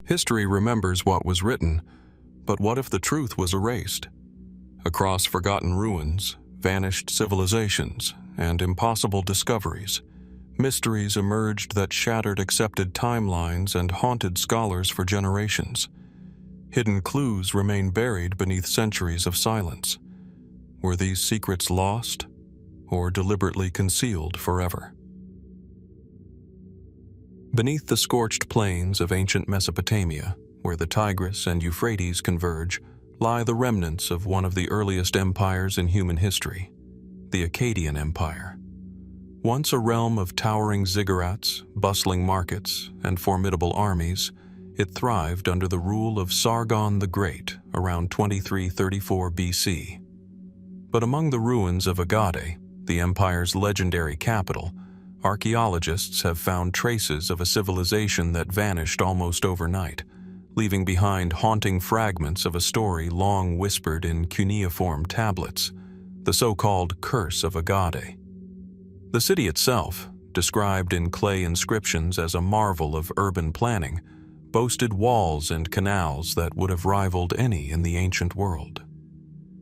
History remembers what was written, but what if the truth was erased? Across forgotten ruins, vanished civilizations, and impossible discoveries, mysteries emerged that shattered accepted timelines and haunted scholars for generations. Hidden clues remain buried beneath centuries of silence. Were these secrets lost, or deliberately concealed forever? Beneath the scorched plains of ancient Mesopotamia, where the Tigris and Euphrates converge, lie the remnants of one of the earliest empires in human history, the Akkadian Empire. Once a realm of towering ziggurats, bustling markets, and formidable armies, it thrived under the rule of Sargon the Great around 2334 BC. But among the ruins of Agade, the empire's legendary capital, archaeologists have found traces of a civilization that vanished almost overnight, leaving behind haunting fragments of a story long whispered in cuneiform tablets, the so-called Curse of Agade. The city itself, described in clay inscriptions as a marvel of urban planning, boasted walls and canals that would have rivaled any in the ancient world.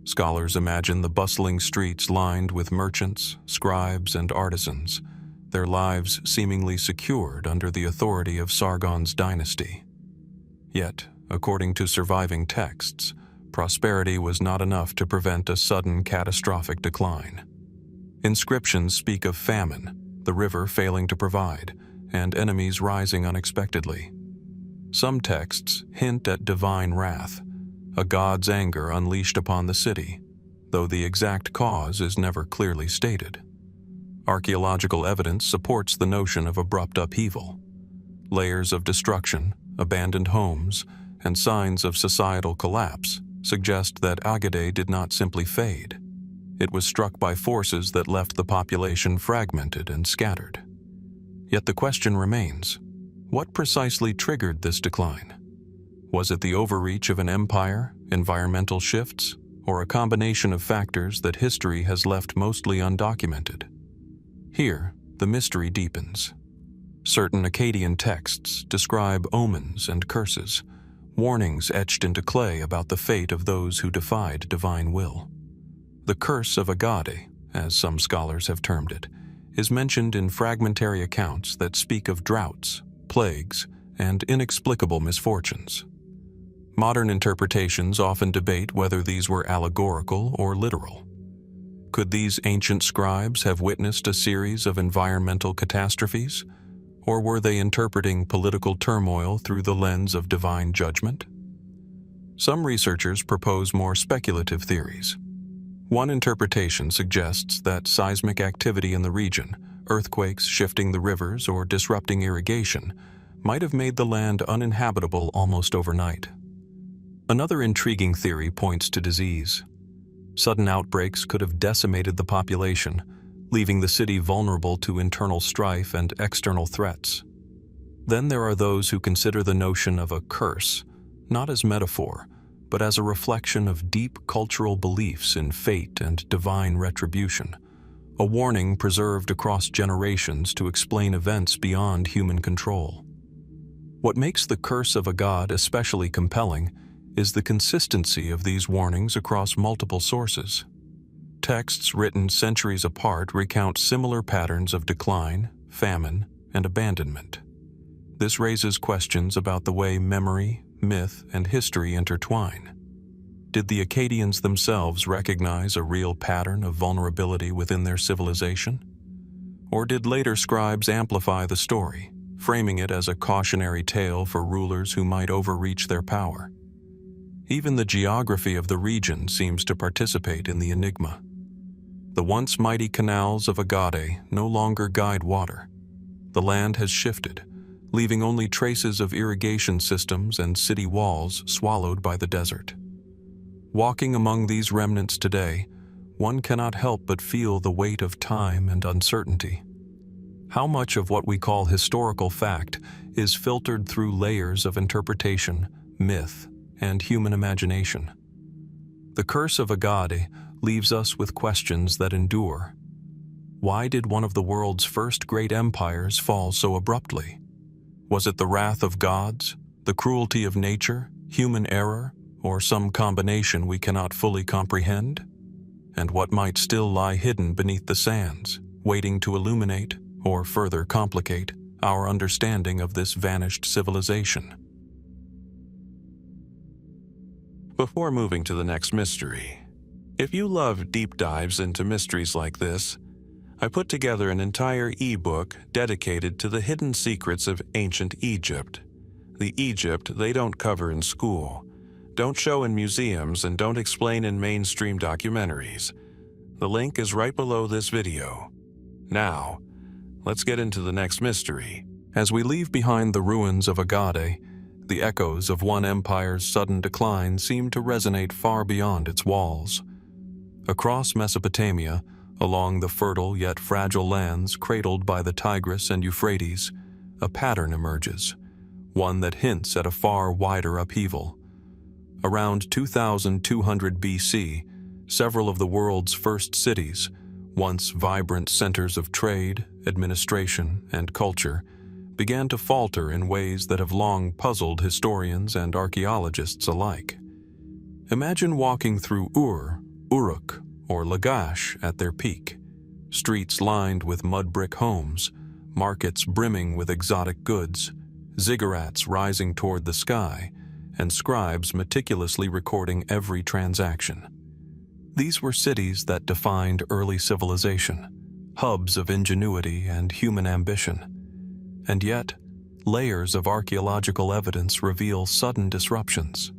Scholars imagine the bustling streets lined with merchants, scribes, and artisans, their lives seemingly secured under the authority of Sargon's dynasty. Yet, according to surviving texts, prosperity was not enough to prevent a sudden catastrophic decline. Inscriptions speak of famine, the river failing to provide, and enemies rising unexpectedly. Some texts hint at divine wrath, a god's anger unleashed upon the city, though the exact cause is never clearly stated. Archaeological evidence supports the notion of abrupt upheaval. Layers of destruction, abandoned homes, and signs of societal collapse suggest that Agade did not simply fade. It was struck by forces that left the population fragmented and scattered. Yet the question remains, what precisely triggered this decline? Was it the overreach of an empire, environmental shifts, or a combination of factors that history has left mostly undocumented? Here, the mystery deepens. Certain Akkadian texts describe omens and curses, warnings etched into clay about the fate of those who defied divine will. The Curse of Agade, as some scholars have termed it, is mentioned in fragmentary accounts that speak of droughts, plagues, and inexplicable misfortunes. Modern interpretations often debate whether these were allegorical or literal. Could these ancient scribes have witnessed a series of environmental catastrophes, or were they interpreting political turmoil through the lens of divine judgment? Some researchers propose more speculative theories. One interpretation suggests that seismic activity in the region, earthquakes shifting the rivers or disrupting irrigation, might have made the land uninhabitable almost overnight. Another intriguing theory points to disease. Sudden outbreaks could have decimated the population, leaving the city vulnerable to internal strife and external threats. Then there are those who consider the notion of a curse, not as metaphor, but as a reflection of deep cultural beliefs in fate and divine retribution, a warning preserved across generations to explain events beyond human control. What makes the Curse of Agade especially compelling is the consistency of these warnings across multiple sources. Texts written centuries apart recount similar patterns of decline, famine, and abandonment. This raises questions about the way memory, myth, and history intertwine. Did the Akkadians themselves recognize a real pattern of vulnerability within their civilization? Or did later scribes amplify the story, framing it as a cautionary tale for rulers who might overreach their power? Even the geography of the region seems to participate in the enigma. The once mighty canals of Agade no longer guide water. The land has shifted, leaving only traces of irrigation systems and city walls swallowed by the desert. Walking among these remnants today, one cannot help but feel the weight of time and uncertainty. How much of what we call historical fact is filtered through layers of interpretation, myth, and human imagination? The Curse of Agade leaves us with questions that endure. Why did one of the world's first great empires fall so abruptly? Was it the wrath of gods, The cruelty of nature, human error, or some combination we cannot fully comprehend? And what might still lie hidden beneath the sands, waiting to illuminate or further complicate our understanding of this vanished civilization? Before moving to the next mystery, if you love deep dives into mysteries like this, I put together an entire ebook dedicated to the hidden secrets of ancient Egypt. The Egypt they don't cover in school, don't show in museums, and don't explain in mainstream documentaries. The link is right below this video. Now, let's get into the next mystery. As we leave behind the ruins of Agade, the echoes of one empire's sudden decline seem to resonate far beyond its walls. Across Mesopotamia, along the fertile yet fragile lands cradled by the Tigris and Euphrates, a pattern emerges, one that hints at a far wider upheaval. Around 2200 BC, several of the world's first cities, once vibrant centers of trade, administration, and culture, began to falter in ways that have long puzzled historians and archaeologists alike. Imagine walking through Uruk, or Lagash at their peak, streets lined with mud brick homes, markets brimming with exotic goods, ziggurats rising toward the sky, and scribes meticulously recording every transaction. These were cities that defined early civilization, hubs of ingenuity and human ambition. And yet, layers of archaeological evidence reveal sudden disruptions.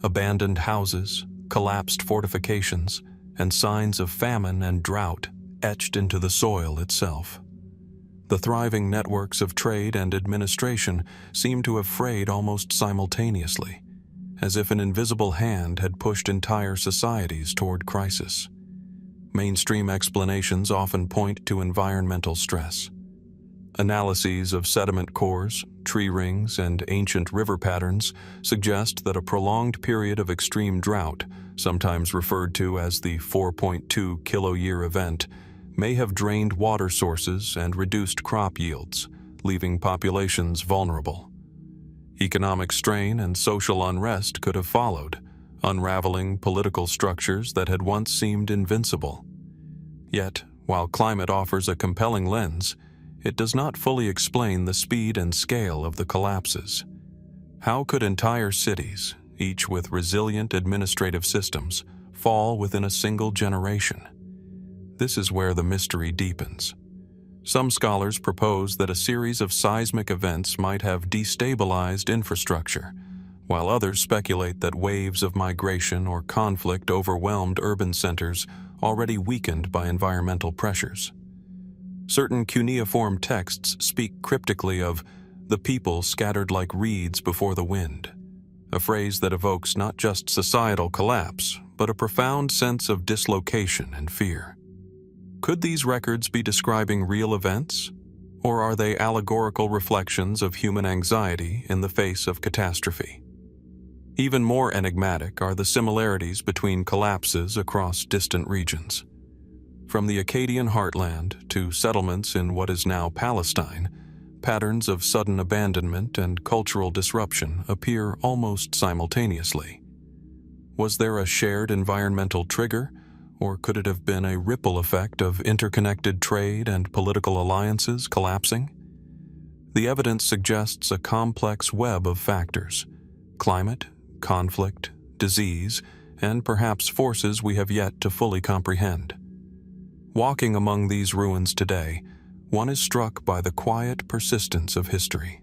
Abandoned houses, collapsed fortifications, and signs of famine and drought etched into the soil itself. The thriving networks of trade and administration seem to have frayed almost simultaneously, as if an invisible hand had pushed entire societies toward crisis. Mainstream explanations often point to environmental stress. Analyses of sediment cores, tree rings, and ancient river patterns suggest that a prolonged period of extreme drought, sometimes referred to as the 4.2 kilo-year event, may have drained water sources and reduced crop yields, leaving populations vulnerable. Economic strain and social unrest could have followed, unraveling political structures that had once seemed invincible. Yet, while climate offers a compelling lens, it does not fully explain the speed and scale of the collapses. How could entire cities, each with resilient administrative systems, fall within a single generation? This is where the mystery deepens. Some scholars propose that a series of seismic events might have destabilized infrastructure, while others speculate that waves of migration or conflict overwhelmed urban centers already weakened by environmental pressures. Certain cuneiform texts speak cryptically of the people scattered like reeds before the wind, a phrase that evokes not just societal collapse, but a profound sense of dislocation and fear. Could these records be describing real events, or are they allegorical reflections of human anxiety in the face of catastrophe? Even more enigmatic are the similarities between collapses across distant regions. From the Akkadian heartland to settlements in what is now Palestine, patterns of sudden abandonment and cultural disruption appear almost simultaneously. Was there a shared environmental trigger, or could it have been a ripple effect of interconnected trade and political alliances collapsing? The evidence suggests a complex web of factors: climate, conflict, disease, and perhaps forces we have yet to fully comprehend. Walking among these ruins today, one is struck by the quiet persistence of history.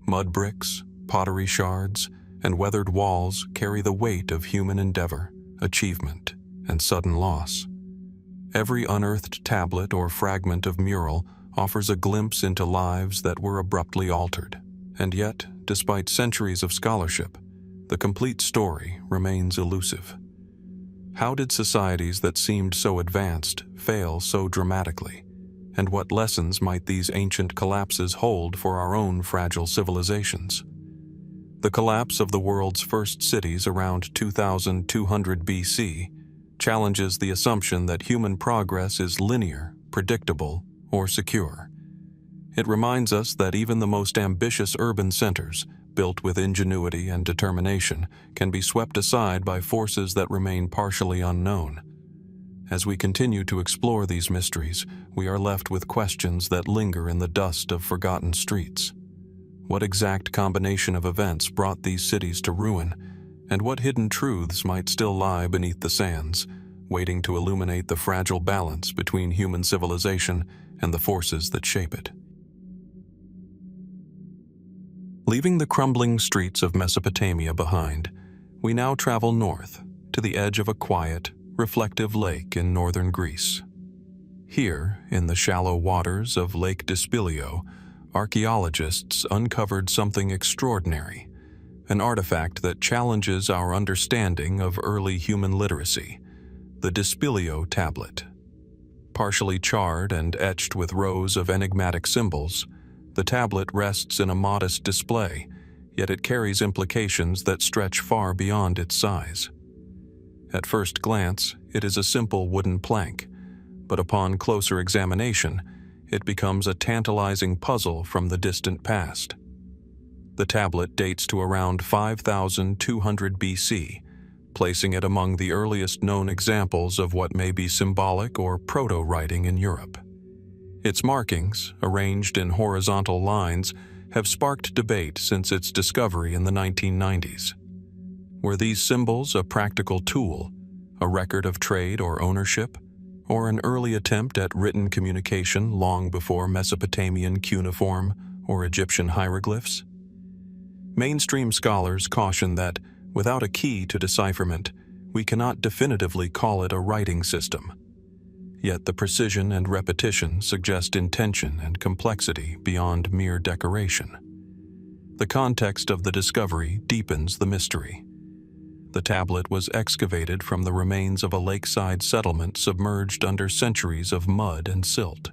Mud bricks, pottery shards, and weathered walls carry the weight of human endeavor, achievement, and sudden loss. Every unearthed tablet or fragment of mural offers a glimpse into lives that were abruptly altered. And yet, despite centuries of scholarship, the complete story remains elusive. How did societies that seemed so advanced fail so dramatically? And what lessons might these ancient collapses hold for our own fragile civilizations? The collapse of the world's first cities around 2200 BC challenges the assumption that human progress is linear, predictable, or secure. It reminds us that even the most ambitious urban centers, built with ingenuity and determination, can be swept aside by forces that remain partially unknown. As we continue to explore these mysteries, we are left with questions that linger in the dust of forgotten streets. What exact combination of events brought these cities to ruin, and what hidden truths might still lie beneath the sands, waiting to illuminate the fragile balance between human civilization and the forces that shape it? Leaving the crumbling streets of Mesopotamia behind, we now travel north to the edge of a quiet, reflective lake in northern Greece. Here, in the shallow waters of Lake Dispilio, archaeologists uncovered something extraordinary, an artifact that challenges our understanding of early human literacy, the Dispilio Tablet. Partially charred and etched with rows of enigmatic symbols, the tablet rests in a modest display, yet it carries implications that stretch far beyond its size. At first glance, it is a simple wooden plank, but upon closer examination, it becomes a tantalizing puzzle from the distant past. The tablet dates to around 5200 BC, placing it among the earliest known examples of what may be symbolic or proto-writing in Europe. Its markings, arranged in horizontal lines, have sparked debate since its discovery in the 1990s. Were these symbols a practical tool, a record of trade or ownership, or an early attempt at written communication long before Mesopotamian cuneiform or Egyptian hieroglyphs? Mainstream scholars caution that, without a key to decipherment, we cannot definitively call it a writing system. Yet the precision and repetition suggest intention and complexity beyond mere decoration. The context of the discovery deepens the mystery. The tablet was excavated from the remains of a lakeside settlement submerged under centuries of mud and silt.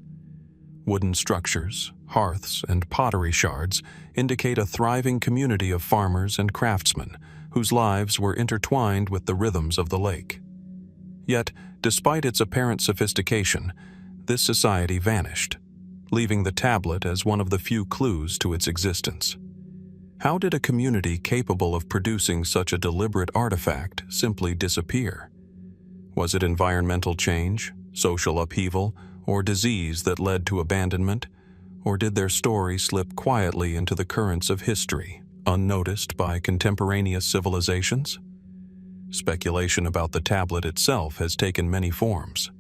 Wooden structures, hearths, and pottery shards indicate a thriving community of farmers and craftsmen whose lives were intertwined with the rhythms of the lake. Yet, despite its apparent sophistication, this society vanished, leaving the tablet as one of the few clues to its existence. How did a community capable of producing such a deliberate artifact simply disappear? Was it environmental change, social upheaval, or disease that led to abandonment? Or did their story slip quietly into the currents of history, unnoticed by contemporaneous civilizations? Speculation about the tablet itself has taken many forms.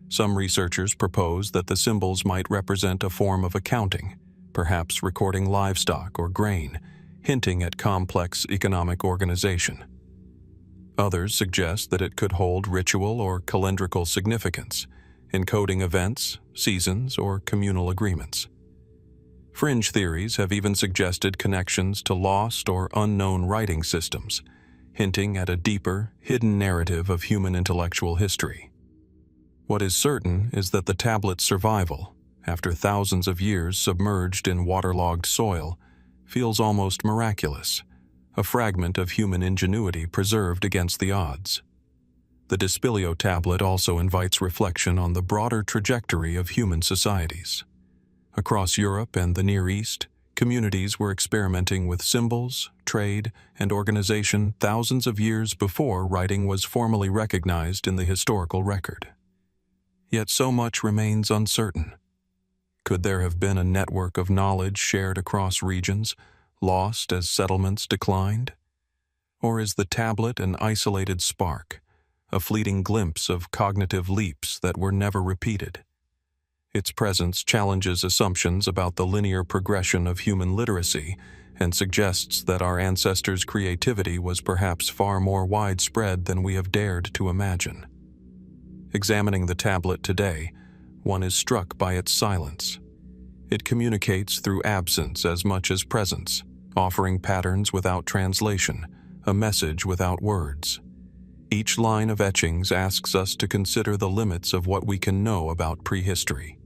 Some researchers propose that the symbols might represent a form of accounting, perhaps recording livestock or grain, hinting at complex economic organization. Others suggest that it could hold ritual or calendrical significance, encoding events, seasons, or communal agreements. Fringe theories have even suggested connections to lost or unknown writing systems, hinting at a deeper, hidden narrative of human intellectual history. What is certain is that the tablet's survival, after thousands of years submerged in waterlogged soil, feels almost miraculous, a fragment of human ingenuity preserved against the odds. The Dispilio Tablet also invites reflection on the broader trajectory of human societies. Across Europe and the Near East, communities were experimenting with symbols, trade, and organization thousands of years before writing was formally recognized in the historical record. Yet so much remains uncertain. Could there have been a network of knowledge shared across regions, lost as settlements declined? Or is the tablet an isolated spark, a fleeting glimpse of cognitive leaps that were never repeated? Its presence challenges assumptions about the linear progression of human literacy and suggests that our ancestors' creativity was perhaps far more widespread than we have dared to imagine. Examining the tablet today, one is struck by its silence. It communicates through absence as much as presence, offering patterns without translation, a message without words. Each line of etchings asks us to consider the limits of what we can know about prehistory.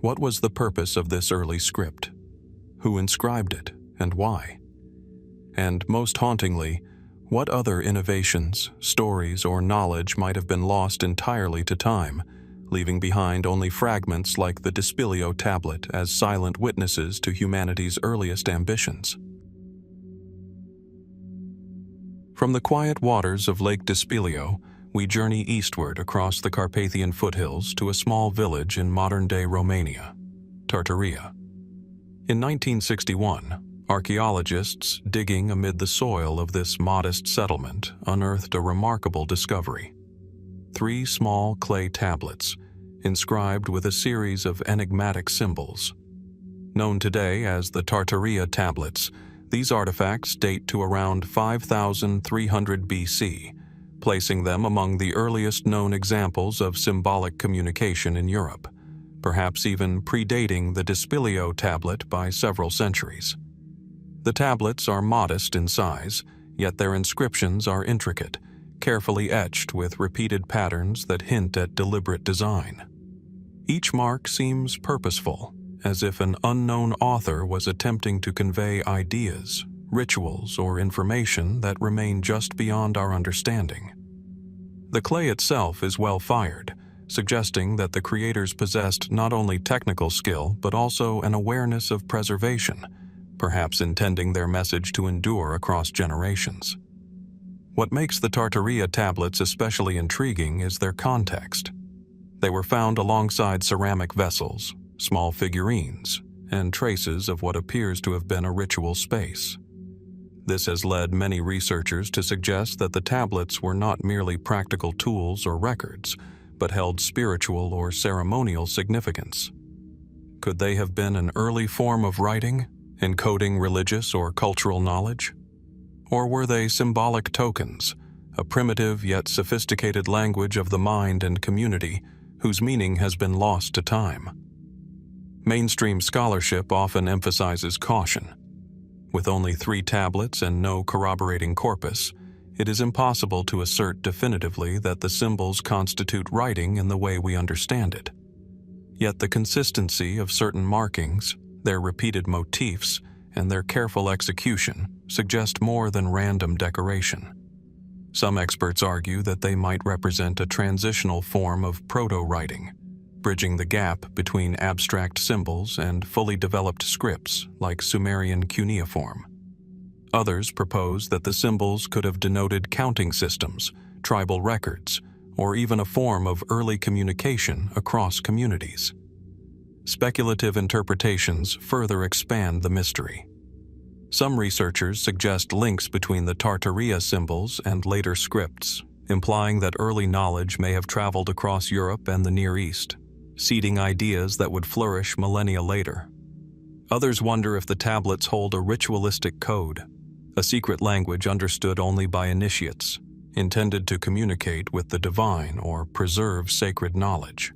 What was the purpose of this early script? Who inscribed it, and why? And most hauntingly, what other innovations, stories, or knowledge might have been lost entirely to time, leaving behind only fragments like the Dispilio Tablet as silent witnesses to humanity's earliest ambitions? From the quiet waters of Lake Dispilio, we journey eastward across the Carpathian foothills to a small village in modern-day Romania, Tărtăria. In 1961, archaeologists digging amid the soil of this modest settlement unearthed a remarkable discovery. 3 small clay tablets, inscribed with a series of enigmatic symbols. Known today as the Tărtăria Tablets, these artifacts date to around 5,300 BC, placing them among the earliest known examples of symbolic communication in Europe, perhaps even predating the Dispilio tablet by several centuries. The tablets are modest in size, yet their inscriptions are intricate, carefully etched with repeated patterns that hint at deliberate design. Each mark seems purposeful, as if an unknown author was attempting to convey ideas, rituals, or information that remain just beyond our understanding. The clay itself is well fired, suggesting that the creators possessed not only technical skill but also an awareness of preservation, perhaps intending their message to endure across generations. What makes the Tărtăria tablets especially intriguing is their context. They were found alongside ceramic vessels, small figurines, and traces of what appears to have been a ritual space. This has led many researchers to suggest that the tablets were not merely practical tools or records, but held spiritual or ceremonial significance. Could they have been an early form of writing, encoding religious or cultural knowledge? Or were they symbolic tokens, a primitive yet sophisticated language of the mind and community whose meaning has been lost to time? Mainstream scholarship often emphasizes caution. With only 3 tablets and no corroborating corpus, it is impossible to assert definitively that the symbols constitute writing in the way we understand it. Yet the consistency of certain markings, their repeated motifs, and their careful execution suggest more than random decoration. Some experts argue that they might represent a transitional form of proto-writing, bridging the gap between abstract symbols and fully developed scripts like Sumerian cuneiform. Others propose that the symbols could have denoted counting systems, tribal records, or even a form of early communication across communities. Speculative interpretations further expand the mystery. Some researchers suggest links between the Tărtăria symbols and later scripts, implying that early knowledge may have traveled across Europe and the Near East, seeding ideas that would flourish millennia later. Others wonder if the tablets hold a ritualistic code, a secret language understood only by initiates, intended to communicate with the divine or preserve sacred knowledge.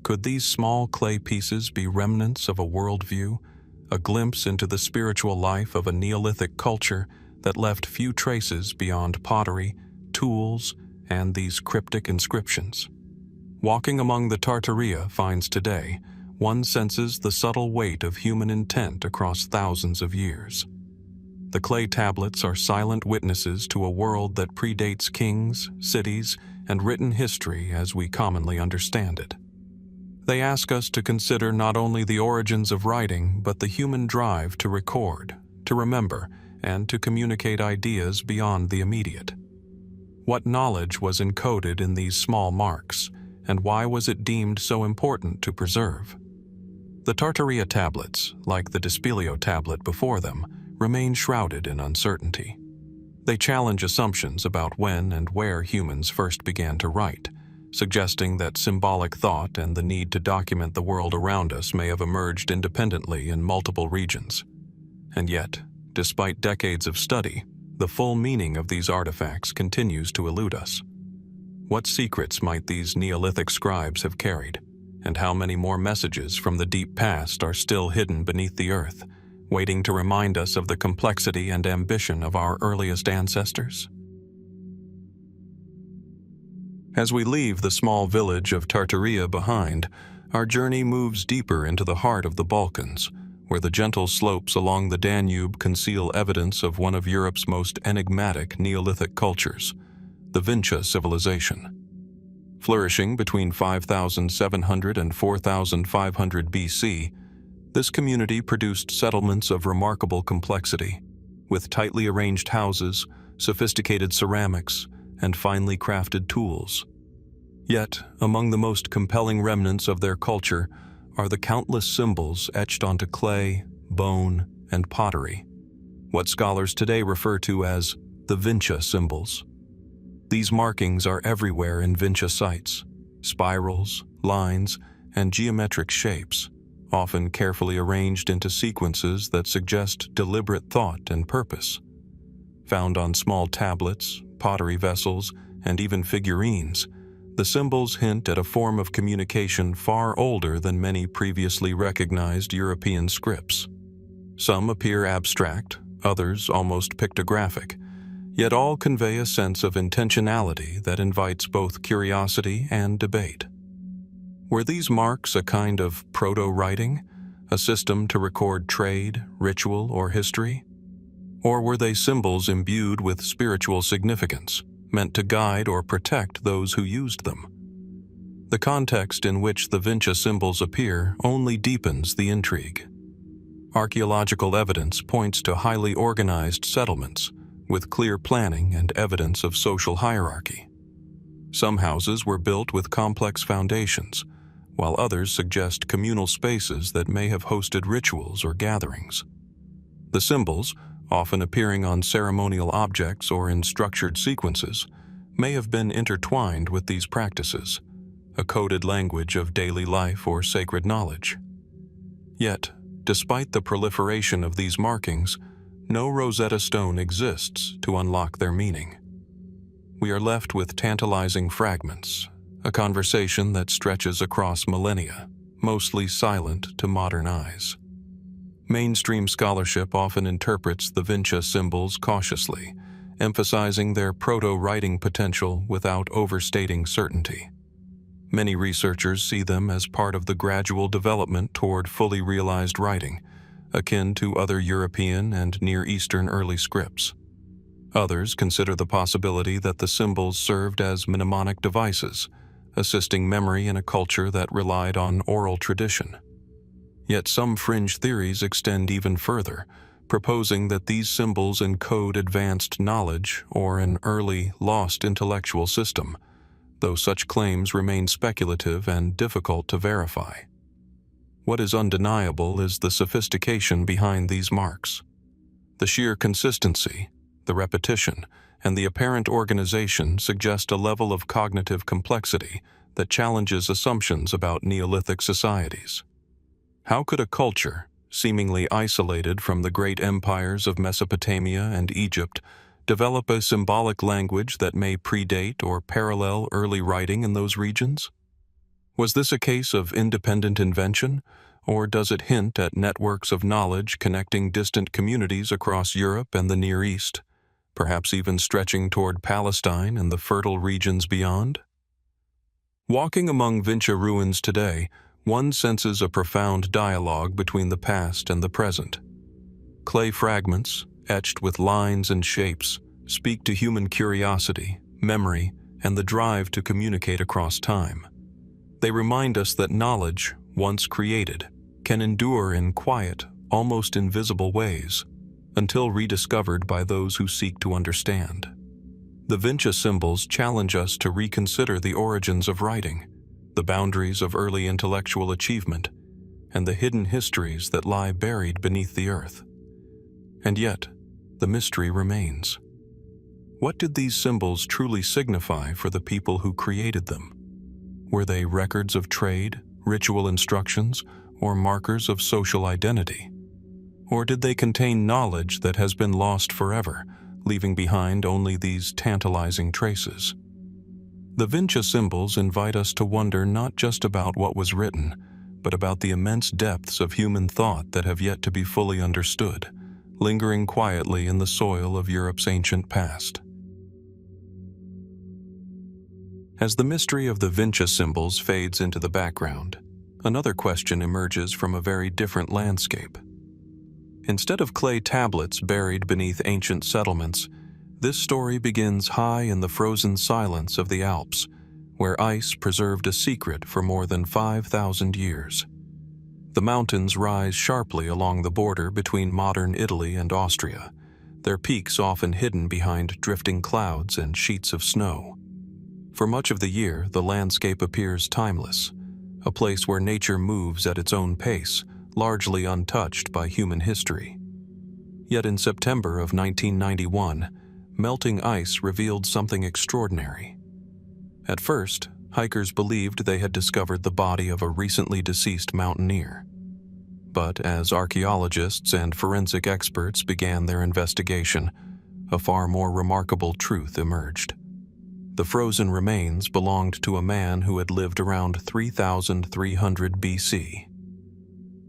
Could these small clay pieces be remnants of a worldview, a glimpse into the spiritual life of a Neolithic culture that left few traces beyond pottery, tools, and these cryptic inscriptions? Walking among the Tărtăria finds today, one senses the subtle weight of human intent across thousands of years. The clay tablets are silent witnesses to a world that predates kings, cities, and written history as we commonly understand it. They ask us to consider not only the origins of writing, but the human drive to record, to remember, and to communicate ideas beyond the immediate. What knowledge was encoded in these small marks, and why was it deemed so important to preserve? The Tărtăria tablets, like the Dispilio tablet before them, remain shrouded in uncertainty. They challenge assumptions about when and where humans first began to write, suggesting that symbolic thought and the need to document the world around us may have emerged independently in multiple regions. And yet, despite decades of study, the full meaning of these artifacts continues to elude us. What secrets might these Neolithic scribes have carried, and how many more messages from the deep past are still hidden beneath the earth, waiting to remind us of the complexity and ambition of our earliest ancestors? As we leave the small village of Tărtăria behind, our journey moves deeper into the heart of the Balkans, where the gentle slopes along the Danube conceal evidence of one of Europe's most enigmatic Neolithic cultures, the Vinča civilization. Flourishing between 5,700 and 4,500 BC, this community produced settlements of remarkable complexity, with tightly arranged houses, sophisticated ceramics, and finely crafted tools. Yet, among the most compelling remnants of their culture are the countless symbols etched onto clay, bone, and pottery, what scholars today refer to as the Vinča symbols. These markings are everywhere in Vinča sites: spirals, lines, and geometric shapes, often carefully arranged into sequences that suggest deliberate thought and purpose. Found on small tablets, pottery vessels, and even figurines, the symbols hint at a form of communication far older than many previously recognized European scripts. Some appear abstract, others almost pictographic, yet all convey a sense of intentionality that invites both curiosity and debate. Were these marks a kind of proto-writing, a system to record trade, ritual, or history? Or were they symbols imbued with spiritual significance, meant to guide or protect those who used them? The context in which the Vinča symbols appear only deepens the intrigue. Archaeological evidence points to highly organized settlements, with clear planning and evidence of social hierarchy. Some houses were built with complex foundations, while others suggest communal spaces that may have hosted rituals or gatherings. The symbols, often appearing on ceremonial objects or in structured sequences, may have been intertwined with these practices, a coded language of daily life or sacred knowledge. Yet, despite the proliferation of these markings, no Rosetta Stone exists to unlock their meaning. We are left with tantalizing fragments, a conversation that stretches across millennia, mostly silent to modern eyes. Mainstream scholarship often interprets the Vinča symbols cautiously, emphasizing their proto-writing potential without overstating certainty. Many researchers see them as part of the gradual development toward fully realized writing, akin to other European and Near Eastern early scripts. Others consider the possibility that the symbols served as mnemonic devices, assisting memory in a culture that relied on oral tradition. Yet some fringe theories extend even further, proposing that these symbols encode advanced knowledge or an early, lost intellectual system, though such claims remain speculative and difficult to verify. What is undeniable is the sophistication behind these marks. The sheer consistency, the repetition, and the apparent organization suggest a level of cognitive complexity that challenges assumptions about Neolithic societies. How could a culture, seemingly isolated from the great empires of Mesopotamia and Egypt, develop a symbolic language that may predate or parallel early writing in those regions? Was this a case of independent invention, or does it hint at networks of knowledge connecting distant communities across Europe and the Near East, perhaps even stretching toward Palestine and the fertile regions beyond? Walking among Vinča ruins today, one senses a profound dialogue between the past and the present. Clay fragments, etched with lines and shapes, speak to human curiosity, memory, and the drive to communicate across time. They remind us that knowledge, once created, can endure in quiet, almost invisible ways, until rediscovered by those who seek to understand. The Vinča symbols challenge us to reconsider the origins of writing, the boundaries of early intellectual achievement, and the hidden histories that lie buried beneath the earth. And yet, the mystery remains. What did these symbols truly signify for the people who created them? Were they records of trade, ritual instructions, or markers of social identity? Or did they contain knowledge that has been lost forever, leaving behind only these tantalizing traces? The Vinča symbols invite us to wonder not just about what was written, but about the immense depths of human thought that have yet to be fully understood, lingering quietly in the soil of Europe's ancient past. As the mystery of the Vinča symbols fades into the background, another question emerges from a very different landscape. Instead of clay tablets buried beneath ancient settlements, this story begins high in the frozen silence of the Alps, where ice preserved a secret for more than 5,000 years. The mountains rise sharply along the border between modern Italy and Austria, their peaks often hidden behind drifting clouds and sheets of snow. For much of the year, the landscape appears timeless, a place where nature moves at its own pace, largely untouched by human history. Yet in September of 1991, melting ice revealed something extraordinary. At first, hikers believed they had discovered the body of a recently deceased mountaineer. But as archaeologists and forensic experts began their investigation, a far more remarkable truth emerged. The frozen remains belonged to a man who had lived around 3,300 BC.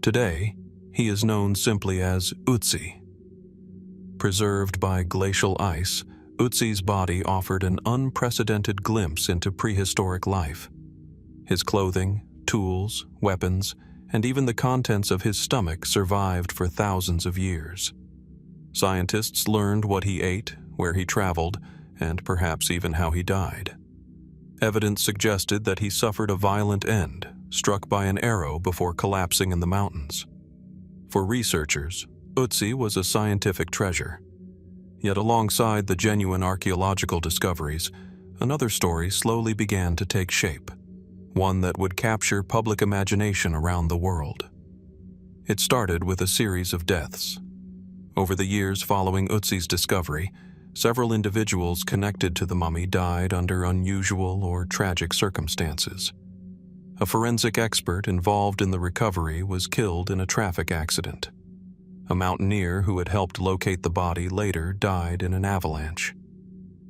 Today, he is known simply as Ötzi. Preserved by glacial ice, Ötzi's body offered an unprecedented glimpse into prehistoric life. His clothing, tools, weapons, and even the contents of his stomach survived for thousands of years. Scientists learned what he ate, where he traveled, and perhaps even how he died. Evidence suggested that he suffered a violent end, struck by an arrow before collapsing in the mountains. For researchers, Ötzi was a scientific treasure. Yet alongside the genuine archaeological discoveries, another story slowly began to take shape, one that would capture public imagination around the world. It started with a series of deaths. Over the years following Ötzi's discovery, several individuals connected to the mummy died under unusual or tragic circumstances. A forensic expert involved in the recovery was killed in a traffic accident. A mountaineer who had helped locate the body later died in an avalanche.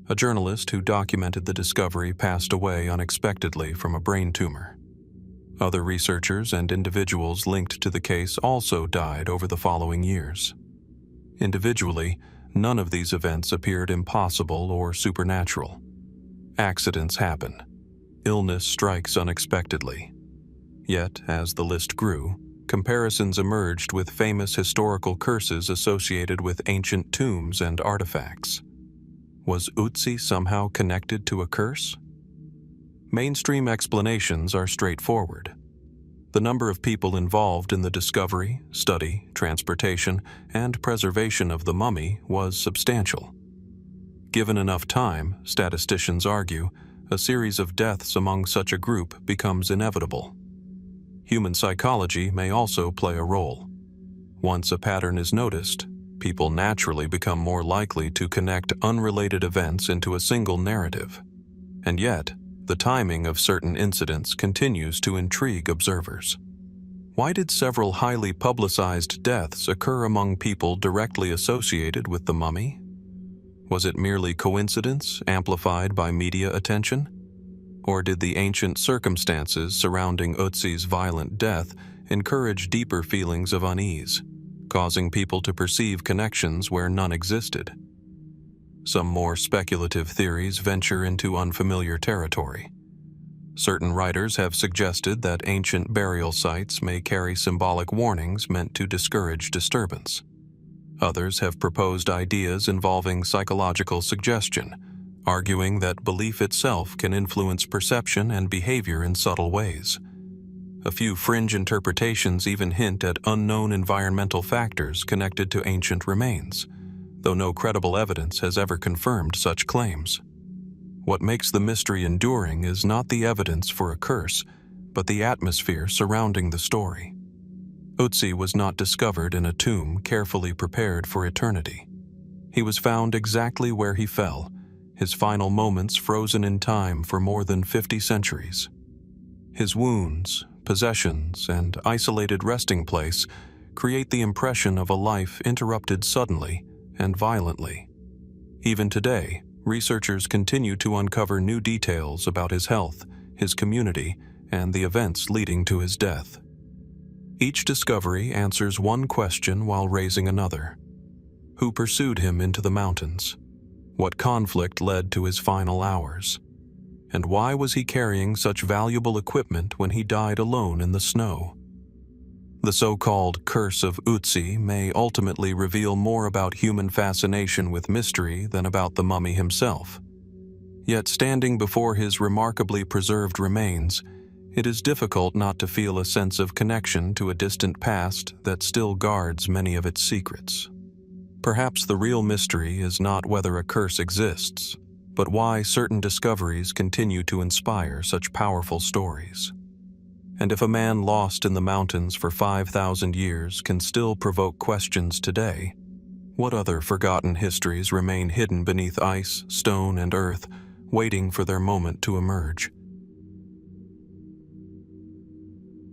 A journalist who documented the discovery passed away unexpectedly from a brain tumor. Other researchers and individuals linked to the case also died over the following years. Individually, none of these events appeared impossible or supernatural. Accidents happen. Illness strikes unexpectedly. Yet, as the list grew, comparisons emerged with famous historical curses associated with ancient tombs and artifacts. Was Ötzi somehow connected to a curse? Mainstream explanations are straightforward. The number of people involved in the discovery, study, transportation, and preservation of the mummy was substantial. Given enough time, statisticians argue, a series of deaths among such a group becomes inevitable. Human psychology may also play a role. Once a pattern is noticed, people naturally become more likely to connect unrelated events into a single narrative. And yet, the timing of certain incidents continues to intrigue observers. Why did several highly publicized deaths occur among people directly associated with the mummy? Was it merely coincidence amplified by media attention? Or did the ancient circumstances surrounding Ötzi's violent death encourage deeper feelings of unease, causing people to perceive connections where none existed? Some more speculative theories venture into unfamiliar territory. Certain writers have suggested that ancient burial sites may carry symbolic warnings meant to discourage disturbance. Others have proposed ideas involving psychological suggestion, arguing that belief itself can influence perception and behavior in subtle ways. A few fringe interpretations even hint at unknown environmental factors connected to ancient remains, though no credible evidence has ever confirmed such claims. What makes the mystery enduring is not the evidence for a curse, but the atmosphere surrounding the story. Ötzi was not discovered in a tomb carefully prepared for eternity. He was found exactly where he fell, his final moments frozen in time for more than 50 centuries. His wounds, possessions, and isolated resting place create the impression of a life interrupted suddenly and violently. Even today, researchers continue to uncover new details about his health, his community, and the events leading to his death. Each discovery answers one question while raising another. Who pursued him into the mountains? What conflict led to his final hours? And why was he carrying such valuable equipment when he died alone in the snow? The so-called Curse of Ötzi may ultimately reveal more about human fascination with mystery than about the mummy himself. Yet standing before his remarkably preserved remains, it is difficult not to feel a sense of connection to a distant past that still guards many of its secrets. Perhaps the real mystery is not whether a curse exists, but why certain discoveries continue to inspire such powerful stories. And if a man lost in the mountains for 5,000 years can still provoke questions today, what other forgotten histories remain hidden beneath ice, stone, and earth, waiting for their moment to emerge?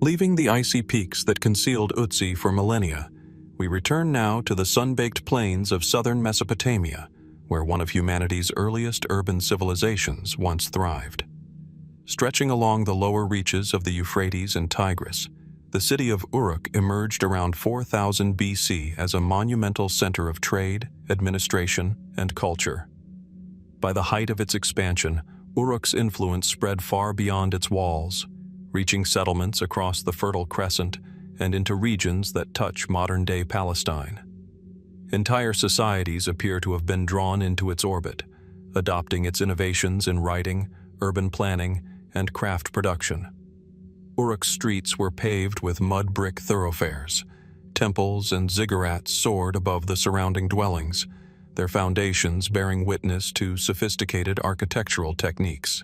Leaving the icy peaks that concealed Ötzi for millennia, we return now to the sun-baked plains of southern Mesopotamia, where one of humanity's earliest urban civilizations once thrived. Stretching along the lower reaches of the Euphrates and Tigris, the city of Uruk emerged around 4000 BC as a monumental center of trade, administration, and culture. By the height of its expansion, Uruk's influence spread far beyond its walls, reaching settlements across the Fertile Crescent and into regions that touch modern-day Palestine. Entire societies appear to have been drawn into its orbit, adopting its innovations in writing, urban planning, and craft production. Uruk's streets were paved with mud brick thoroughfares. Temples and ziggurats soared above the surrounding dwellings, their foundations bearing witness to sophisticated architectural techniques.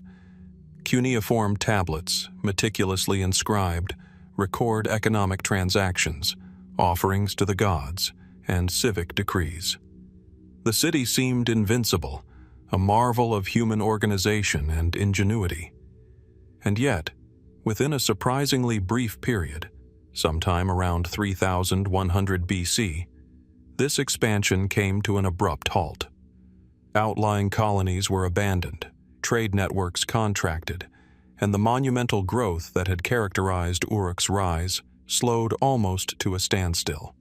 Cuneiform tablets, meticulously inscribed, record economic transactions, offerings to the gods, and civic decrees. The city seemed invincible, a marvel of human organization and ingenuity. And yet, within a surprisingly brief period, sometime around 3100 BC, this expansion came to an abrupt halt. Outlying colonies were abandoned, trade networks contracted, and the monumental growth that had characterized Uruk's rise slowed almost to a standstill.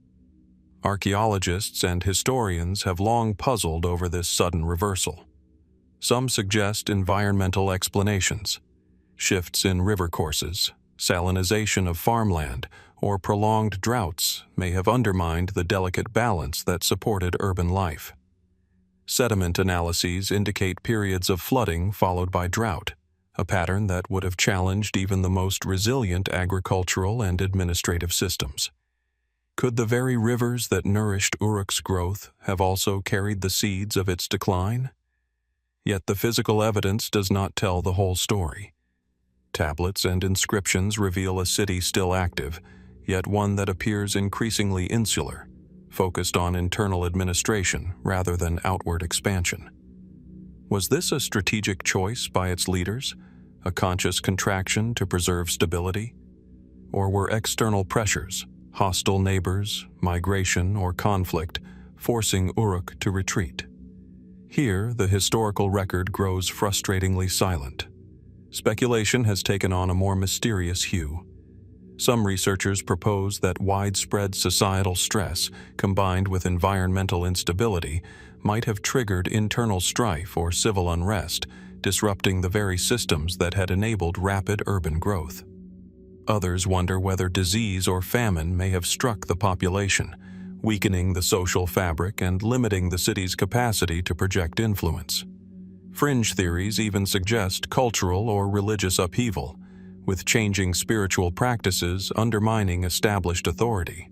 Archaeologists and historians have long puzzled over this sudden reversal. Some suggest environmental explanations: shifts in river courses, salinization of farmland, or prolonged droughts may have undermined the delicate balance that supported urban life. Sediment analyses indicate periods of flooding followed by drought, a pattern that would have challenged even the most resilient agricultural and administrative systems. Could the very rivers that nourished Uruk's growth have also carried the seeds of its decline? Yet the physical evidence does not tell the whole story. Tablets and inscriptions reveal a city still active, yet one that appears increasingly insular, focused on internal administration rather than outward expansion. Was this a strategic choice by its leaders, a conscious contraction to preserve stability? Or were external pressures, hostile neighbors, migration, or conflict, forcing Uruk to retreat? Here, the historical record grows frustratingly silent. Speculation has taken on a more mysterious hue. Some researchers propose that widespread societal stress, combined with environmental instability, might have triggered internal strife or civil unrest, disrupting the very systems that had enabled rapid urban growth. Others wonder whether disease or famine may have struck the population, weakening the social fabric and limiting the city's capacity to project influence. Fringe theories even suggest cultural or religious upheaval, with changing spiritual practices undermining established authority.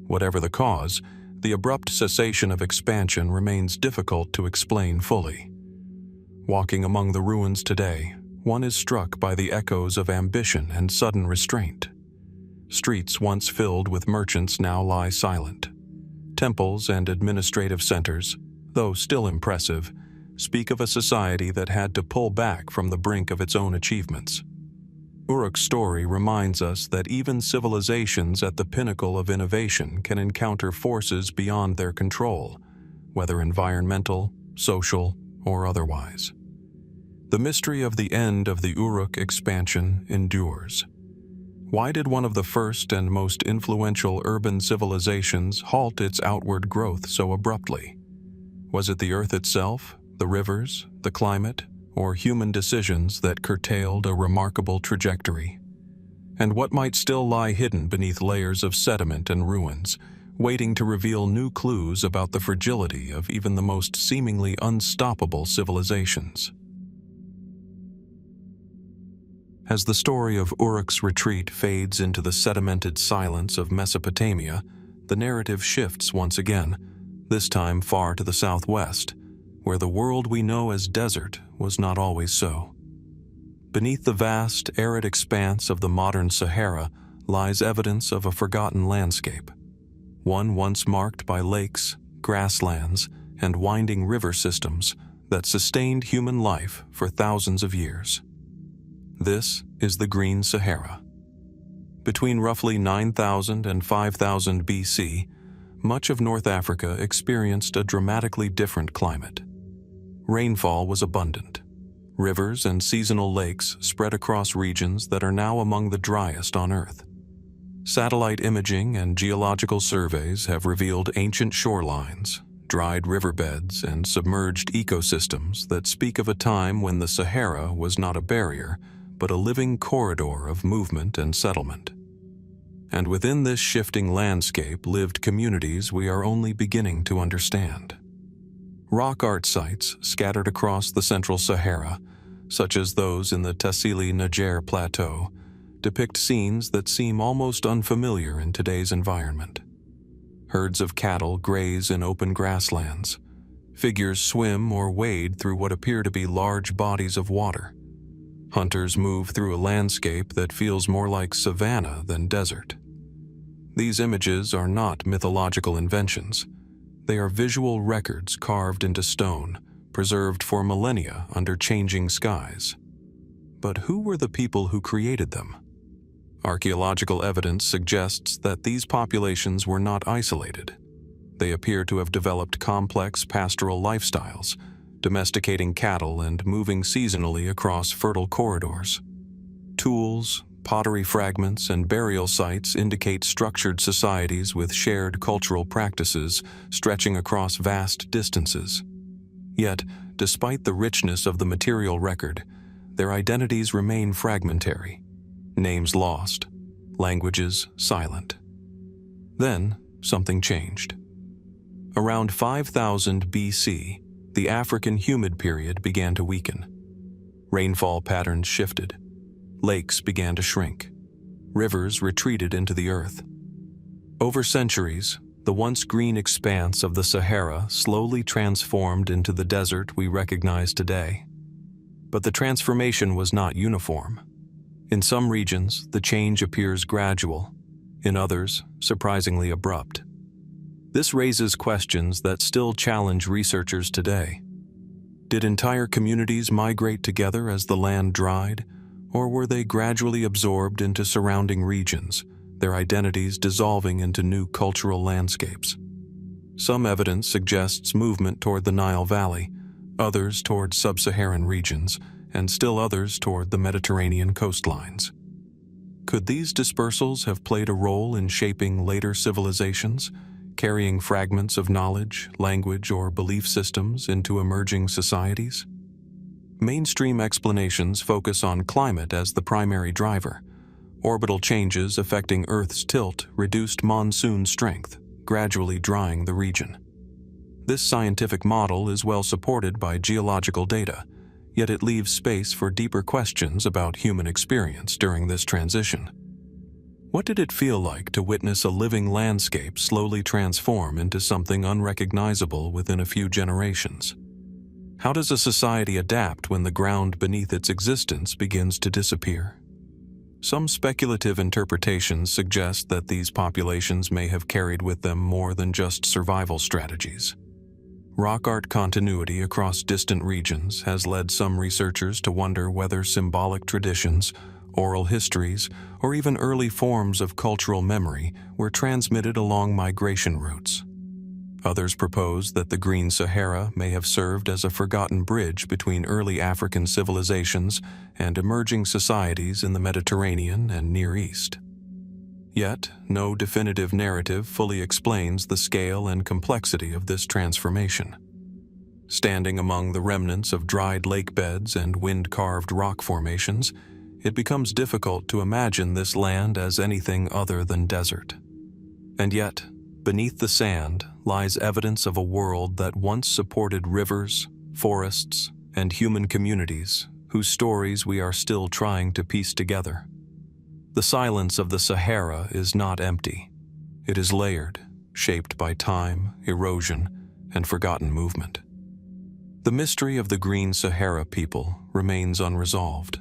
Whatever the cause, the abrupt cessation of expansion remains difficult to explain fully. Walking among the ruins today, one is struck by the echoes of ambition and sudden restraint. Streets once filled with merchants now lie silent. Temples and administrative centers, though still impressive, speak of a society that had to pull back from the brink of its own achievements. Uruk's story reminds us that even civilizations at the pinnacle of innovation can encounter forces beyond their control, whether environmental, social, or otherwise. The mystery of the end of the Uruk expansion endures. Why did one of the first and most influential urban civilizations halt its outward growth so abruptly? Was it the earth itself, the rivers, the climate, or human decisions that curtailed a remarkable trajectory? And what might still lie hidden beneath layers of sediment and ruins, waiting to reveal new clues about the fragility of even the most seemingly unstoppable civilizations? As the story of Uruk's retreat fades into the sedimented silence of Mesopotamia, the narrative shifts once again, this time far to the southwest, where the world we know as desert was not always so. Beneath the vast, arid expanse of the modern Sahara lies evidence of a forgotten landscape, one once marked by lakes, grasslands, and winding river systems that sustained human life for thousands of years. This is the Green Sahara. Between roughly 9,000 and 5,000 BC, much of North Africa experienced a dramatically different climate. Rainfall was abundant. Rivers and seasonal lakes spread across regions that are now among the driest on Earth. Satellite imaging and geological surveys have revealed ancient shorelines, dried riverbeds, and submerged ecosystems that speak of a time when the Sahara was not a barrier, but a living corridor of movement and settlement. And within this shifting landscape lived communities we are only beginning to understand. Rock art sites scattered across the central Sahara, such as those in the Tassili Niger Plateau, depict scenes that seem almost unfamiliar in today's environment. Herds of cattle graze in open grasslands. Figures swim or wade through what appear to be large bodies of water. Hunters move through a landscape that feels more like savanna than desert. These images are not mythological inventions. They are visual records carved into stone, preserved for millennia under changing skies. But who were the people who created them? Archaeological evidence suggests that these populations were not isolated. They appear to have developed complex pastoral lifestyles, domesticating cattle and moving seasonally across fertile corridors. Tools, pottery fragments, and burial sites indicate structured societies with shared cultural practices stretching across vast distances. Yet, despite the richness of the material record, their identities remain fragmentary. Names lost, languages silent. Then, something changed. Around 5000 BC, the African humid period began to weaken. Rainfall patterns shifted. Lakes began to shrink. Rivers retreated into the earth. Over centuries, the once green expanse of the Sahara slowly transformed into the desert we recognize today. But the transformation was not uniform. In some regions, the change appears gradual. In others, surprisingly abrupt. This raises questions that still challenge researchers today. Did entire communities migrate together as the land dried, or were they gradually absorbed into surrounding regions, their identities dissolving into new cultural landscapes? Some evidence suggests movement toward the Nile Valley, others toward sub-Saharan regions, and still others toward the Mediterranean coastlines. Could these dispersals have played a role in shaping later civilizations, carrying fragments of knowledge, language, or belief systems into emerging societies? Mainstream explanations focus on climate as the primary driver. Orbital changes affecting Earth's tilt reduced monsoon strength, gradually drying the region. This scientific model is well supported by geological data, yet it leaves space for deeper questions about human experience during this transition. What did it feel like to witness a living landscape slowly transform into something unrecognizable within a few generations? How does a society adapt when the ground beneath its existence begins to disappear? Some speculative interpretations suggest that these populations may have carried with them more than just survival strategies. Rock art continuity across distant regions has led some researchers to wonder whether symbolic traditions, oral histories, or even early forms of cultural memory were transmitted along migration routes. Others propose that the Green Sahara may have served as a forgotten bridge between early African civilizations and emerging societies in the Mediterranean and Near East. Yet, no definitive narrative fully explains the scale and complexity of this transformation. Standing among the remnants of dried lake beds and wind-carved rock formations, it becomes difficult to imagine this land as anything other than desert. And yet, beneath the sand lies evidence of a world that once supported rivers, forests, and human communities whose stories we are still trying to piece together. The silence of the Sahara is not empty. It is layered, shaped by time, erosion, and forgotten movement. The mystery of the Green Sahara people remains unresolved.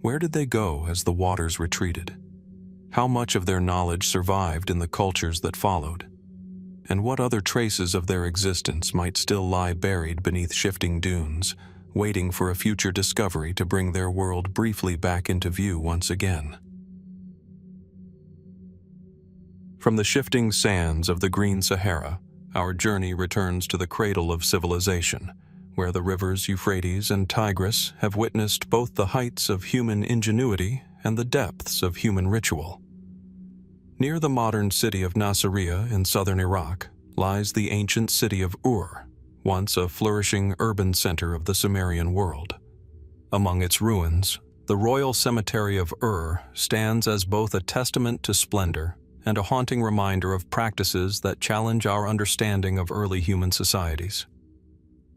Where did they go as the waters retreated? How much of their knowledge survived in the cultures that followed? And what other traces of their existence might still lie buried beneath shifting dunes, waiting for a future discovery to bring their world briefly back into view once again? From the shifting sands of the Green Sahara, our journey returns to the cradle of civilization, where the rivers Euphrates and Tigris have witnessed both the heights of human ingenuity and the depths of human ritual. Near the modern city of Nasiriyah in southern Iraq lies the ancient city of Ur, once a flourishing urban center of the Sumerian world. Among its ruins, the royal cemetery of Ur stands as both a testament to splendor and a haunting reminder of practices that challenge our understanding of early human societies.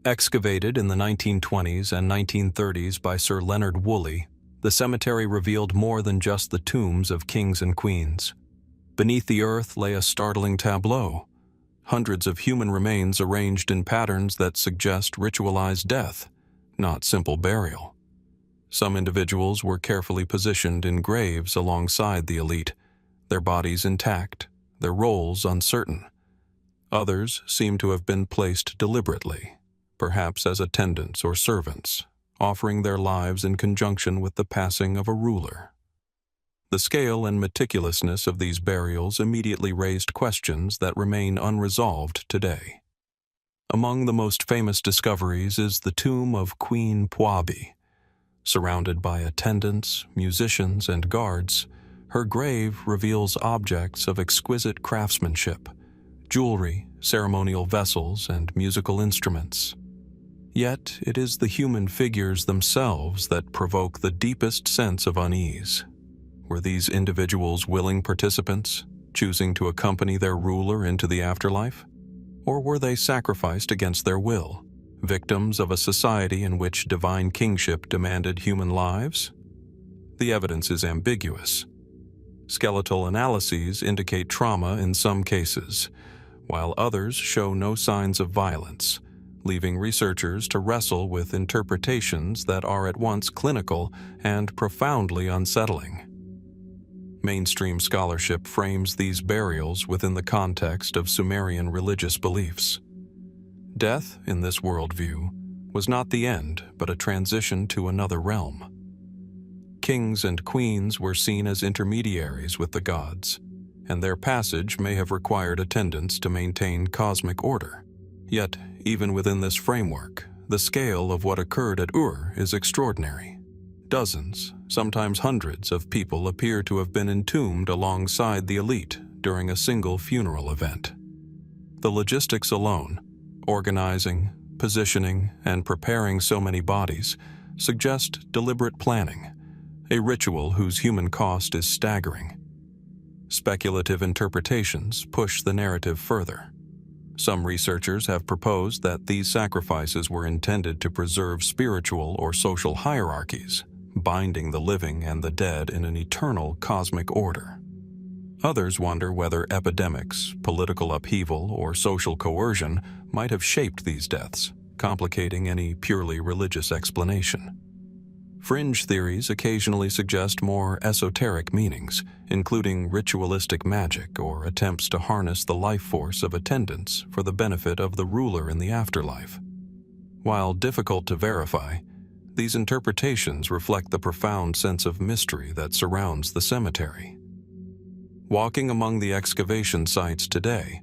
Excavated in the 1920s and 1930s by Sir Leonard Woolley, the cemetery revealed more than just the tombs of kings and queens. Beneath the earth lay a startling tableau, hundreds of human remains arranged in patterns that suggest ritualized death, not simple burial. Some individuals were carefully positioned in graves alongside the elite, their bodies intact, their roles uncertain. Others seem to have been placed deliberately, perhaps as attendants or servants, offering their lives in conjunction with the passing of a ruler. The scale and meticulousness of these burials immediately raised questions that remain unresolved today. Among the most famous discoveries is the tomb of Queen Pwabi. Surrounded by attendants, musicians, and guards, her grave reveals objects of exquisite craftsmanship, jewelry, ceremonial vessels, and musical instruments. Yet it is the human figures themselves that provoke the deepest sense of unease. Were these individuals willing participants, choosing to accompany their ruler into the afterlife? Or were they sacrificed against their will, victims of a society in which divine kingship demanded human lives? The evidence is ambiguous. Skeletal analyses indicate trauma in some cases, while others show no signs of violence, leaving researchers to wrestle with interpretations that are at once clinical and profoundly unsettling. Mainstream scholarship frames these burials within the context of Sumerian religious beliefs. Death, in this worldview, was not the end, but a transition to another realm. Kings and queens were seen as intermediaries with the gods, and their passage may have required attendants to maintain cosmic order. Yet, even within this framework, the scale of what occurred at Ur is extraordinary. Dozens, sometimes hundreds of people appear to have been entombed alongside the elite during a single funeral event. The logistics alone, organizing, positioning, and preparing so many bodies, suggest deliberate planning, a ritual whose human cost is staggering. Speculative interpretations push the narrative further. Some researchers have proposed that these sacrifices were intended to preserve spiritual or social hierarchies, binding the living and the dead in an eternal cosmic order. Others wonder whether epidemics, political upheaval, or social coercion might have shaped these deaths, complicating any purely religious explanation. Fringe theories occasionally suggest more esoteric meanings, including ritualistic magic or attempts to harness the life force of attendants for the benefit of the ruler in the afterlife. While difficult to verify, these interpretations reflect the profound sense of mystery that surrounds the cemetery. Walking among the excavation sites today,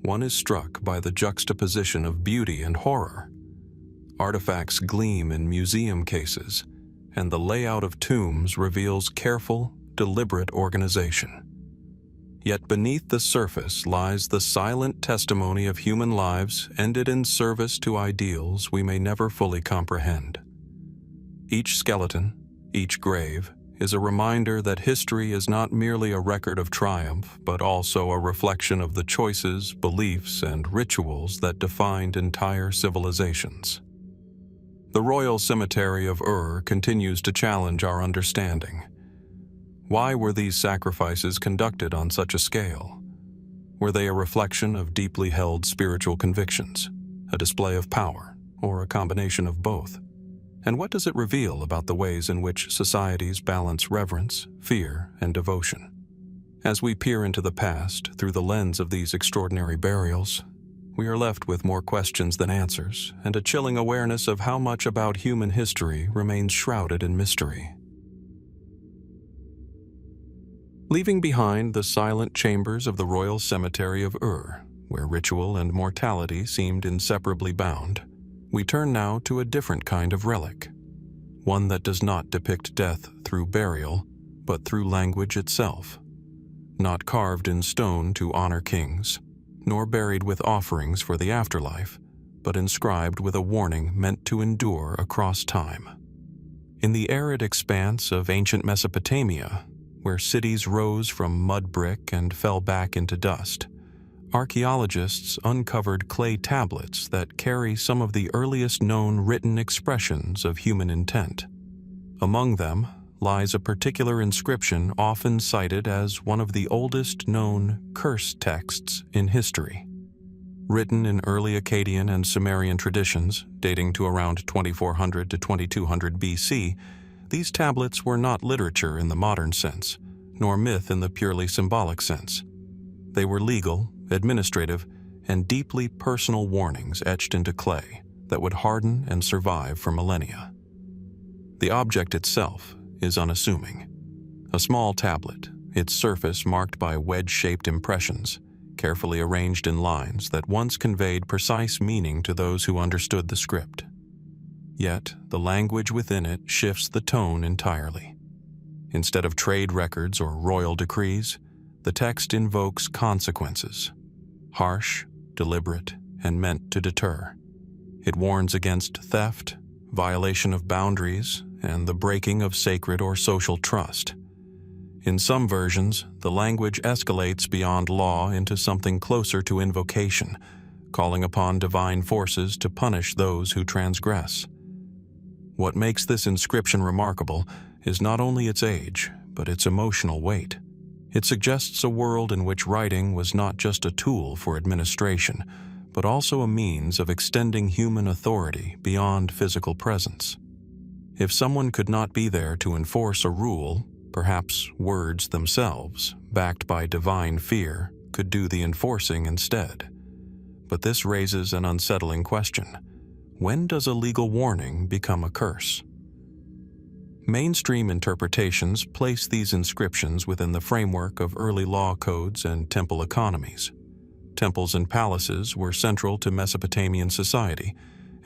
one is struck by the juxtaposition of beauty and horror. Artifacts gleam in museum cases, and the layout of tombs reveals careful, deliberate organization. Yet beneath the surface lies the silent testimony of human lives ended in service to ideals we may never fully comprehend. Each skeleton, each grave, is a reminder that history is not merely a record of triumph, but also a reflection of the choices, beliefs, and rituals that defined entire civilizations. The royal cemetery of Ur continues to challenge our understanding. Why were these sacrifices conducted on such a scale? Were they a reflection of deeply held spiritual convictions, a display of power, or a combination of both? And what does it reveal about the ways in which societies balance reverence, fear, and devotion? As we peer into the past through the lens of these extraordinary burials, we are left with more questions than answers, and a chilling awareness of how much about human history remains shrouded in mystery. Leaving behind the silent chambers of the royal cemetery of where ritual and mortality seemed inseparably bound, we turn now to a different kind of relic, one that does not depict death through burial, but through language itself. Not carved in stone to honor kings, nor buried with offerings for the afterlife, but inscribed with a warning meant to endure across time. In the arid expanse of ancient Mesopotamia, where cities rose from mud brick and fell back into dust, archaeologists uncovered clay tablets that carry some of the earliest known written expressions of human intent. Among them lies a particular inscription often cited as one of the oldest known curse texts in history. Written in early Akkadian and Sumerian traditions, dating to around 2400 to 2200 BC, these tablets were not literature in the modern sense, nor myth in the purely symbolic sense. They were legal, administrative, and deeply personal warnings etched into clay that would harden and survive for millennia. The object itself is unassuming. A small tablet, its surface marked by wedge-shaped impressions, carefully arranged in lines that once conveyed precise meaning to those who understood the script. Yet, the language within it shifts the tone entirely. Instead of trade records or royal decrees, the text invokes consequences, harsh, deliberate, and meant to deter. It warns against theft, violation of boundaries, and the breaking of sacred or social trust. In some versions, the language escalates beyond law into something closer to invocation, calling upon divine forces to punish those who transgress. What makes this inscription remarkable is not only its age, but its emotional weight. It suggests a world in which writing was not just a tool for administration, but also a means of extending human authority beyond physical presence. If someone could not be there to enforce a rule, perhaps words themselves, backed by divine fear, could do the enforcing instead. But this raises an unsettling question. When does a legal warning become a curse? Mainstream interpretations place these inscriptions within the framework of early law codes and temple economies. Temples and palaces were central to Mesopotamian society,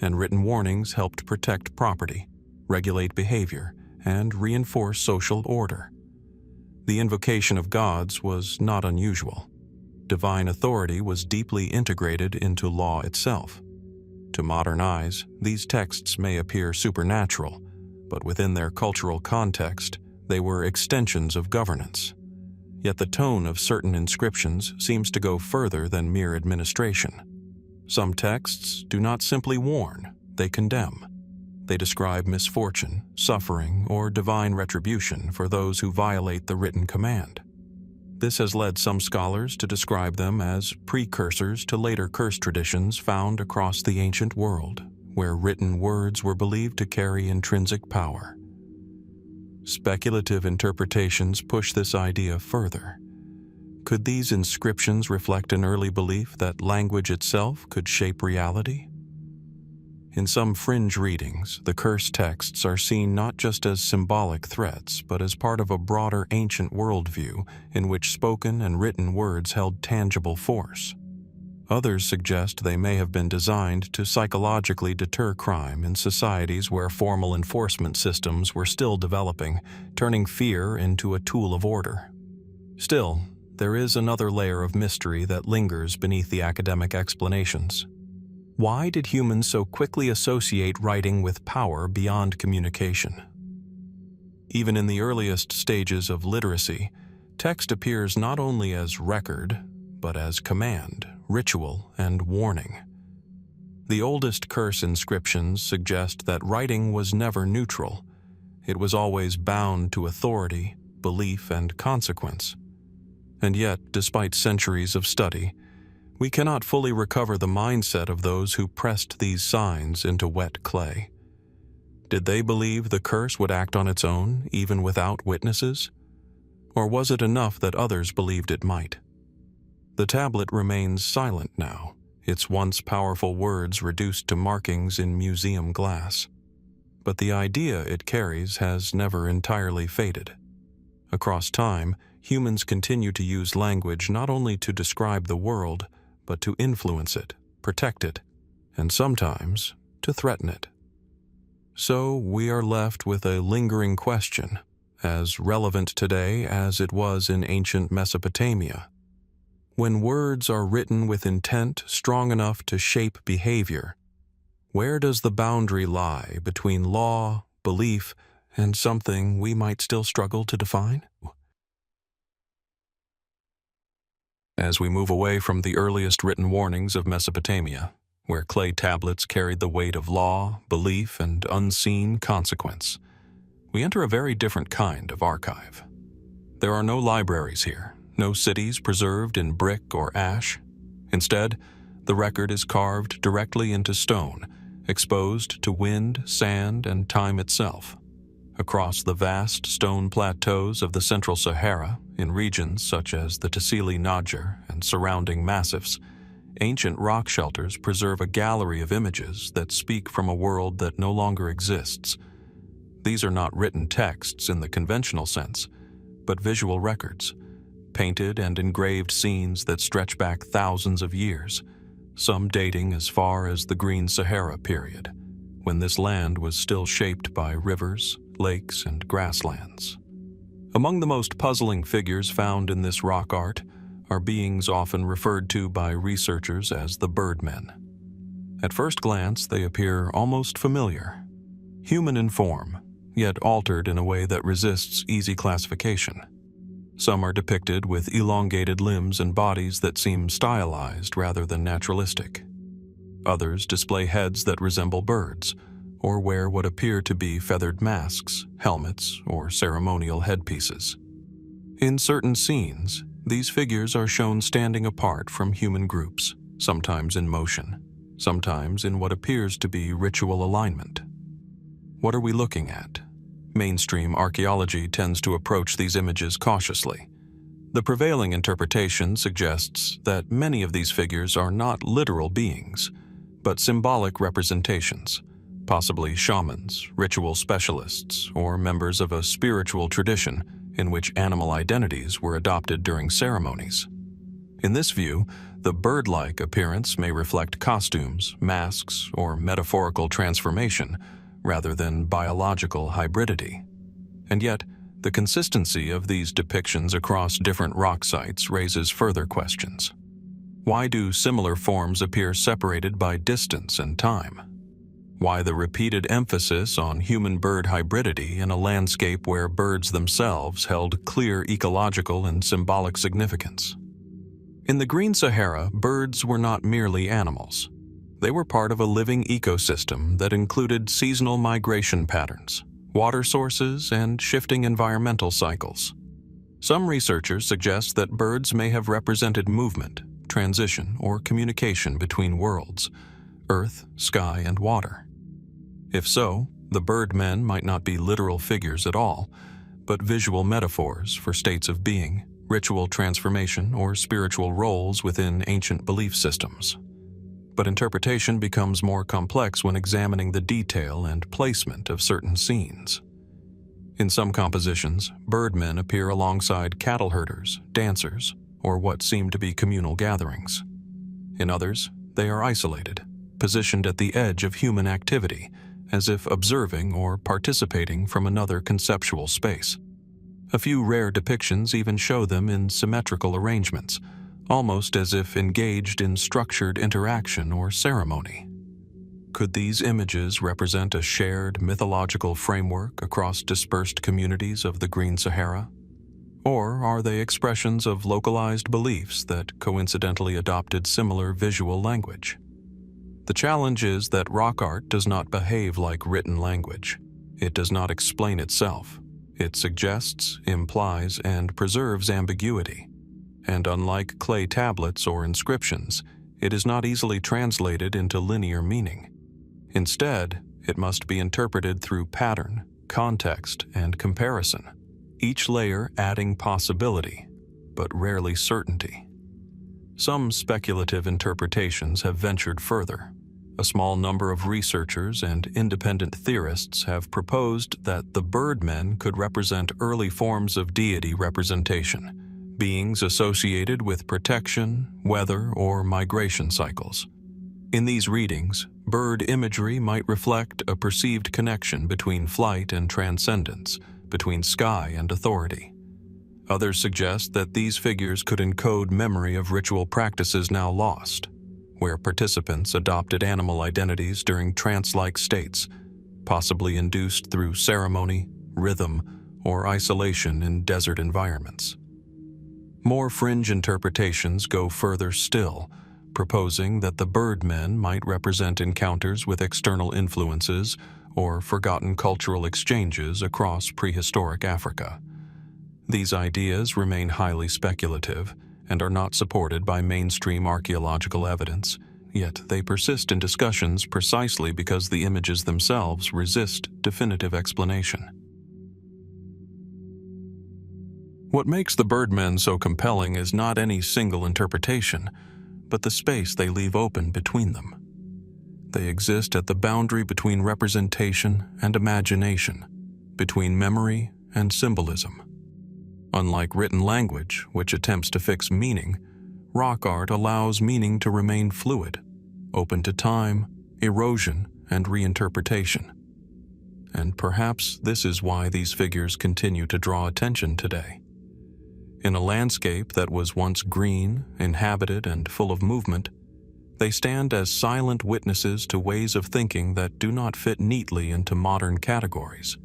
and written warnings helped protect property, regulate behavior, and reinforce social order. The invocation of gods was not unusual. Divine authority was deeply integrated into law itself. To modern eyes, these texts may appear supernatural, but within their cultural context, they were extensions of governance. Yet the tone of certain inscriptions seems to go further than mere administration. Some texts do not simply warn, they condemn. They describe misfortune, suffering, or divine retribution for those who violate the written command. This has led some scholars to describe them as precursors to later curse traditions found across the ancient world, where written words were believed to carry intrinsic power. Speculative interpretations push this idea further. Could these inscriptions reflect an early belief that language itself could shape reality? In some fringe readings, the curse texts are seen not just as symbolic threats, but as part of a broader ancient worldview in which spoken and written words held tangible force. Others suggest they may have been designed to psychologically deter crime in societies where formal enforcement systems were still developing, turning fear into a tool of order. Still, there is another layer of mystery that lingers beneath the academic explanations. Why did humans so quickly associate writing with power beyond communication? Even in the earliest stages of literacy, text appears not only as record, but as command, ritual, and warning. The oldest curse inscriptions suggest that writing was never neutral. It was always bound to authority, belief, and consequence. And yet, despite centuries of study, we cannot fully recover the mindset of those who pressed these signs into wet clay. Did they believe the curse would act on its own, even without witnesses? Or was it enough that others believed it might? The tablet remains silent now, its once powerful words reduced to markings in museum glass. But the idea it carries has never entirely faded. Across time, humans continue to use language not only to describe the world, but to influence it, protect it, and sometimes to threaten it. So we are left with a lingering question, as relevant today as it was in ancient Mesopotamia. When words are written with intent strong enough to shape behavior, where does the boundary lie between law, belief, and something we might still struggle to define? As we move away from the earliest written warnings of Mesopotamia, where clay tablets carried the weight of law, belief, and unseen consequence, we enter a very different kind of archive. There are no libraries here, no cities preserved in brick or ash. Instead, the record is carved directly into stone, exposed to wind, sand, and time itself. Across the vast stone plateaus of the central Sahara, in regions such as the Tassili Nadjer and surrounding massifs, ancient rock shelters preserve a gallery of images that speak from a world that no longer exists. These are not written texts in the conventional sense, but visual records, painted and engraved scenes that stretch back thousands of years, some dating as far as the Green Sahara period, when this land was still shaped by rivers, lakes, and grasslands. Among the most puzzling figures found in this rock art are beings often referred to by researchers as the Birdmen. At first glance, they appear almost familiar. Human in form, yet altered in a way that resists easy classification. Some are depicted with elongated limbs and bodies that seem stylized rather than naturalistic. Others display heads that resemble birds, or wear what appear to be feathered masks, helmets, or ceremonial headpieces. In certain scenes, these figures are shown standing apart from human groups, sometimes in motion, sometimes in what appears to be ritual alignment. What are we looking at? Mainstream archaeology tends to approach these images cautiously. The prevailing interpretation suggests that many of these figures are not literal beings, but symbolic representations, possibly shamans, ritual specialists, or members of a spiritual tradition in which animal identities were adopted during ceremonies. In this view, the bird-like appearance may reflect costumes, masks, or metaphorical transformation, rather than biological hybridity. And yet, the consistency of these depictions across different rock sites raises further questions. Why do similar forms appear separated by distance and time? Why the repeated emphasis on human-bird hybridity in a landscape where birds themselves held clear ecological and symbolic significance? In the Green Sahara, birds were not merely animals. They were part of a living ecosystem that included seasonal migration patterns, water sources, and shifting environmental cycles. Some researchers suggest that birds may have represented movement, transition, or communication between worlds, earth, sky, and water. If so, the birdmen might not be literal figures at all, but visual metaphors for states of being, ritual transformation, or spiritual roles within ancient belief systems. But interpretation becomes more complex when examining the detail and placement of certain scenes. In some compositions, birdmen appear alongside cattle herders, dancers, or what seem to be communal gatherings. In others, they are isolated, positioned at the edge of human activity, as if observing or participating from another conceptual space. A few rare depictions even show them in symmetrical arrangements, almost as if engaged in structured interaction or ceremony. Could these images represent a shared mythological framework across dispersed communities of the Green Sahara? Or are they expressions of localized beliefs that coincidentally adopted similar visual language? The challenge is that rock art does not behave like written language. It does not explain itself. It suggests, implies, and preserves ambiguity. and unlike clay tablets or inscriptions, it is not easily translated into linear meaning. Instead, it must be interpreted through pattern, context, and comparison, each layer adding possibility, but rarely certainty. Some speculative interpretations have ventured further. A small number of researchers and independent theorists have proposed that the birdmen could represent early forms of deity representation, beings associated with protection, weather, or migration cycles. In these readings, bird imagery might reflect a perceived connection between flight and transcendence, between sky and authority. Others suggest that these figures could encode memory of ritual practices now lost, where participants adopted animal identities during trance-like states, possibly induced through ceremony, rhythm, or isolation in desert environments. More fringe interpretations go further still, proposing that the birdmen might represent encounters with external influences or forgotten cultural exchanges across prehistoric Africa. These ideas remain highly speculative and are not supported by mainstream archaeological evidence, yet they persist in discussions precisely because the images themselves resist definitive explanation. What makes the birdmen so compelling is not any single interpretation, but the space they leave open between them. They exist at the boundary between representation and imagination, between memory and symbolism. Unlike written language, which attempts to fix meaning, rock art allows meaning to remain fluid, open to time, erosion, and reinterpretation. And perhaps this is why these figures continue to draw attention today. In a landscape that was once green, inhabited, and full of movement, they stand as silent witnesses to ways of thinking that do not fit neatly into modern categories.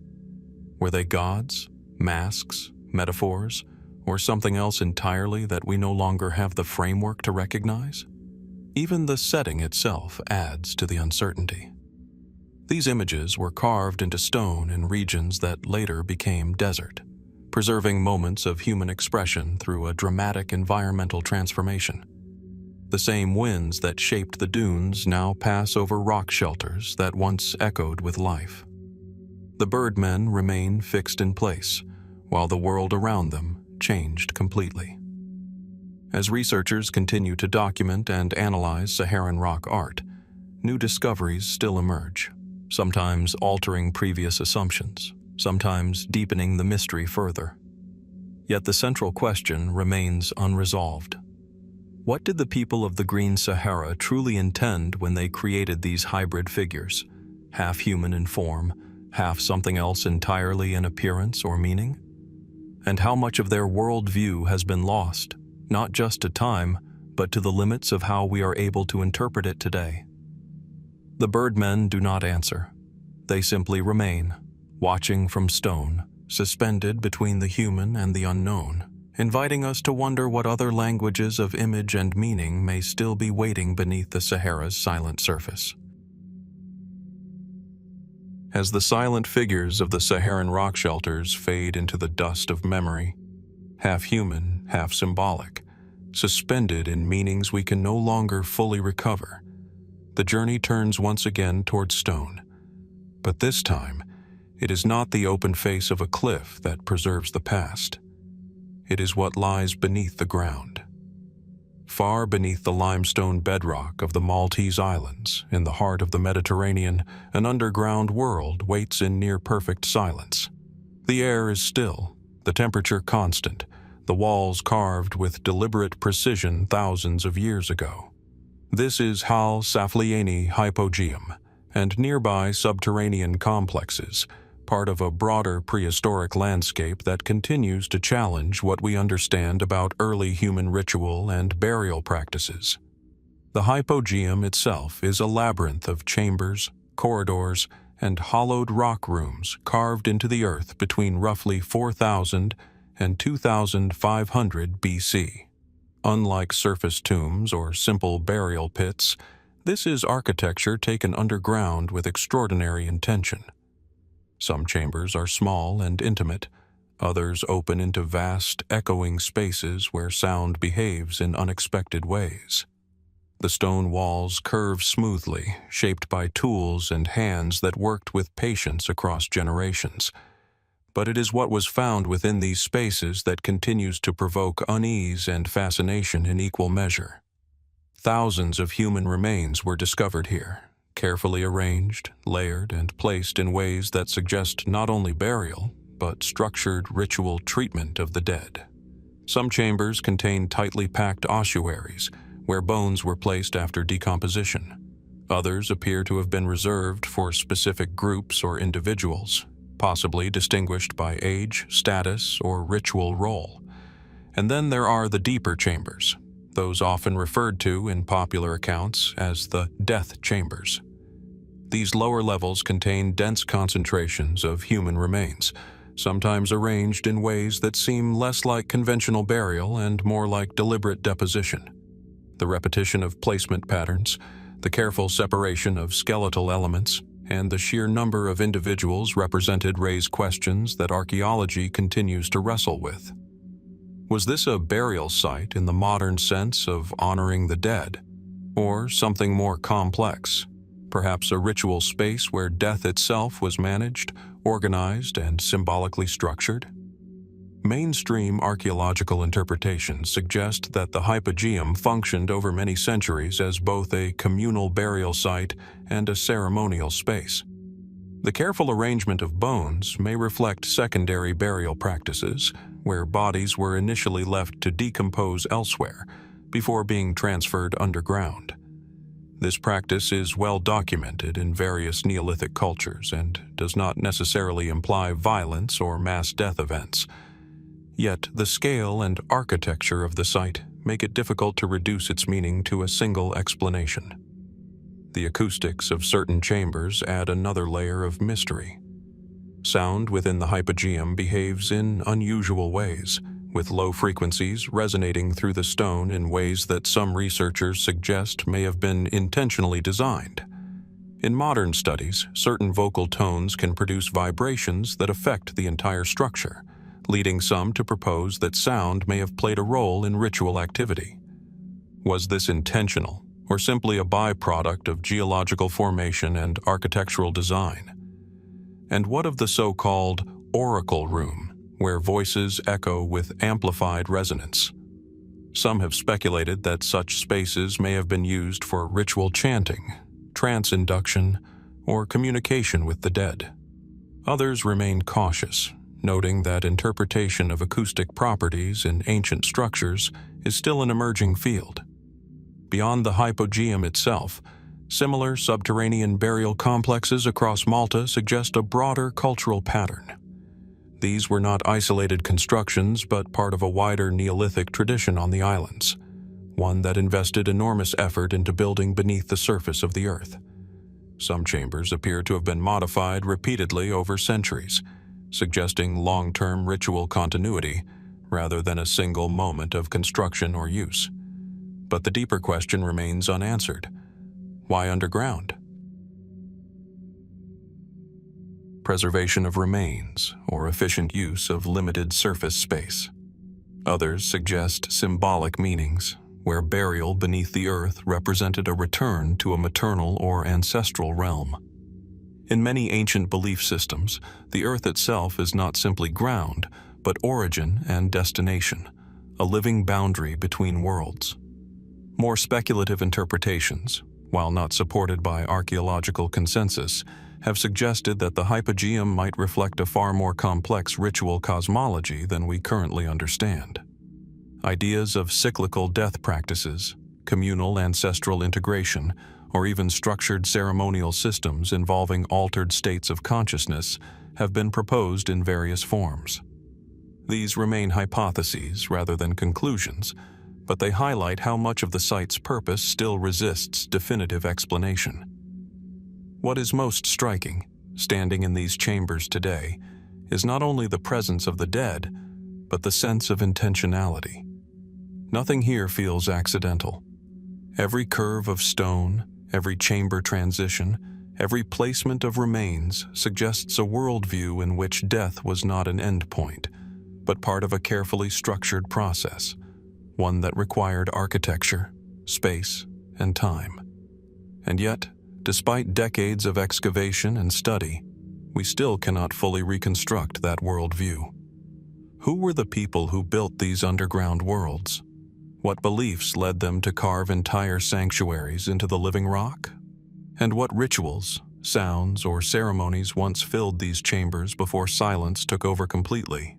Were they gods, masks, metaphors, or something else entirely that we no longer have the framework to recognize? Even the setting itself adds to the uncertainty. These images were carved into stone in regions that later became desert, preserving moments of human expression through a dramatic environmental transformation. The same winds that shaped the dunes now pass over rock shelters that once echoed with life. The birdmen remain fixed in place, while the world around them changed completely. As researchers continue to document and analyze Saharan rock art, new discoveries still emerge, sometimes altering previous assumptions, sometimes deepening the mystery further. Yet the central question remains unresolved. What did the people of the Green Sahara truly intend when they created these hybrid figures, half human in form, half something else entirely in appearance or meaning? And how much of their worldview has been lost, not just to time, but to the limits of how we are able to interpret it today? The birdmen do not answer. They simply remain, watching from stone, suspended between the human and the unknown, inviting us to wonder what other languages of image and meaning may still be waiting beneath the Sahara's silent surface. As the silent figures of the Saharan rock shelters fade into the dust of memory, half human, half symbolic, suspended in meanings we can no longer fully recover, the journey turns once again toward stone. But this time, it is not the open face of a cliff that preserves the past. It is what lies beneath the ground. Far beneath the limestone bedrock of the Maltese Islands, in the heart of the Mediterranean, an underground world waits in near-perfect silence. The air is still, the temperature constant, the walls carved with deliberate precision thousands of years ago. This is Hal Saflieni Hypogeum, and nearby subterranean complexes, part of a broader prehistoric landscape that continues to challenge what we understand about early human ritual and burial practices. The hypogeum itself is a labyrinth of chambers, corridors, and hollowed rock rooms carved into the earth between roughly 4,000 and 2,500 BC. Unlike surface tombs or simple burial pits, this is architecture taken underground with extraordinary intention. Some chambers are small and intimate, Others open into vast, echoing spaces where sound behaves in unexpected ways. The stone walls curve smoothly, shaped by tools and hands that worked with patience across generations. But it is what was found within these spaces that continues to provoke unease and fascination in equal measure. Thousands of human remains were discovered here, carefully arranged, layered, and placed in ways that suggest not only burial, but structured ritual treatment of the dead. Some chambers contain tightly packed ossuaries, where bones were placed after decomposition. Others appear to have been reserved for specific groups or individuals, possibly distinguished by age, status, or ritual role. And then there are the deeper chambers, those often referred to in popular accounts as the death chambers. These lower levels contain dense concentrations of human remains, sometimes arranged in ways that seem less like conventional burial and more like deliberate deposition. The repetition of placement patterns, the careful separation of skeletal elements, and the sheer number of individuals represented raise questions that archaeology continues to wrestle with. Was this a burial site in the modern sense of honoring the dead, or something more complex, perhaps a ritual space where death itself was managed, organized, and symbolically structured? Mainstream archaeological interpretations suggest that the hypogeum functioned over many centuries as both a communal burial site and a ceremonial space. The careful arrangement of bones may reflect secondary burial practices, where bodies were initially left to decompose elsewhere before being transferred underground. This practice is well documented in various Neolithic cultures and does not necessarily imply violence or mass death events. Yet the scale and architecture of the site make it difficult to reduce its meaning to a single explanation. The acoustics of certain chambers add another layer of mystery. Sound within the hypogeum behaves in unusual ways, with low frequencies resonating through the stone in ways that some researchers suggest may have been intentionally designed. In modern studies, certain vocal tones can produce vibrations that affect the entire structure, leading some to propose that sound may have played a role in ritual activity. Was this intentional, or simply a byproduct of geological formation and architectural design? And what of the so-called oracle room, where voices echo with amplified resonance? Some have speculated that such spaces may have been used for ritual chanting, trance induction, or communication with the dead. Others remain cautious, noting that interpretation of acoustic properties in ancient structures is still an emerging field. Beyond the hypogeum itself, similar subterranean burial complexes across Malta suggest a broader cultural pattern. These were not isolated constructions, but part of a wider Neolithic tradition on the islands, one that invested enormous effort into building beneath the surface of the earth. Some chambers appear to have been modified repeatedly over centuries, suggesting long-term ritual continuity rather than a single moment of construction or use. But the deeper question remains unanswered. Why underground? Preservation of remains, or efficient use of limited surface space. Others suggest symbolic meanings, where burial beneath the earth represented a return to a maternal or ancestral realm. In many ancient belief systems, the earth itself is not simply ground, but origin and destination, a living boundary between worlds. More speculative interpretations, while not supported by archaeological consensus, have suggested that the hypogeum might reflect a far more complex ritual cosmology than we currently understand. Ideas of cyclical death practices, communal ancestral integration, or even structured ceremonial systems involving altered states of consciousness have been proposed in various forms. These remain hypotheses rather than conclusions, but they highlight how much of the site's purpose still resists definitive explanation. What is most striking, standing in these chambers today, is not only the presence of the dead, but the sense of intentionality. Nothing here feels accidental. Every curve of stone, every chamber transition, every placement of remains suggests a worldview in which death was not an endpoint, but part of a carefully structured process, one that required architecture, space, and time. And yet, despite decades of excavation and study, we still cannot fully reconstruct that worldview. Who were the people who built these underground worlds? What beliefs led them to carve entire sanctuaries into the living rock? And what rituals, sounds, or ceremonies once filled these chambers before silence took over completely?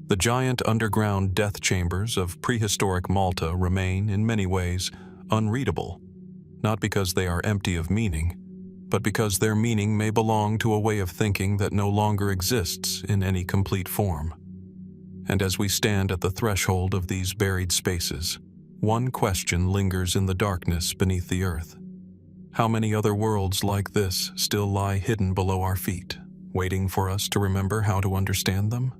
The giant underground death chambers of prehistoric Malta remain, in many ways, unreadable, not because they are empty of meaning, but because their meaning may belong to a way of thinking that no longer exists in any complete form. And as we stand at the threshold of these buried spaces, one question lingers in the darkness beneath the earth. How many other worlds like this still lie hidden below our feet, waiting for us to remember how to understand them?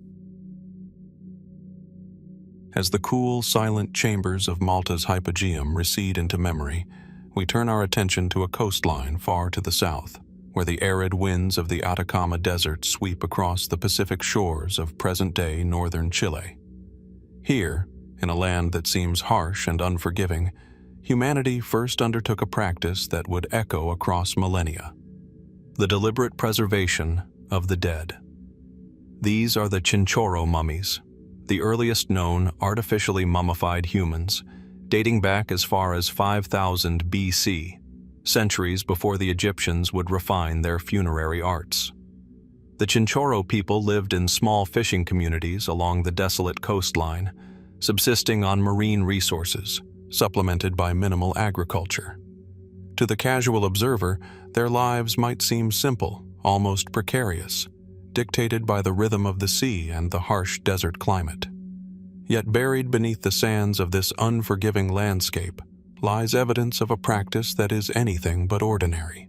As the cool, silent chambers of Malta's hypogeum recede into memory, we turn our attention to a coastline far to the south, where the arid winds of the Atacama Desert sweep across the Pacific shores of present-day northern Chile. Here, in a land that seems harsh and unforgiving, humanity first undertook a practice that would echo across millennia: the deliberate preservation of the dead. These are the Chinchorro mummies, the earliest known artificially mummified humans, dating back as far as 5000 BC, centuries before the Egyptians would refine their funerary arts. The Chinchorro people lived in small fishing communities along the desolate coastline, subsisting on marine resources, supplemented by minimal agriculture. To the casual observer, their lives might seem simple, almost precarious, dictated by the rhythm of the sea and the harsh desert climate. Yet buried beneath the sands of this unforgiving landscape lies evidence of a practice that is anything but ordinary.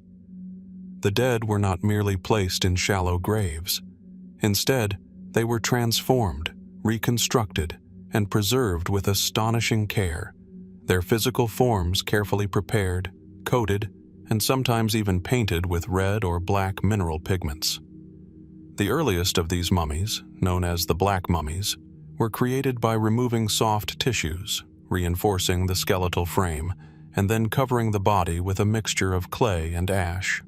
The dead were not merely placed in shallow graves. Instead, they were transformed, reconstructed, and preserved with astonishing care, their physical forms carefully prepared, coated, and sometimes even painted with red or black mineral pigments. The earliest of these mummies, known as the black mummies, were created by removing soft tissues, reinforcing the skeletal frame, and then covering the body with a mixture of clay and ash.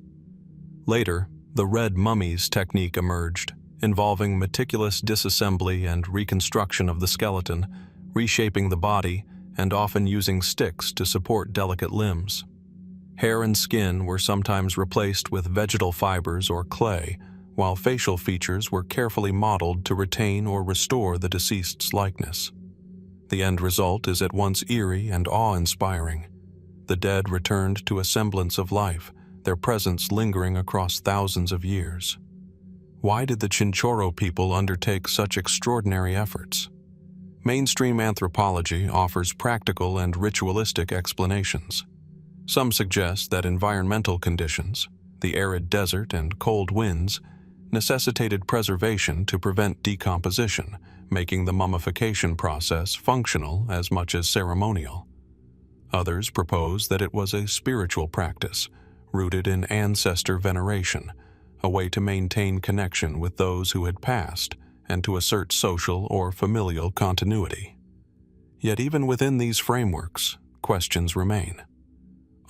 Later, the red mummies technique emerged, involving meticulous disassembly and reconstruction of the skeleton, reshaping the body, and often using sticks to support delicate limbs. Hair and skin were sometimes replaced with vegetal fibers or clay, while facial features were carefully modeled to retain or restore the deceased's likeness. The end result is at once eerie and awe-inspiring. The dead returned to a semblance of life, their presence lingering across thousands of years. Why did the Chinchorro people undertake such extraordinary efforts? Mainstream anthropology offers practical and ritualistic explanations. Some suggest that environmental conditions, the arid desert and cold winds, necessitated preservation to prevent decomposition, making the mummification process functional as much as ceremonial. Others propose that it was a spiritual practice, rooted in ancestor veneration, a way to maintain connection with those who had passed and to assert social or familial continuity. Yet even within these frameworks, questions remain.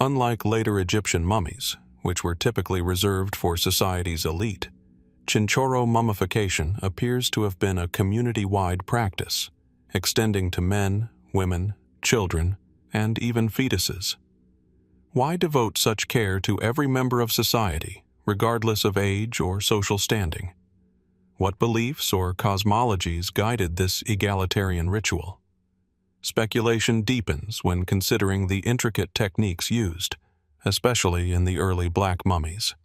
Unlike later Egyptian mummies, which were typically reserved for society's elite, Chinchorro mummification appears to have been a community-wide practice, extending to men, women, children, and even fetuses. Why devote such care to every member of society, regardless of age or social standing? What beliefs or cosmologies guided this egalitarian ritual? Speculation deepens when considering the intricate techniques used, especially in the early black mummies.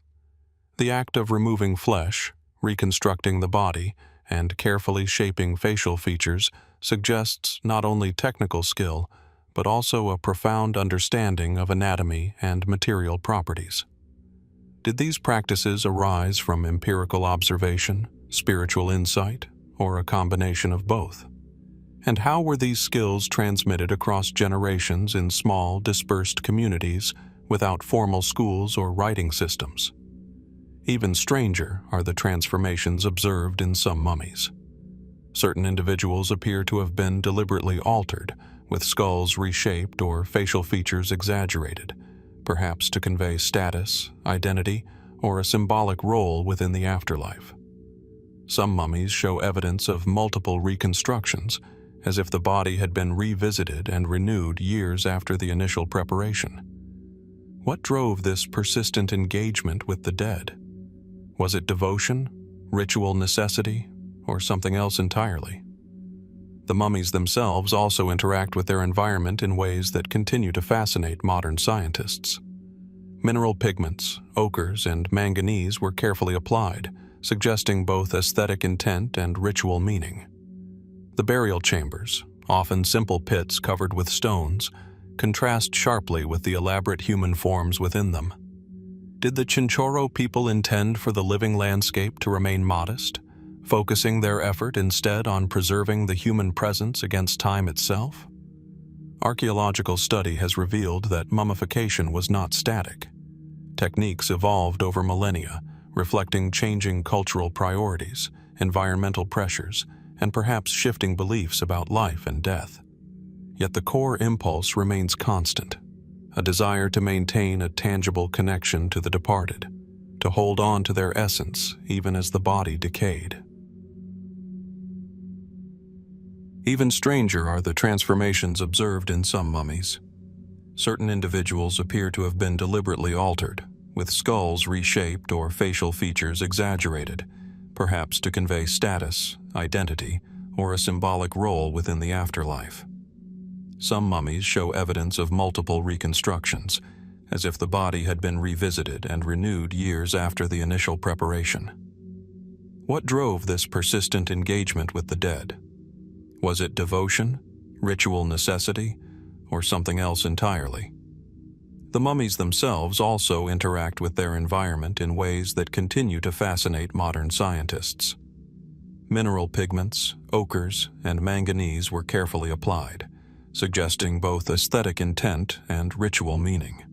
The act of removing flesh, reconstructing the body, and carefully shaping facial features suggests not only technical skill, but also a profound understanding of anatomy and material properties. Did these practices arise from empirical observation, spiritual insight, or a combination of both? And how were these skills transmitted across generations in small, dispersed communities without formal schools or writing systems? Even stranger are the transformations observed in some mummies. Certain individuals appear to have been deliberately altered, with skulls reshaped or facial features exaggerated, perhaps to convey status, identity, or a symbolic role within the afterlife. Some mummies show evidence of multiple reconstructions, as if the body had been revisited and renewed years after the initial preparation. What drove this persistent engagement with the dead? Was it devotion, ritual necessity, or something else entirely? The mummies themselves also interact with their environment in ways that continue to fascinate modern scientists. Mineral pigments, ochres, and manganese were carefully applied, suggesting both aesthetic intent and ritual meaning. The burial chambers, often simple pits covered with stones, contrast sharply with the elaborate human forms within them. Did the Chinchorro people intend for the living landscape to remain modest, focusing their effort instead on preserving the human presence against time itself? Archaeological study has revealed that mummification was not static. Techniques evolved over millennia, reflecting changing cultural priorities, environmental pressures, and perhaps shifting beliefs about life and death. Yet the core impulse remains constant, a desire to maintain a tangible connection to the departed, to hold on to their essence even as the body decayed. Even stranger are the transformations observed in some mummies. Certain individuals appear to have been deliberately altered, with skulls reshaped or facial features exaggerated, perhaps to convey status, identity, or a symbolic role within the afterlife. Some mummies show evidence of multiple reconstructions, as if the body had been revisited and renewed years after the initial preparation. What drove this persistent engagement with the dead? Was it devotion, ritual necessity, or something else entirely? The mummies themselves also interact with their environment in ways that continue to fascinate modern scientists. Mineral pigments, ochres, and manganese were carefully applied, suggesting both aesthetic intent and ritual meaning.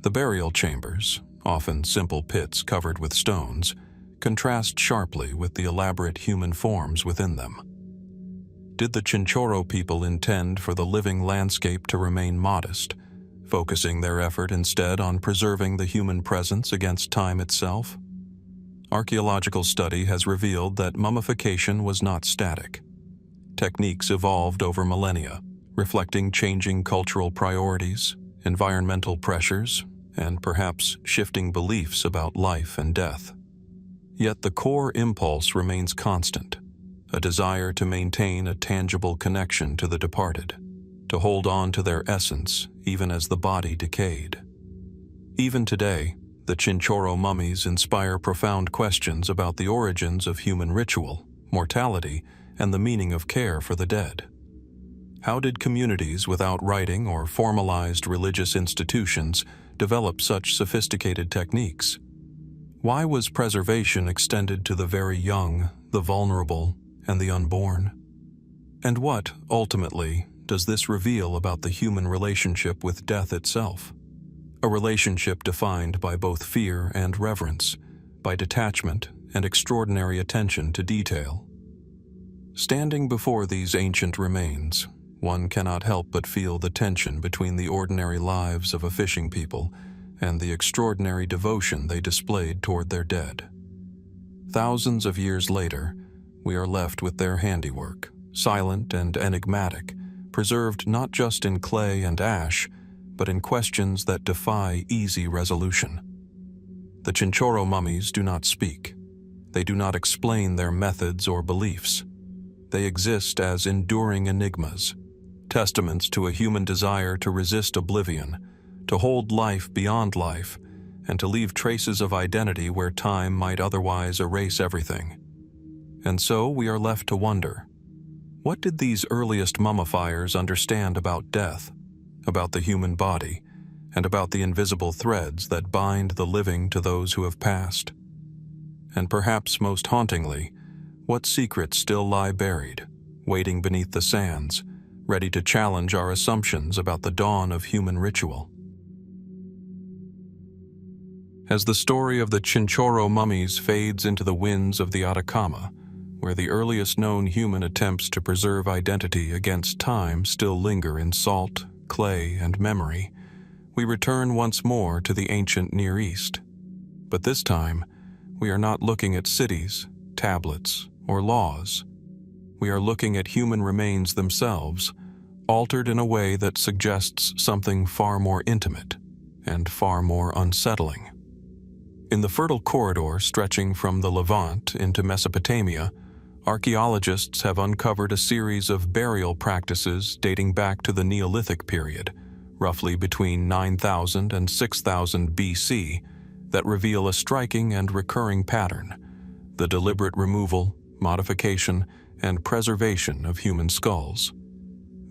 The burial chambers, often simple pits covered with stones, contrast sharply with the elaborate human forms within them. Did the Chinchorro people intend for the living landscape to remain modest, focusing their effort instead on preserving the human presence against time itself? Archaeological study has revealed that mummification was not static. Techniques evolved over millennia, reflecting changing cultural priorities, environmental pressures, and perhaps shifting beliefs about life and death. Yet the core impulse remains constant, a desire to maintain a tangible connection to the departed, to hold on to their essence even as the body decayed. Even today, the Chinchorro mummies inspire profound questions about the origins of human ritual, mortality, and the meaning of care for the dead. How did communities without writing or formalized religious institutions develop such sophisticated techniques? Why was preservation extended to the very young, the vulnerable, and the unborn? And what, ultimately, does this reveal about the human relationship with death itself? A relationship defined by both fear and reverence, by detachment and extraordinary attention to detail. Standing before these ancient remains, one cannot help but feel the tension between the ordinary lives of a fishing people and the extraordinary devotion they displayed toward their dead. Thousands of years later, we are left with their handiwork, silent and enigmatic, preserved not just in clay and ash, but in questions that defy easy resolution. The Chinchorro mummies do not speak. They do not explain their methods or beliefs. They exist as enduring enigmas, testaments to a human desire to resist oblivion, to hold life beyond life, and to leave traces of identity where time might otherwise erase everything. And so we are left to wonder, what did these earliest mummifiers understand about death, about the human body, and about the invisible threads that bind the living to those who have passed? And perhaps most hauntingly, what secrets still lie buried, waiting beneath the sands, ready to challenge our assumptions about the dawn of human ritual? As the story of the Chinchorro mummies fades into the winds of the Atacama, where the earliest known human attempts to preserve identity against time still linger in salt, clay, and memory, we return once more to the ancient Near East. But this time, we are not looking at cities, tablets, or laws. We are looking at human remains themselves, altered in a way that suggests something far more intimate and far more unsettling. In the fertile corridor stretching from the Levant into Mesopotamia, archaeologists have uncovered a series of burial practices dating back to the Neolithic period, roughly between 9000 and 6000 BC, that reveal a striking and recurring pattern: the deliberate removal, modification, and preservation of human skulls.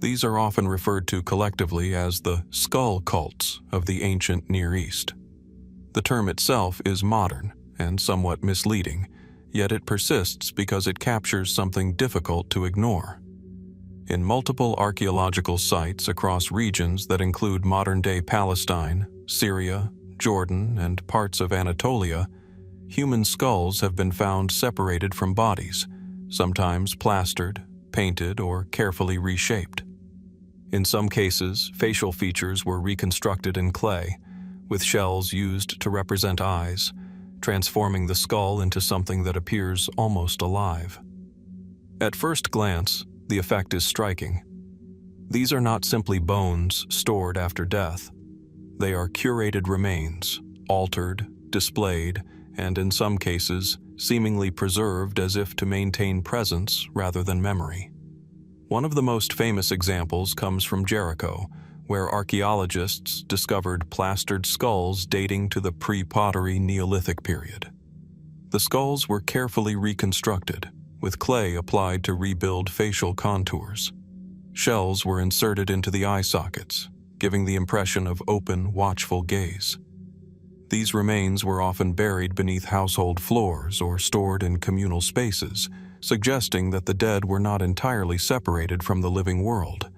These are often referred to collectively as the skull cults of the ancient Near East. The term itself is modern and somewhat misleading, yet it persists because it captures something difficult to ignore. In multiple archaeological sites across regions that include modern-day Palestine, Syria, Jordan, and parts of Anatolia, human skulls have been found separated from bodies, sometimes plastered, painted, or carefully reshaped. In some cases, facial features were reconstructed in clay, with shells used to represent eyes, transforming the skull into something that appears almost alive. At first glance, the effect is striking. These are not simply bones stored after death. They are curated remains, altered, displayed, and in some cases, seemingly preserved as if to maintain presence rather than memory. One of the most famous examples comes from Jericho, where archaeologists discovered plastered skulls dating to the pre-pottery Neolithic period. The skulls were carefully reconstructed, with clay applied to rebuild facial contours. Shells were inserted into the eye sockets, giving the impression of open, watchful gaze. These remains were often buried beneath household floors or stored in communal spaces, suggesting that the dead were not entirely separated from the living world.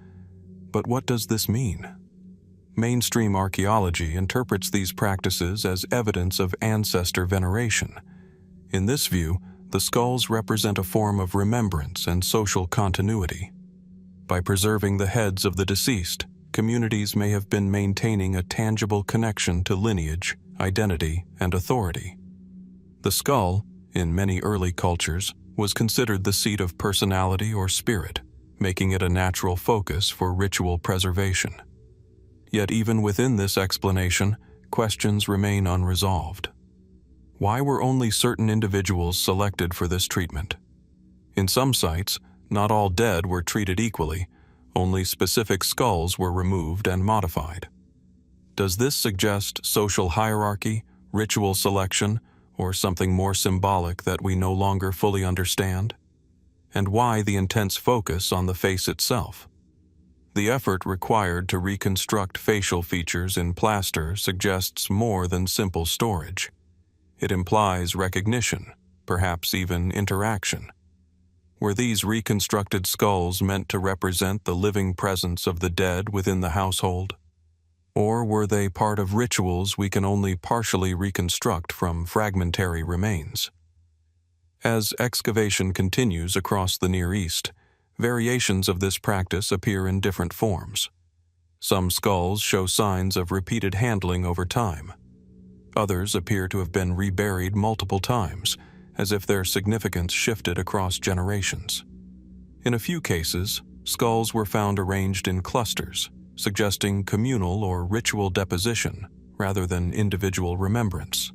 But what does this mean? Mainstream archaeology interprets these practices as evidence of ancestor veneration. In this view, the skulls represent a form of remembrance and social continuity. By preserving the heads of the deceased, communities may have been maintaining a tangible connection to lineage, identity, and authority. The skull, in many early cultures, was considered the seat of personality or spirit, making it a natural focus for ritual preservation. Yet even within this explanation, questions remain unresolved. Why were only certain individuals selected for this treatment? In some sites, not all dead were treated equally, only specific skulls were removed and modified. Does this suggest social hierarchy, ritual selection, or something more symbolic that we no longer fully understand? And why the intense focus on the face itself? The effort required to reconstruct facial features in plaster suggests more than simple storage. It implies recognition, perhaps even interaction. Were these reconstructed skulls meant to represent the living presence of the dead within the household? Or were they part of rituals we can only partially reconstruct from fragmentary remains? As excavation continues across the Near East, variations of this practice appear in different forms. Some skulls show signs of repeated handling over time. Others appear to have been reburied multiple times, as if their significance shifted across generations. In a few cases, skulls were found arranged in clusters, suggesting communal or ritual deposition rather than individual remembrance.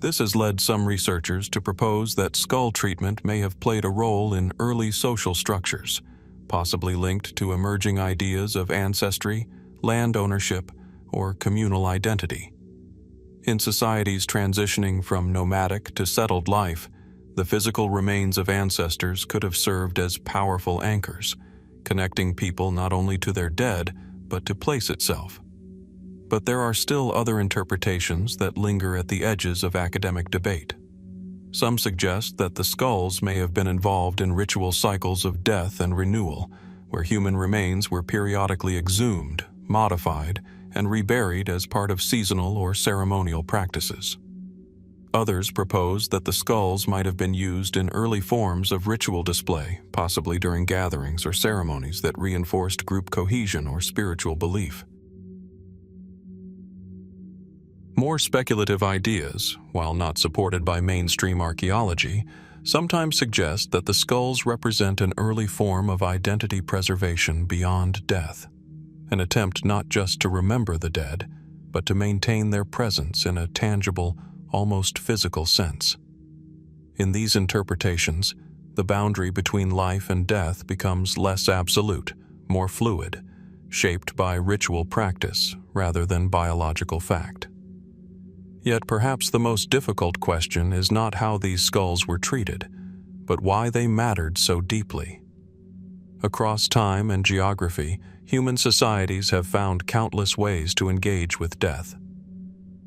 This has led some researchers to propose that skull treatment may have played a role in early social structures, possibly linked to emerging ideas of ancestry, land ownership, or communal identity. In societies transitioning from nomadic to settled life, the physical remains of ancestors could have served as powerful anchors, connecting people not only to their dead, but to place itself. But there are still other interpretations that linger at the edges of academic debate. Some suggest that the skulls may have been involved in ritual cycles of death and renewal, where human remains were periodically exhumed, modified, and reburied as part of seasonal or ceremonial practices. Others propose that the skulls might have been used in early forms of ritual display, possibly during gatherings or ceremonies that reinforced group cohesion or spiritual belief. More speculative ideas, while not supported by mainstream archaeology, sometimes suggest that the skulls represent an early form of identity preservation beyond death, an attempt not just to remember the dead, but to maintain their presence in a tangible, almost physical sense. In these interpretations, the boundary between life and death becomes less absolute, more fluid, shaped by ritual practice rather than biological fact. Yet perhaps the most difficult question is not how these skulls were treated, but why they mattered so deeply. Across time and geography, human societies have found countless ways to engage with death.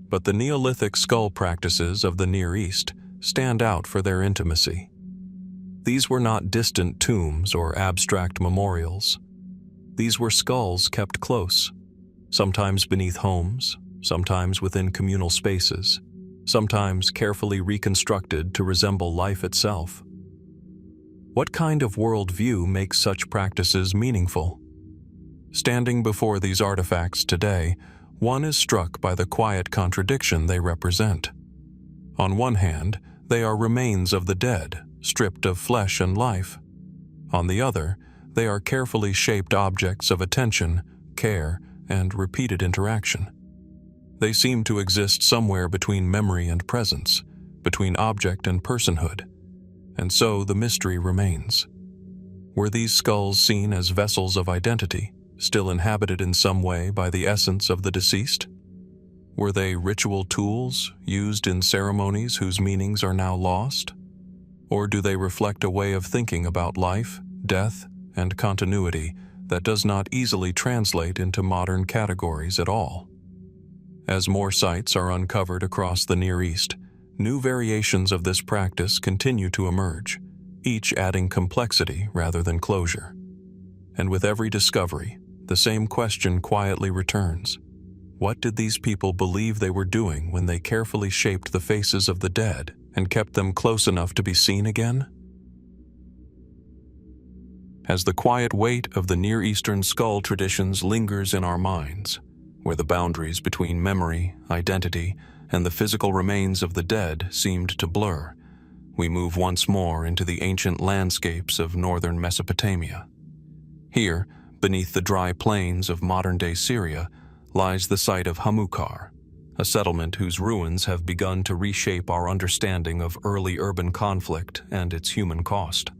But the Neolithic skull practices of the Near East stand out for their intimacy. These were not distant tombs or abstract memorials. These were skulls kept close, sometimes beneath homes, sometimes within communal spaces, sometimes carefully reconstructed to resemble life itself. What kind of worldview makes such practices meaningful? Standing before these artifacts today, one is struck by the quiet contradiction they represent. On one hand, they are remains of the dead, stripped of flesh and life. On the other, they are carefully shaped objects of attention, care, and repeated interaction. They seem to exist somewhere between memory and presence, between object and personhood. And so the mystery remains. Were these skulls seen as vessels of identity, still inhabited in some way by the essence of the deceased? Were they ritual tools used in ceremonies whose meanings are now lost? Or do they reflect a way of thinking about life, death, and continuity that does not easily translate into modern categories at all? As more sites are uncovered across the Near East, new variations of this practice continue to emerge, each adding complexity rather than closure. And with every discovery, the same question quietly returns. What did these people believe they were doing when they carefully shaped the faces of the dead and kept them close enough to be seen again? As the quiet weight of the Near Eastern skull traditions lingers in our minds, where the boundaries between memory, identity, and the physical remains of the dead seemed to blur, we move once more into the ancient landscapes of northern Mesopotamia. Here, beneath the dry plains of modern-day Syria, lies the site of Hamoukar, a settlement whose ruins have begun to reshape our understanding of early urban conflict and its human cost.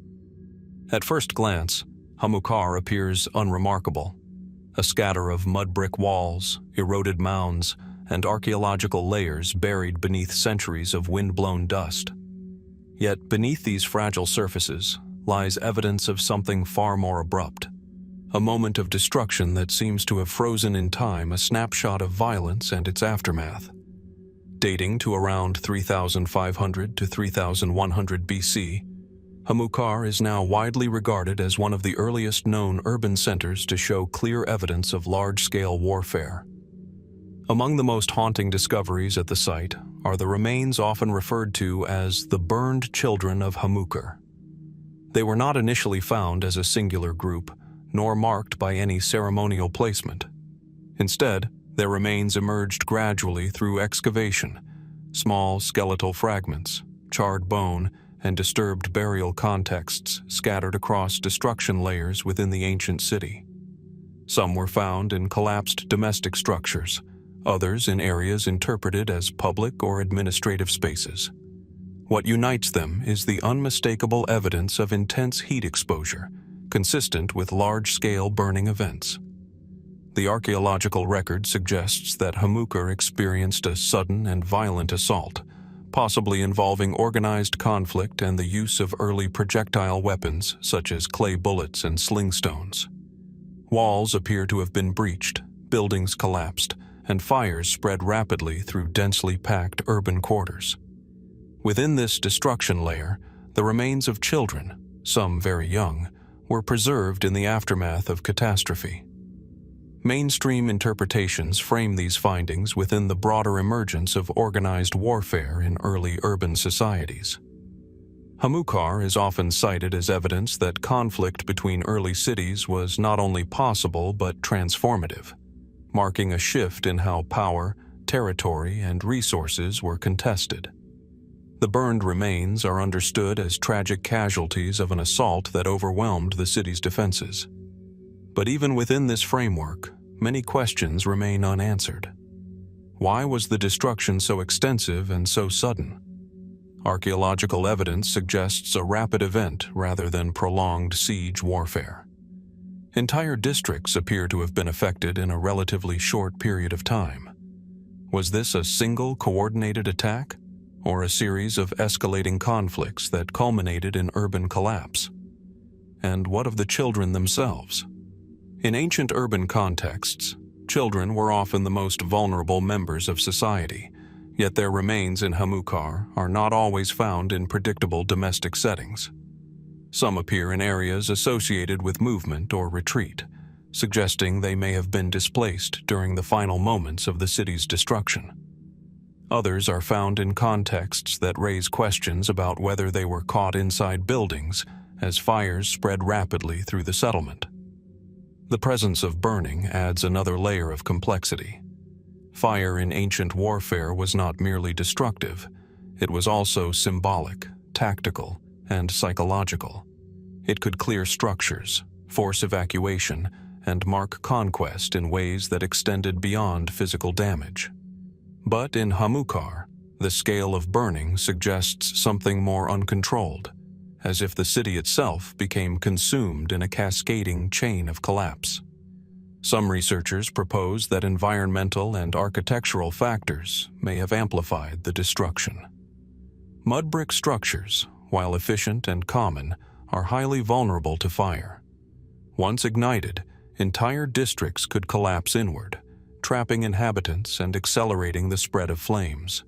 At first glance, Hamoukar appears unremarkable, a scatter of mud brick walls, eroded mounds, and archaeological layers buried beneath centuries of wind-blown dust. Yet beneath these fragile surfaces lies evidence of something far more abrupt, a moment of destruction that seems to have frozen in time, a snapshot of violence and its aftermath. Dating to around 3,500 to 3,100 BC, Hamoukar is now widely regarded as one of the earliest known urban centers to show clear evidence of large-scale warfare. Among the most haunting discoveries at the site are the remains often referred to as the burned children of Hamoukar. They were not initially found as a singular group, nor marked by any ceremonial placement. Instead, their remains emerged gradually through excavation, small skeletal fragments, charred bone, and disturbed burial contexts scattered across destruction layers within the ancient city. Some were found in collapsed domestic structures, others in areas interpreted as public or administrative spaces. What unites them is the unmistakable evidence of intense heat exposure, consistent with large-scale burning events. The archaeological record suggests that Hamoukar experienced a sudden and violent assault, possibly involving organized conflict and the use of early projectile weapons such as clay bullets and sling stones. Walls appear to have been breached, buildings collapsed, and fires spread rapidly through densely packed urban quarters. Within this destruction layer, the remains of children, some very young, were preserved in the aftermath of catastrophe. Mainstream interpretations frame these findings within the broader emergence of organized warfare in early urban societies. Hamoukar is often cited as evidence that conflict between early cities was not only possible but transformative, marking a shift in how power, territory, and resources were contested. The burned remains are understood as tragic casualties of an assault that overwhelmed the city's defenses. But even within this framework, many questions remain unanswered. Why was the destruction so extensive and so sudden? Archaeological evidence suggests a rapid event rather than prolonged siege warfare. Entire districts appear to have been affected in a relatively short period of time. Was this a single coordinated attack, or a series of escalating conflicts that culminated in urban collapse? And what of the children themselves? In ancient urban contexts, children were often the most vulnerable members of society, yet their remains in Hamoukar are not always found in predictable domestic settings. Some appear in areas associated with movement or retreat, suggesting they may have been displaced during the final moments of the city's destruction. Others are found in contexts that raise questions about whether they were caught inside buildings as fires spread rapidly through the settlement. The presence of burning adds another layer of complexity. Fire in ancient warfare was not merely destructive, it was also symbolic, tactical, and psychological. It could clear structures, force evacuation, and mark conquest in ways that extended beyond physical damage. But in Hamoukar, the scale of burning suggests something more uncontrolled, as if the city itself became consumed in a cascading chain of collapse. Some researchers propose that environmental and architectural factors may have amplified the destruction. Mud brick structures, while efficient and common, are highly vulnerable to fire. Once ignited, entire districts could collapse inward, trapping inhabitants and accelerating the spread of flames.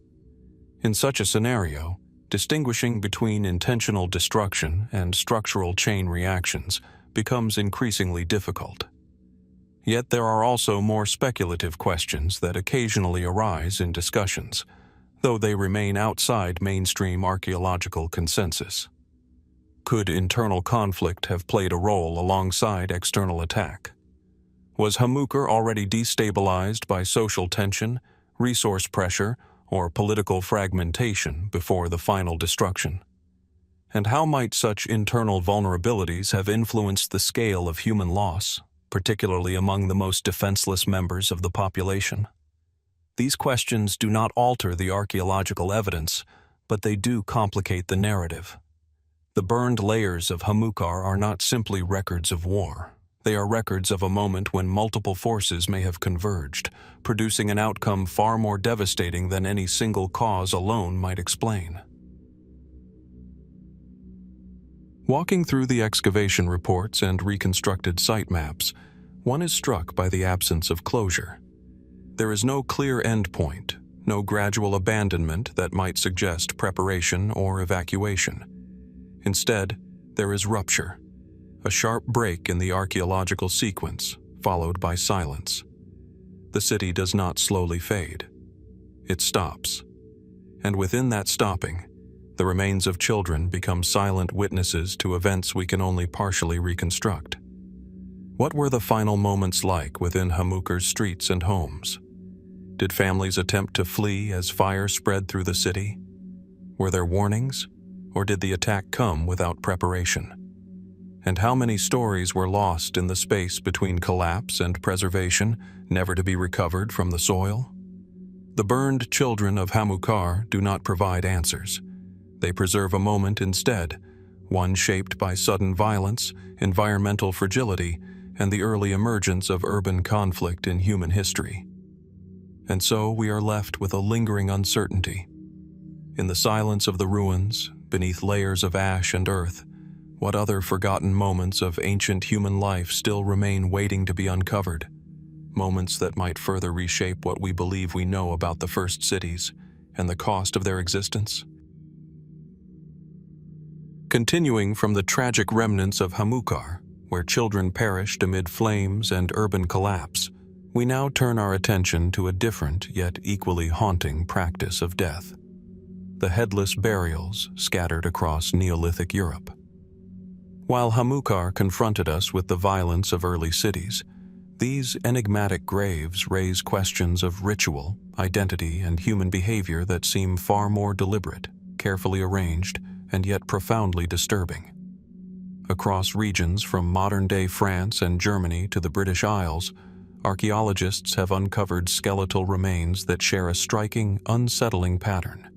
In such a scenario, distinguishing between intentional destruction and structural chain reactions becomes increasingly difficult. Yet there are also more speculative questions that occasionally arise in discussions, though they remain outside mainstream archaeological consensus. Could internal conflict have played a role alongside external attack? Was Hamoukar already destabilized by social tension, resource pressure, or political fragmentation before the final destruction? And how might such internal vulnerabilities have influenced the scale of human loss, particularly among the most defenseless members of the population? These questions do not alter the archaeological evidence, but they do complicate the narrative. The burned layers of Hamoukar are not simply records of war. They are records of a moment when multiple forces may have converged, producing an outcome far more devastating than any single cause alone might explain. Walking through the excavation reports and reconstructed site maps, one is struck by the absence of closure. There is no clear endpoint, no gradual abandonment that might suggest preparation or evacuation. Instead, there is rupture, a sharp break in the archaeological sequence, followed by silence. The city does not slowly fade. It stops. And within that stopping, the remains of children become silent witnesses to events we can only partially reconstruct. What were the final moments like within Hamoukar's streets and homes? Did families attempt to flee as fire spread through the city? Were there warnings, or did the attack come without preparation? And how many stories were lost in the space between collapse and preservation, never to be recovered from the soil? The burned children of Hamoukar do not provide answers. They preserve a moment instead, one shaped by sudden violence, environmental fragility, and the early emergence of urban conflict in human history. And so we are left with a lingering uncertainty. In the silence of the ruins, beneath layers of ash and earth, what other forgotten moments of ancient human life still remain waiting to be uncovered? Moments that might further reshape what we believe we know about the first cities and the cost of their existence? Continuing from the tragic remnants of Hamoukar, where children perished amid flames and urban collapse, We now turn our attention to a different yet equally haunting practice of death: the headless burials scattered across Neolithic Europe. While Hamoukar confronted us with the violence of early cities, these enigmatic graves raise questions of ritual, identity, and human behavior that seem far more deliberate, carefully arranged, and yet profoundly disturbing. Across regions from modern-day France and Germany to the British Isles, archaeologists have uncovered skeletal remains that share a striking, unsettling pattern.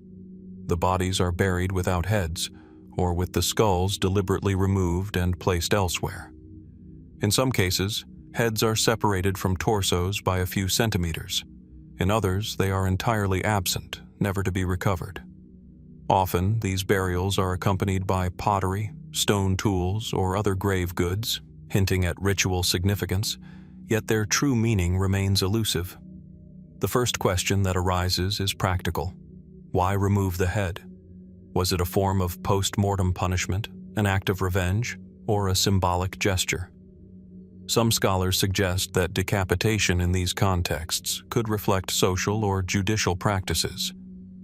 The bodies are buried without heads, or with the skulls deliberately removed and placed elsewhere. In some cases, heads are separated from torsos by a few centimeters. In others, they are entirely absent, never to be recovered. Often, these burials are accompanied by pottery, stone tools, or other grave goods, hinting at ritual significance, yet their true meaning remains elusive. The first question that arises is practical. Why remove the head? Was it a form of post-mortem punishment, an act of revenge, or a symbolic gesture? Some scholars suggest that decapitation in these contexts could reflect social or judicial practices,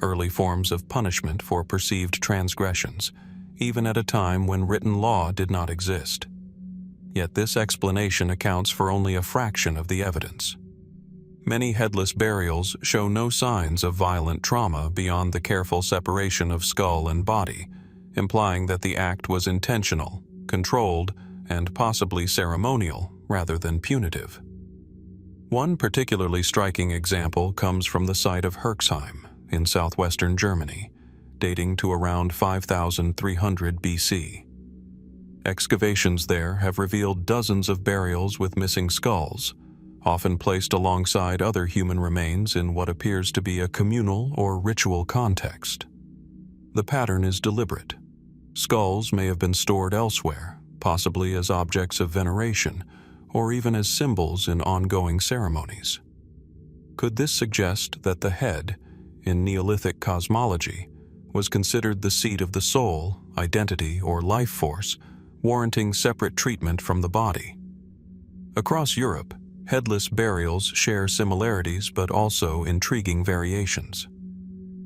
early forms of punishment for perceived transgressions, even at a time when written law did not exist. Yet this explanation accounts for only a fraction of the evidence. Many headless burials show no signs of violent trauma beyond the careful separation of skull and body, implying that the act was intentional, controlled, and possibly ceremonial rather than punitive. One particularly striking example comes from the site of Herxheim in southwestern Germany, dating to around 5300 BC. Excavations there have revealed dozens of burials with missing skulls, often placed alongside other human remains in what appears to be a communal or ritual context. The pattern is deliberate. Skulls may have been stored elsewhere, possibly as objects of veneration, or even as symbols in ongoing ceremonies. Could this suggest that the head, in Neolithic cosmology, was considered the seat of the soul, identity, or life force, warranting separate treatment from the body? Across Europe, headless burials share similarities but also intriguing variations.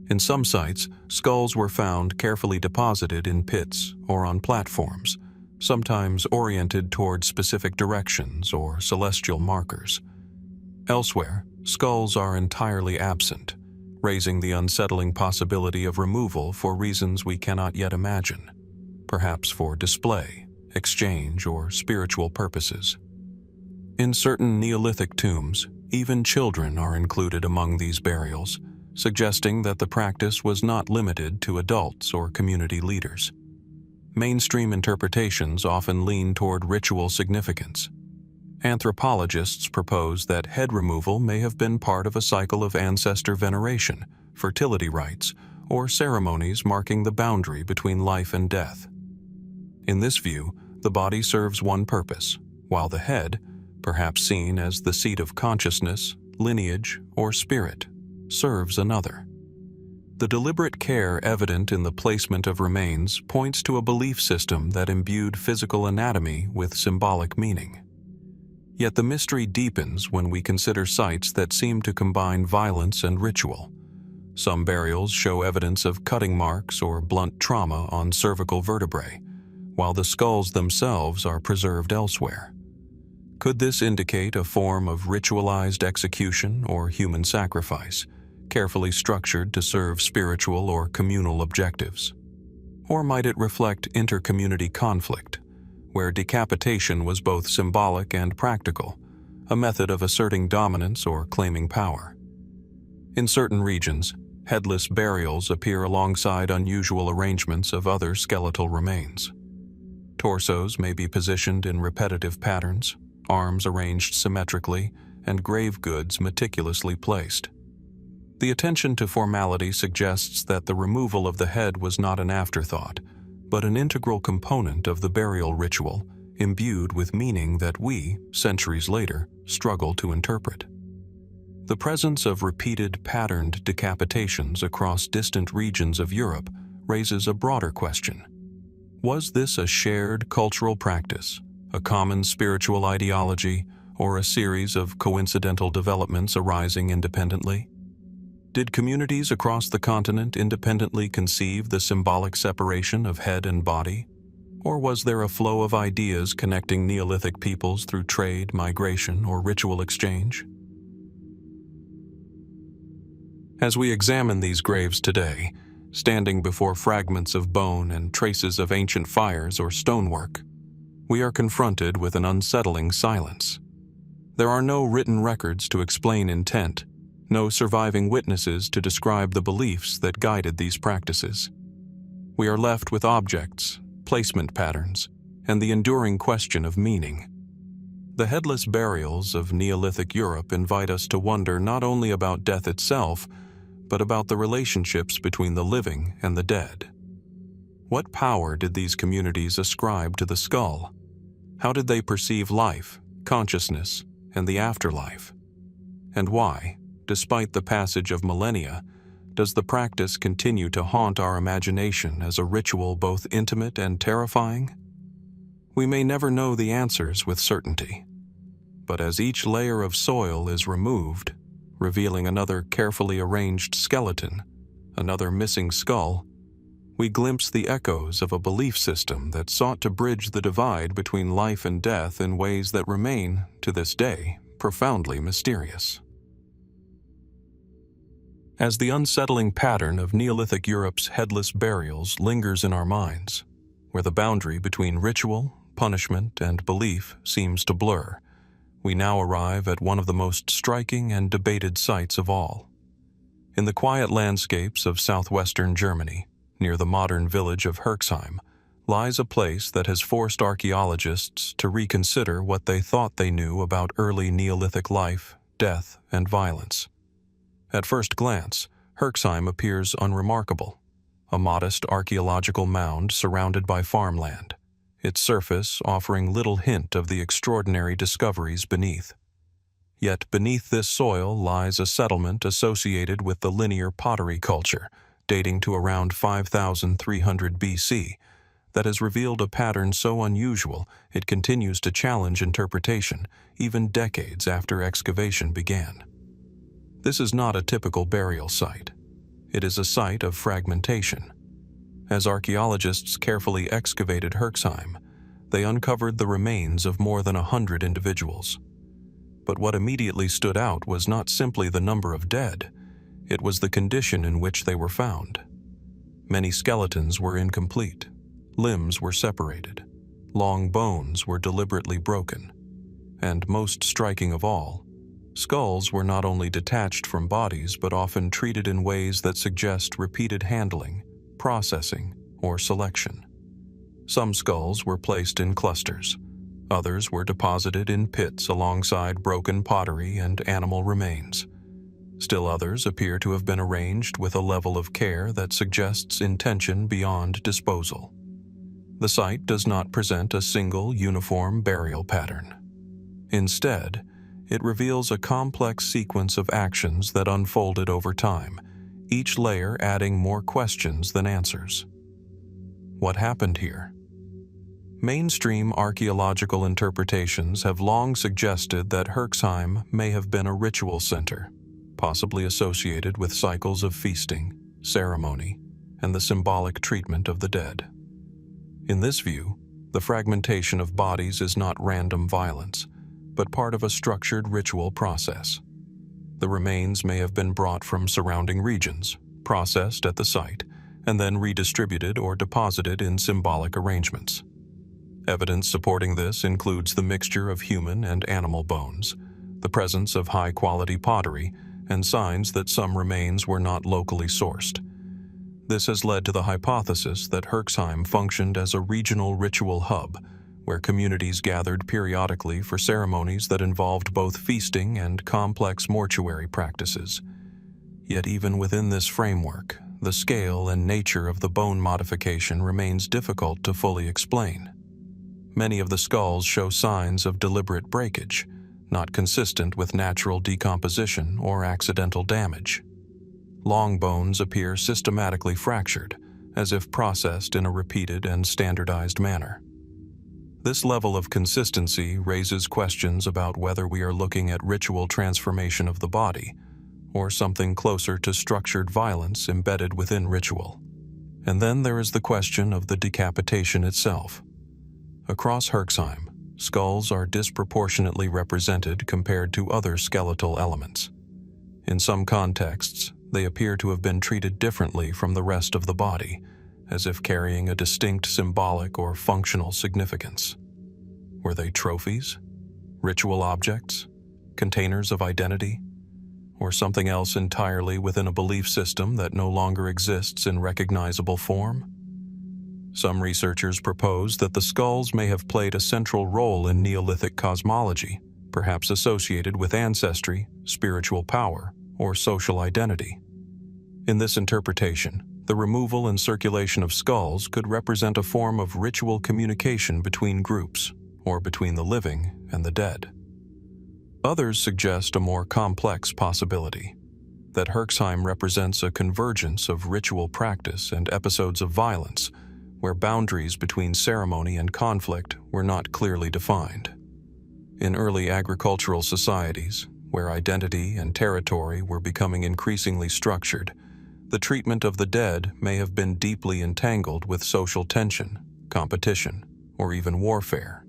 In some sites, skulls were found carefully deposited in pits or on platforms, sometimes oriented toward specific directions or celestial markers. Elsewhere, skulls are entirely absent, raising the unsettling possibility of removal for reasons we cannot yet imagine, perhaps for display, exchange, or spiritual purposes. In certain Neolithic tombs, even children are included among these burials, suggesting that the practice was not limited to adults or community leaders. Mainstream interpretations often lean toward ritual significance. Anthropologists propose that head removal may have been part of a cycle of ancestor veneration, fertility rites, or ceremonies marking the boundary between life and death. In this view, the body serves one purpose, while the head, perhaps seen as the seat of consciousness, lineage, or spirit, serves another. The deliberate care evident in the placement of remains points to a belief system that imbued physical anatomy with symbolic meaning. Yet the mystery deepens when we consider sites that seem to combine violence and ritual. Some burials show evidence of cutting marks or blunt trauma on cervical vertebrae, while the skulls themselves are preserved elsewhere. Could this indicate a form of ritualized execution or human sacrifice, carefully structured to serve spiritual or communal objectives? Or might it reflect inter-community conflict, where decapitation was both symbolic and practical, a method of asserting dominance or claiming power? In certain regions, headless burials appear alongside unusual arrangements of other skeletal remains. Torsos may be positioned in repetitive patterns, arms arranged symmetrically, and grave goods meticulously placed. The attention to formality suggests that the removal of the head was not an afterthought, but an integral component of the burial ritual, imbued with meaning that we, centuries later, struggle to interpret. The presence of repeated patterned decapitations across distant regions of Europe raises a broader question. Was this a shared cultural practice, a common spiritual ideology, or a series of coincidental developments arising independently? Did communities across the continent independently conceive the symbolic separation of head and body? Or was there a flow of ideas connecting Neolithic peoples through trade, migration, or ritual exchange? As we examine these graves today, standing before fragments of bone and traces of ancient fires or stonework, we are confronted with an unsettling silence. There are no written records to explain intent, no surviving witnesses to describe the beliefs that guided these practices. We are left with objects, placement patterns, and the enduring question of meaning. The headless burials of Neolithic Europe invite us to wonder not only about death itself, but about the relationships between the living and the dead. What power did these communities ascribe to the skull? How did they perceive life, consciousness, and the afterlife? And why, despite the passage of millennia, does the practice continue to haunt our imagination as a ritual both intimate and terrifying? We may never know the answers with certainty, but as each layer of soil is removed, revealing another carefully arranged skeleton, another missing skull, we glimpse the echoes of a belief system that sought to bridge the divide between life and death in ways that remain, to this day, profoundly mysterious. As the unsettling pattern of Neolithic Europe's headless burials lingers in our minds, where the boundary between ritual, punishment, and belief seems to blur, we now arrive at one of the most striking and debated sites of all. In the quiet landscapes of southwestern Germany, near the modern village of Herxheim, lies a place that has forced archaeologists to reconsider what they thought they knew about early Neolithic life, death, and violence. At first glance, Herxheim appears unremarkable, a modest archaeological mound surrounded by farmland, its surface offering little hint of the extraordinary discoveries beneath. Yet beneath this soil lies a settlement associated with the linear pottery culture, dating to around 5,300 BC, that has revealed a pattern so unusual it continues to challenge interpretation even decades after excavation began. This is not a typical burial site. It is a site of fragmentation. As archaeologists carefully excavated Herxheim, they uncovered the remains of more than 100 individuals. But what immediately stood out was not simply the number of dead, it was the condition in which they were found. Many skeletons were incomplete, limbs were separated, long bones were deliberately broken, and most striking of all, skulls were not only detached from bodies but often treated in ways that suggest repeated handling, processing, or selection. Some skulls were placed in clusters, others were deposited in pits alongside broken pottery and animal remains. Still others appear to have been arranged with a level of care that suggests intention beyond disposal. The site does not present a single uniform burial pattern. Instead, it reveals a complex sequence of actions that unfolded over time, each layer adding more questions than answers. What happened here? Mainstream archaeological interpretations have long suggested that Herxheim may have been a ritual center, possibly associated with cycles of feasting, ceremony, and the symbolic treatment of the dead. In this view, the fragmentation of bodies is not random violence, but part of a structured ritual process. The remains may have been brought from surrounding regions, processed at the site, and then redistributed or deposited in symbolic arrangements. Evidence supporting this includes the mixture of human and animal bones, the presence of high-quality pottery, and signs that some remains were not locally sourced. This has led to the hypothesis that Herxheim functioned as a regional ritual hub, where communities gathered periodically for ceremonies that involved both feasting and complex mortuary practices. Yet even within this framework, the scale and nature of the bone modification remains difficult to fully explain. Many of the skulls show signs of deliberate breakage, not consistent with natural decomposition or accidental damage. Long bones appear systematically fractured, as if processed in a repeated and standardized manner. This level of consistency raises questions about whether we are looking at ritual transformation of the body, or something closer to structured violence embedded within ritual. And then there is the question of the decapitation itself. Across Herxheim, skulls are disproportionately represented compared to other skeletal elements. In some contexts, they appear to have been treated differently from the rest of the body, as if carrying a distinct symbolic or functional significance. Were they trophies, ritual objects, containers of identity, or something else entirely within a belief system that no longer exists in recognizable form? Some researchers propose that the skulls may have played a central role in Neolithic cosmology, perhaps associated with ancestry, spiritual power, or social identity. In this interpretation, the removal and circulation of skulls could represent a form of ritual communication between groups, or between the living and the dead. Others suggest a more complex possibility, that Herxheim represents a convergence of ritual practice and episodes of violence, where boundaries between ceremony and conflict were not clearly defined. In early agricultural societies, where identity and territory were becoming increasingly structured, the treatment of the dead may have been deeply entangled with social tension, competition, or even warfare.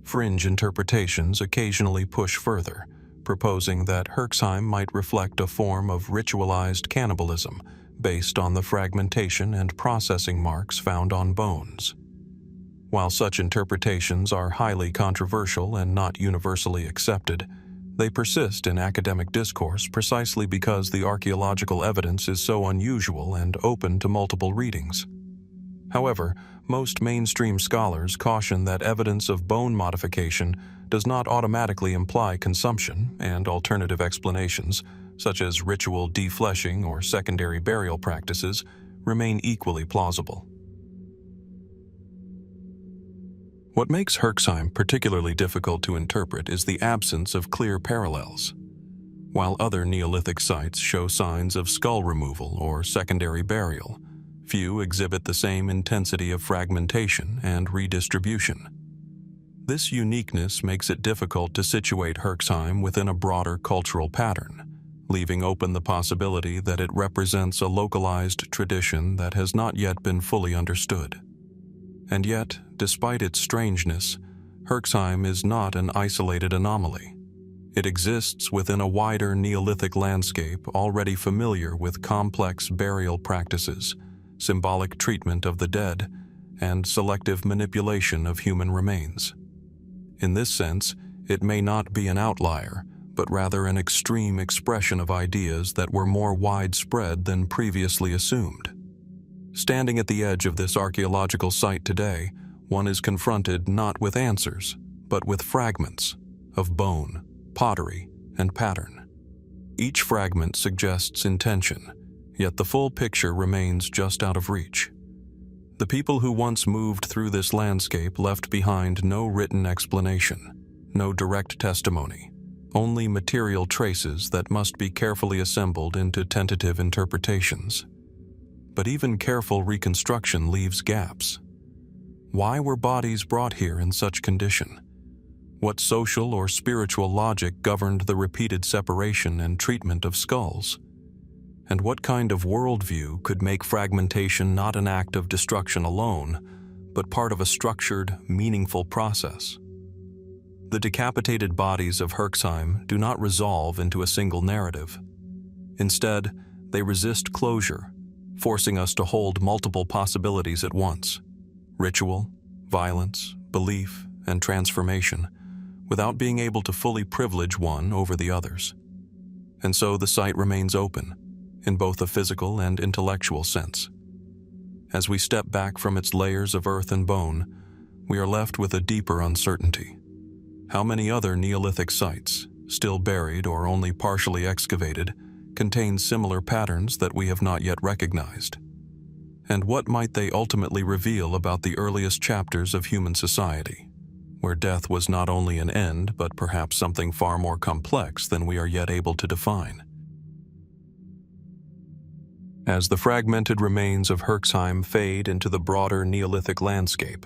Fringe interpretations occasionally push further, proposing that Herxheim might reflect a form of ritualized cannibalism based on the fragmentation and processing marks found on bones. While such interpretations are highly controversial and not universally accepted, they persist in academic discourse precisely because the archaeological evidence is so unusual and open to multiple readings. However, most mainstream scholars caution that evidence of bone modification does not automatically imply consumption, and alternative explanations, such as ritual defleshing or secondary burial practices, remain equally plausible. What makes Herxheim particularly difficult to interpret is the absence of clear parallels. While other Neolithic sites show signs of skull removal or secondary burial, few exhibit the same intensity of fragmentation and redistribution. This uniqueness makes it difficult to situate Herxheim within a broader cultural pattern, leaving open the possibility that it represents a localized tradition that has not yet been fully understood. And yet, despite its strangeness, Herxheim is not an isolated anomaly. It exists within a wider Neolithic landscape already familiar with complex burial practices, symbolic treatment of the dead, and selective manipulation of human remains. In this sense, it may not be an outlier, but rather an extreme expression of ideas that were more widespread than previously assumed. Standing at the edge of this archaeological site today, one is confronted not with answers, but with fragments of bone, pottery, and pattern. Each fragment suggests intention, yet the full picture remains just out of reach. The people who once moved through this landscape left behind no written explanation, no direct testimony, only material traces that must be carefully assembled into tentative interpretations. But even careful reconstruction leaves gaps. Why were bodies brought here in such condition? What social or spiritual logic governed the repeated separation and treatment of skulls? And what kind of worldview could make fragmentation not an act of destruction alone, but part of a structured, meaningful process? The decapitated bodies of Herxheim do not resolve into a single narrative. Instead, they resist closure, forcing us to hold multiple possibilities at once: ritual, violence, belief, and transformation, without being able to fully privilege one over the others. And so the site remains open, in both a physical and intellectual sense. As we step back from its layers of earth and bone, we are left with a deeper uncertainty. How many other Neolithic sites, still buried or only partially excavated, contain similar patterns that we have not yet recognized? And what might they ultimately reveal about the earliest chapters of human society, where death was not only an end, but perhaps something far more complex than we are yet able to define? As the fragmented remains of Herxheim fade into the broader Neolithic landscape,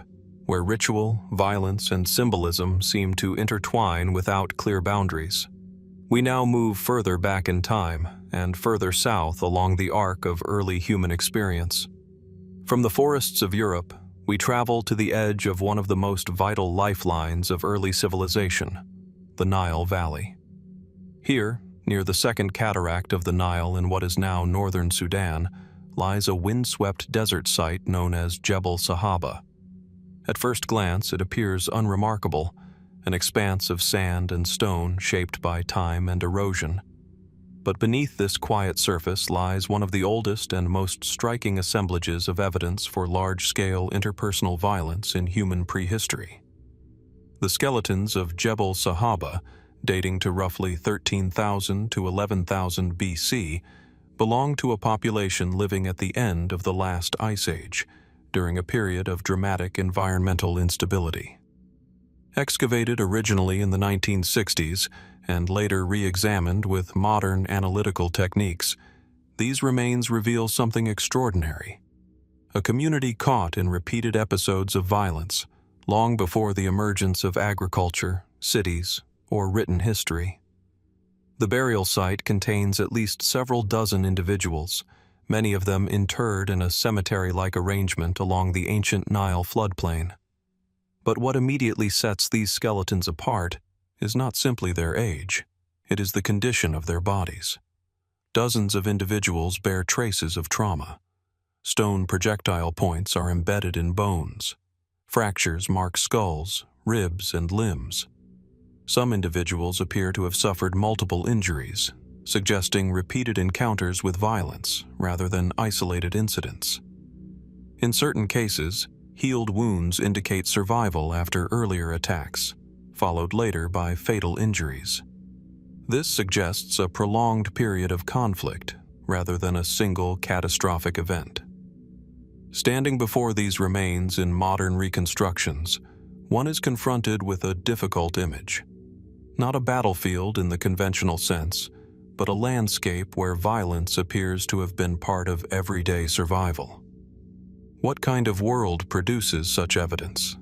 where ritual, violence, and symbolism seem to intertwine without clear boundaries. We now move further back in time and further south along the arc of early human experience. From the forests of Europe, we travel to the edge of one of the most vital lifelines of early civilization, the Nile Valley. Here, near the second cataract of the Nile in what is now northern Sudan, lies a windswept desert site known as Jebel Sahaba. At first glance, it appears unremarkable, an expanse of sand and stone shaped by time and erosion. But beneath this quiet surface lies one of the oldest and most striking assemblages of evidence for large-scale interpersonal violence in human prehistory. The skeletons of Jebel Sahaba, dating to roughly 13,000 to 11,000 BC, belong to a population living at the end of the last ice age, during a period of dramatic environmental instability. Excavated originally in the 1960s and later re-examined with modern analytical techniques, these remains reveal something extraordinary. A community caught in repeated episodes of violence, long before the emergence of agriculture, cities, or written history. The burial site contains at least several dozen individuals, many of them interred in a cemetery-like arrangement along the ancient Nile floodplain. But what immediately sets these skeletons apart is not simply their age, it is the condition of their bodies. Dozens of individuals bear traces of trauma. Stone projectile points are embedded in bones. Fractures mark skulls, ribs, and limbs. Some individuals appear to have suffered multiple injuries, suggesting repeated encounters with violence rather than isolated incidents. In certain cases, healed wounds indicate survival after earlier attacks, followed later by fatal injuries. This suggests a prolonged period of conflict rather than a single catastrophic event. Standing before these remains in modern reconstructions, one is confronted with a difficult image. Not a battlefield in the conventional sense, but a landscape where violence appears to have been part of everyday survival. What kind of world produces such evidence?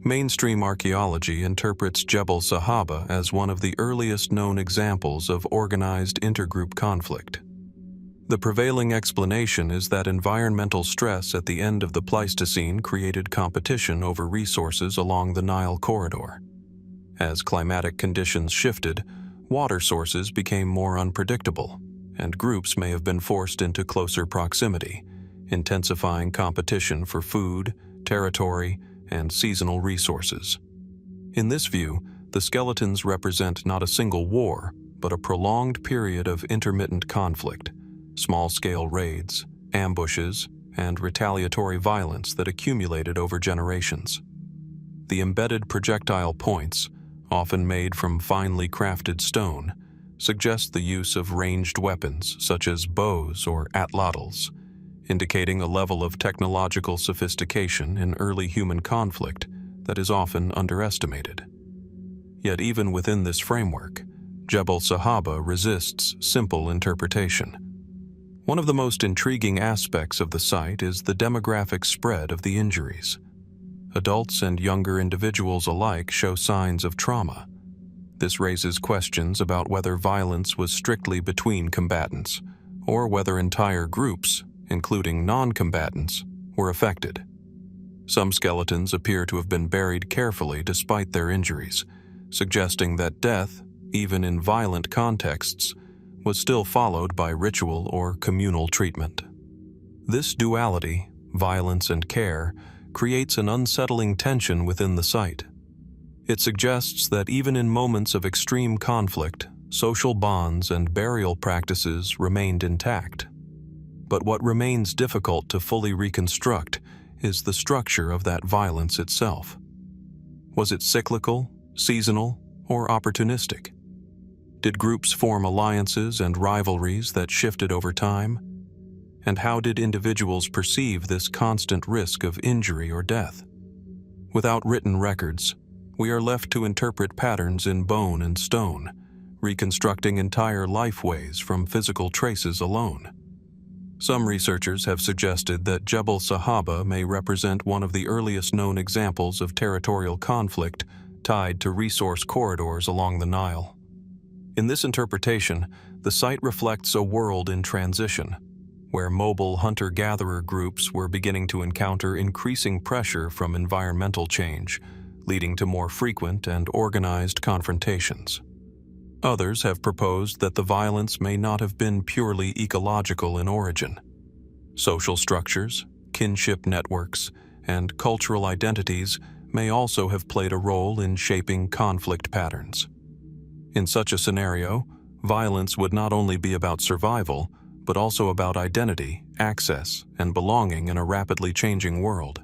Mainstream archaeology interprets Jebel Sahaba as one of the earliest known examples of organized intergroup conflict. The prevailing explanation is that environmental stress at the end of the Pleistocene created competition over resources along the Nile corridor. As climatic conditions shifted, water sources became more unpredictable, and groups may have been forced into closer proximity, intensifying competition for food, territory, and seasonal resources. In this view, the skeletons represent not a single war, but a prolonged period of intermittent conflict, small-scale raids, ambushes, and retaliatory violence that accumulated over generations. The embedded projectile points, often made from finely crafted stone, suggest the use of ranged weapons such as bows or atlatls, indicating a level of technological sophistication in early human conflict that is often underestimated. Yet even within this framework, Jebel Sahaba resists simple interpretation. One of the most intriguing aspects of the site is the demographic spread of the injuries. Adults and younger individuals alike show signs of trauma. This raises questions about whether violence was strictly between combatants, or whether entire groups, including non-combatants, were affected. Some skeletons appear to have been buried carefully despite their injuries, suggesting that death, even in violent contexts, was still followed by ritual or communal treatment. This duality, violence and care, creates an unsettling tension within the site. It suggests that even in moments of extreme conflict, social bonds and burial practices remained intact. But what remains difficult to fully reconstruct is the structure of that violence itself. Was it cyclical, seasonal, or opportunistic? Did groups form alliances and rivalries that shifted over time? And how did individuals perceive this constant risk of injury or death? Without written records, we are left to interpret patterns in bone and stone, reconstructing entire lifeways from physical traces alone. Some researchers have suggested that Jebel Sahaba may represent one of the earliest known examples of territorial conflict tied to resource corridors along the Nile. In this interpretation, the site reflects a world in transition, where mobile hunter-gatherer groups were beginning to encounter increasing pressure from environmental change, leading to more frequent and organized confrontations. Others have proposed that the violence may not have been purely ecological in origin. Social structures, kinship networks, and cultural identities may also have played a role in shaping conflict patterns. In such a scenario, violence would not only be about survival, but also about identity, access, and belonging in a rapidly changing world.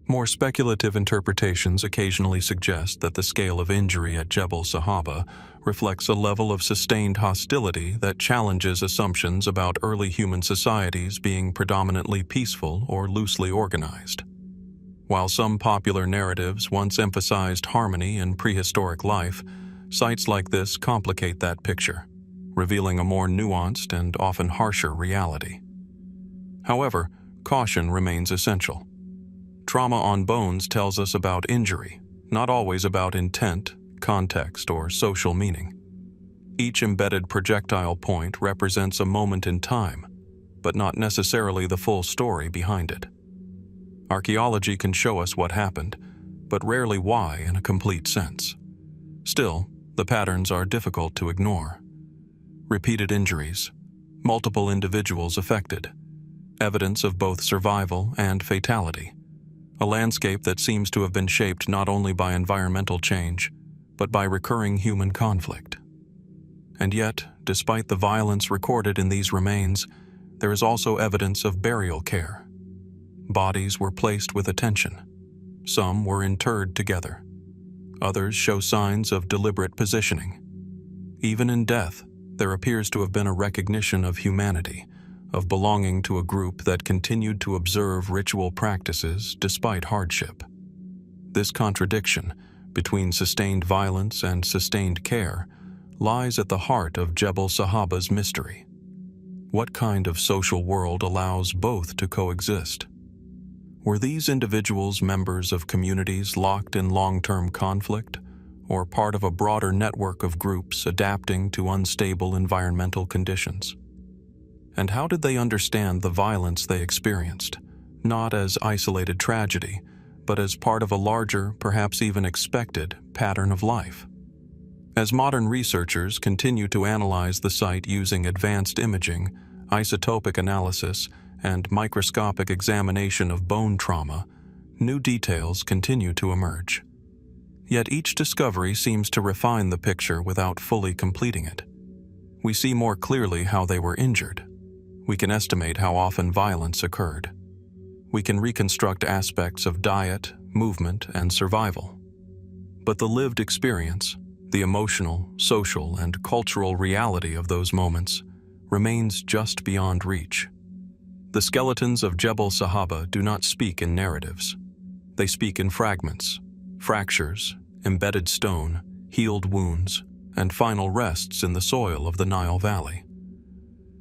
More speculative interpretations occasionally suggest that the scale of injury at Jebel Sahaba reflects a level of sustained hostility that challenges assumptions about early human societies being predominantly peaceful or loosely organized. While some popular narratives once emphasized harmony in prehistoric life, sites like this complicate that picture, revealing a more nuanced and often harsher reality. However, caution remains essential. Trauma on bones tells us about injury, not always about intent, context, or social meaning. Each embedded projectile point represents a moment in time, but not necessarily the full story behind it. Archaeology can show us what happened, but rarely why in a complete sense. Still, the patterns are difficult to ignore. Repeated injuries, multiple individuals affected, evidence of both survival and fatality. A landscape that seems to have been shaped not only by environmental change, but by recurring human conflict. And yet, despite the violence recorded in these remains, there is also evidence of burial care. Bodies were placed with attention. Some were interred together. Others show signs of deliberate positioning. Even in death, there appears to have been a recognition of humanity, of belonging to a group that continued to observe ritual practices despite hardship. This contradiction between sustained violence and sustained care lies at the heart of Jebel Sahaba's mystery. What kind of social world allows both to coexist? Were these individuals members of communities locked in long-term conflict, or part of a broader network of groups adapting to unstable environmental conditions? And how did they understand the violence they experienced, not as isolated tragedy, but as part of a larger, perhaps even expected, pattern of life? As modern researchers continue to analyze the site using advanced imaging, isotopic analysis, and microscopic examination of bone trauma, new details continue to emerge. Yet each discovery seems to refine the picture without fully completing it. We see more clearly how they were injured. We can estimate how often violence occurred. We can reconstruct aspects of diet, movement, and survival. But the lived experience, the emotional, social, and cultural reality of those moments, remains just beyond reach. The skeletons of Jebel Sahaba do not speak in narratives. They speak in fragments, fractures, embedded stone, healed wounds, and final rests in the soil of the Nile Valley.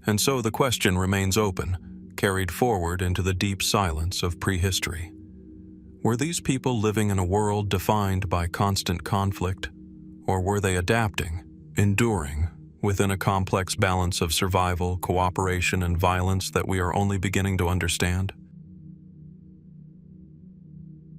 And so the question remains open, carried forward into the deep silence of prehistory. Were these people living in a world defined by constant conflict, or were they adapting, enduring, within a complex balance of survival, cooperation, and violence that we are only beginning to understand?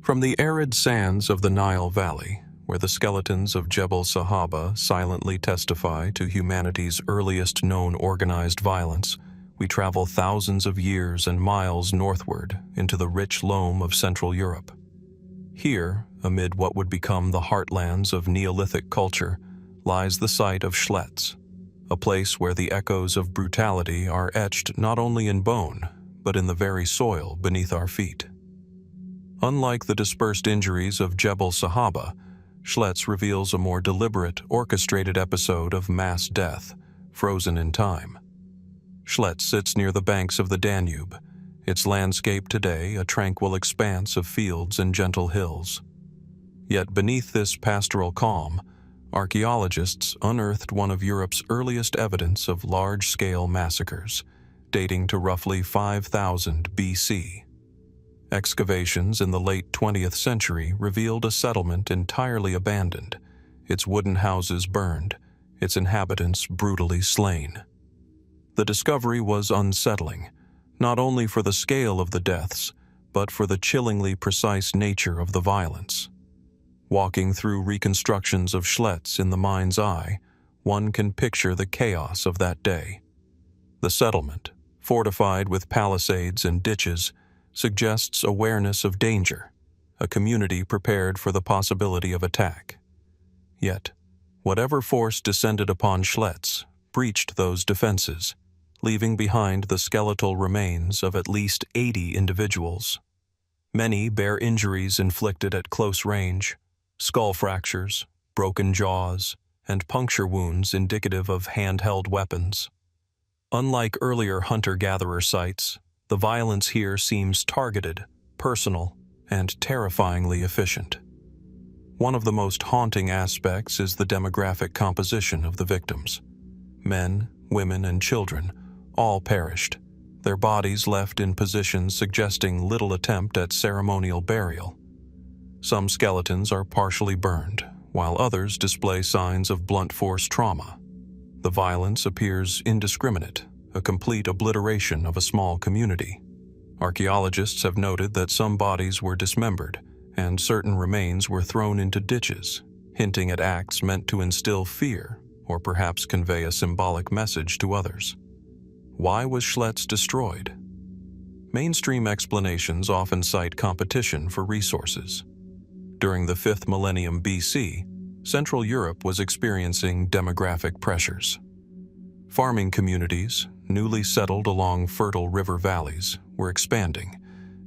From the arid sands of the Nile Valley, where the skeletons of Jebel Sahaba silently testify to humanity's earliest known organized violence, we travel thousands of years and miles northward into the rich loam of Central Europe. Here, amid what would become the heartlands of Neolithic culture, lies the site of Schletz, a place where the echoes of brutality are etched not only in bone, but in the very soil beneath our feet. Unlike the dispersed injuries of Jebel Sahaba, Schletz reveals a more deliberate, orchestrated episode of mass death, frozen in time. Schletz sits near the banks of the Danube, its landscape today a tranquil expanse of fields and gentle hills. Yet beneath this pastoral calm, archaeologists unearthed one of Europe's earliest evidence of large-scale massacres, dating to roughly 5000 BC. Excavations in the late 20th century revealed a settlement entirely abandoned, its wooden houses burned, its inhabitants brutally slain. The discovery was unsettling, not only for the scale of the deaths, but for the chillingly precise nature of the violence. Walking through reconstructions of Schletz in the mind's eye, one can picture the chaos of that day. The settlement, fortified with palisades and ditches, suggests awareness of danger, a community prepared for the possibility of attack. Yet, whatever force descended upon Schletz breached those defenses, leaving behind the skeletal remains of at least 80 individuals. Many bear injuries inflicted at close range, skull fractures, broken jaws, and puncture wounds indicative of handheld weapons. Unlike earlier hunter-gatherer sites, the violence here seems targeted, personal, and terrifyingly efficient. One of the most haunting aspects is the demographic composition of the victims. Men, women, and children all perished, their bodies left in positions suggesting little attempt at ceremonial burial. Some skeletons are partially burned, while others display signs of blunt force trauma. The violence appears indiscriminate, a complete obliteration of a small community. Archaeologists have noted that some bodies were dismembered, and certain remains were thrown into ditches, hinting at acts meant to instill fear or perhaps convey a symbolic message to others. Why was Schletz destroyed? Mainstream explanations often cite competition for resources. During the 5th millennium BC, Central Europe was experiencing demographic pressures. Farming communities, newly settled along fertile river valleys, were expanding,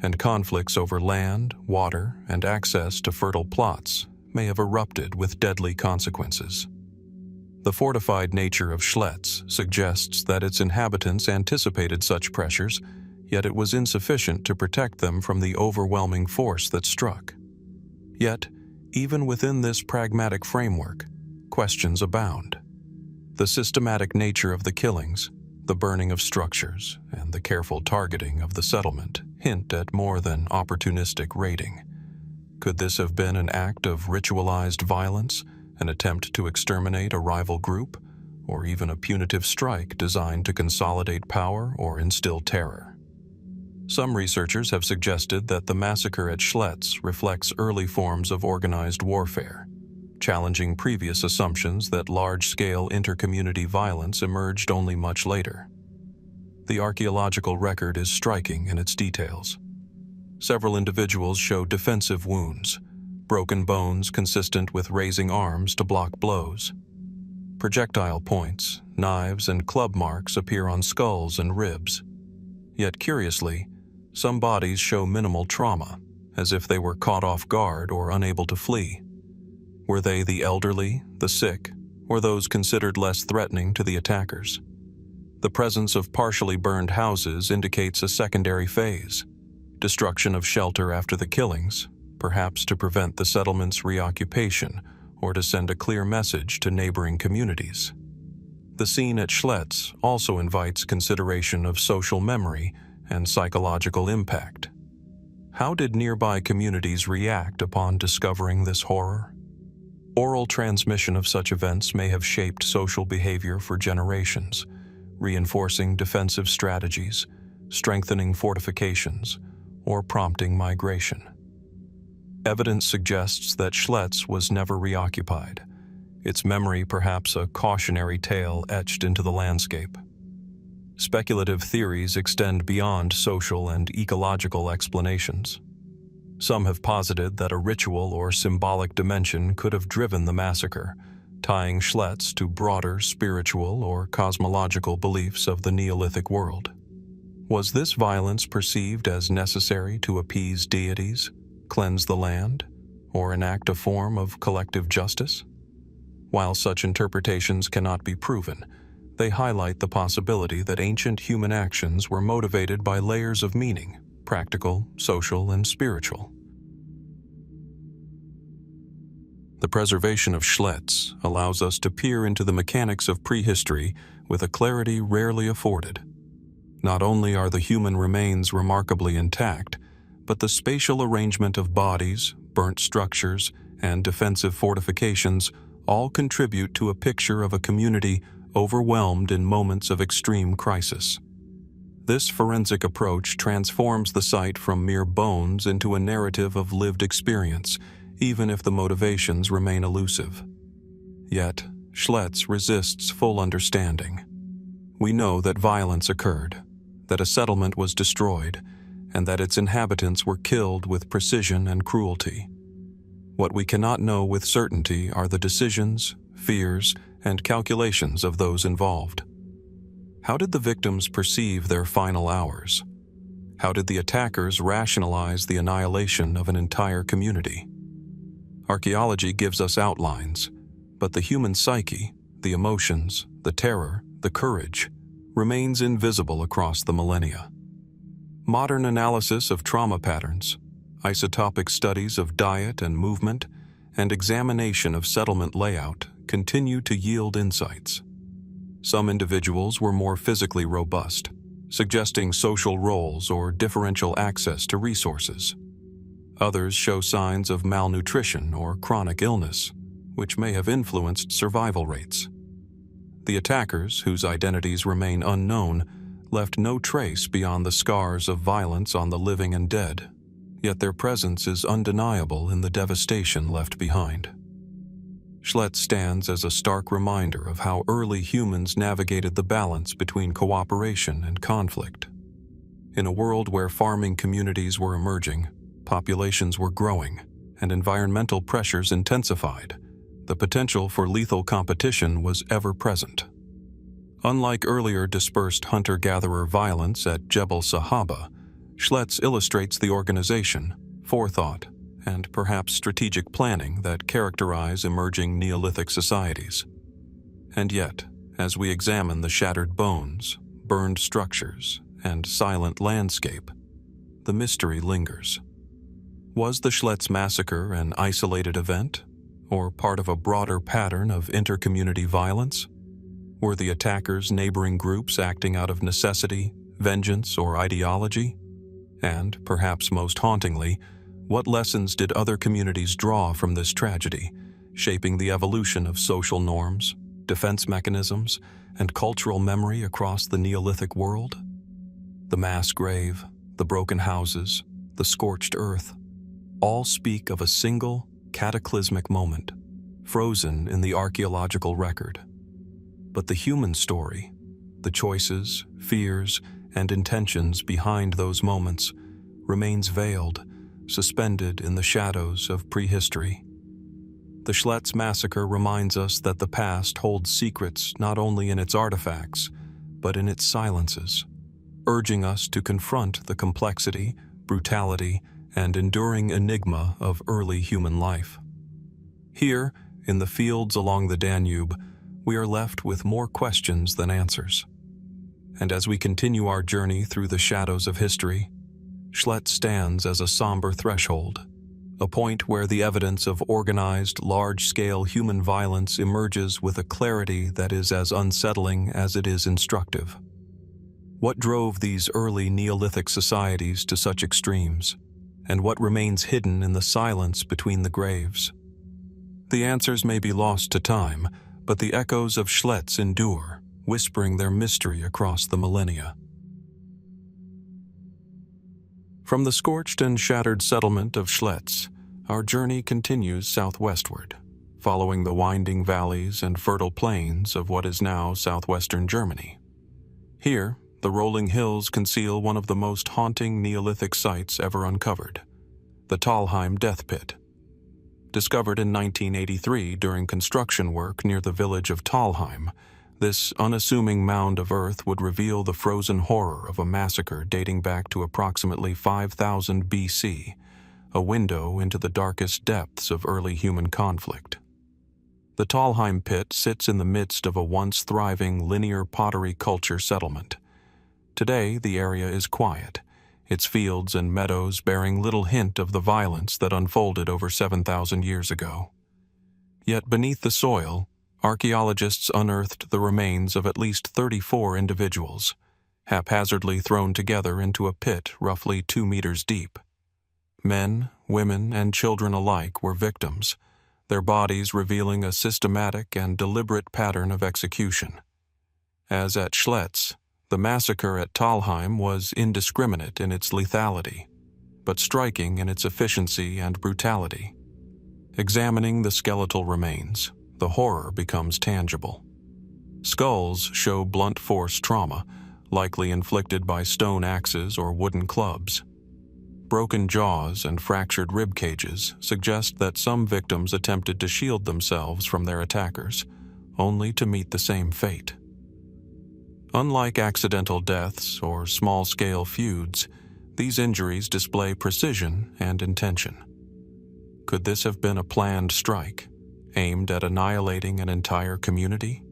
and conflicts over land, water, and access to fertile plots may have erupted with deadly consequences. The fortified nature of Schletz suggests that its inhabitants anticipated such pressures, yet it was insufficient to protect them from the overwhelming force that struck. Yet, even within this pragmatic framework, questions abound. The systematic nature of the killings, the burning of structures, and the careful targeting of the settlement hint at more than opportunistic raiding. Could this have been an act of ritualized violence, an attempt to exterminate a rival group, or even a punitive strike designed to consolidate power or instill terror? Some researchers have suggested that the massacre at Schletz reflects early forms of organized warfare, challenging previous assumptions that large-scale inter-community violence emerged only much later. The archaeological record is striking in its details. Several individuals show defensive wounds, broken bones consistent with raising arms to block blows. Projectile points, knives, and club marks appear on skulls and ribs. Yet curiously, some bodies show minimal trauma, as if they were caught off guard or unable to flee. Were they the elderly, the sick, or those considered less threatening to the attackers? The presence of partially burned houses indicates a secondary phase, destruction of shelter after the killings, perhaps to prevent the settlement's reoccupation or to send a clear message to neighboring communities. The scene at Schletz also invites consideration of social memory and psychological impact. How did nearby communities react upon discovering this horror? Oral transmission of such events may have shaped social behavior for generations, reinforcing defensive strategies, strengthening fortifications, or prompting migration. Evidence suggests that Schletz was never reoccupied, its memory perhaps a cautionary tale etched into the landscape. Speculative theories extend beyond social and ecological explanations. Some have posited that a ritual or symbolic dimension could have driven the massacre, tying Schletz to broader spiritual or cosmological beliefs of the Neolithic world. Was this violence perceived as necessary to appease deities, cleanse the land, or enact a form of collective justice? While such interpretations cannot be proven, they highlight the possibility that ancient human actions were motivated by layers of meaning, practical, social, and spiritual. The preservation of Schletz allows us to peer into the mechanics of prehistory with a clarity rarely afforded. Not only are the human remains remarkably intact, but the spatial arrangement of bodies, burnt structures, and defensive fortifications all contribute to a picture of a community overwhelmed in moments of extreme crisis. This forensic approach transforms the site from mere bones into a narrative of lived experience, even if the motivations remain elusive. Yet, Schletz resists full understanding. We know that violence occurred, that a settlement was destroyed, and that its inhabitants were killed with precision and cruelty. What we cannot know with certainty are the decisions, fears, and calculations of those involved. How did the victims perceive their final hours? How did the attackers rationalize the annihilation of an entire community? Archaeology gives us outlines, but the human psyche, the emotions, the terror, the courage, remains invisible across the millennia. Modern analysis of trauma patterns, isotopic studies of diet and movement, and examination of settlement layout continue to yield insights. Some individuals were more physically robust, suggesting social roles or differential access to resources. Others show signs of malnutrition or chronic illness, which may have influenced survival rates. The attackers, whose identities remain unknown, left no trace beyond the scars of violence on the living and dead, yet their presence is undeniable in the devastation left behind. Schletz stands as a stark reminder of how early humans navigated the balance between cooperation and conflict. In a world where farming communities were emerging, populations were growing, and environmental pressures intensified, the potential for lethal competition was ever present. Unlike earlier dispersed hunter-gatherer violence at Jebel Sahaba, Schletz illustrates the organization, forethought, and perhaps strategic planning that characterize emerging Neolithic societies. And yet, as we examine the shattered bones, burned structures, and silent landscape, the mystery lingers. Was the Schletz Massacre an isolated event, or part of a broader pattern of inter-community violence? Were the attackers neighboring groups acting out of necessity, vengeance, or ideology? And, perhaps most hauntingly, what lessons did other communities draw from this tragedy, shaping the evolution of social norms, defense mechanisms, and cultural memory across the Neolithic world? The mass grave, the broken houses, the scorched earth, all speak of a single, cataclysmic moment, frozen in the archaeological record. But the human story, the choices, fears, and intentions behind those moments, remains veiled, suspended in the shadows of prehistory. The Schletz Massacre reminds us that the past holds secrets not only in its artifacts, but in its silences, urging us to confront the complexity, brutality, and enduring enigma of early human life. Here, in the fields along the Danube, we are left with more questions than answers. And as we continue our journey through the shadows of history, Schletz stands as a somber threshold, a point where the evidence of organized, large-scale human violence emerges with a clarity that is as unsettling as it is instructive. What drove these early Neolithic societies to such extremes, and what remains hidden in the silence between the graves? The answers may be lost to time, but the echoes of Schletz endure, whispering their mystery across the millennia. From the scorched and shattered settlement of Schletz, our journey continues southwestward, following the winding valleys and fertile plains of what is now southwestern Germany. Here, the rolling hills conceal one of the most haunting Neolithic sites ever uncovered, the Talheim death pit. Discovered in 1983 during construction work near the village of Talheim, this unassuming mound of earth would reveal the frozen horror of a massacre dating back to approximately 5000 BC, a window into the darkest depths of early human conflict. The Talheim pit sits in the midst of a once thriving linear pottery culture settlement. Today, the area is quiet, its fields and meadows bearing little hint of the violence that unfolded over 7,000 years ago. Yet beneath the soil, archaeologists unearthed the remains of at least 34 individuals, haphazardly thrown together into a pit roughly 2 meters deep. Men, women, and children alike were victims, their bodies revealing a systematic and deliberate pattern of execution. As at Schletz, the massacre at Talheim was indiscriminate in its lethality, but striking in its efficiency and brutality. Examining the skeletal remains, the horror becomes tangible. Skulls show blunt force trauma, likely inflicted by stone axes or wooden clubs. Broken jaws and fractured rib cages suggest that some victims attempted to shield themselves from their attackers, only to meet the same fate. Unlike accidental deaths or small-scale feuds, these injuries display precision and intention. Could this have been a planned strike, aimed at annihilating an entire community?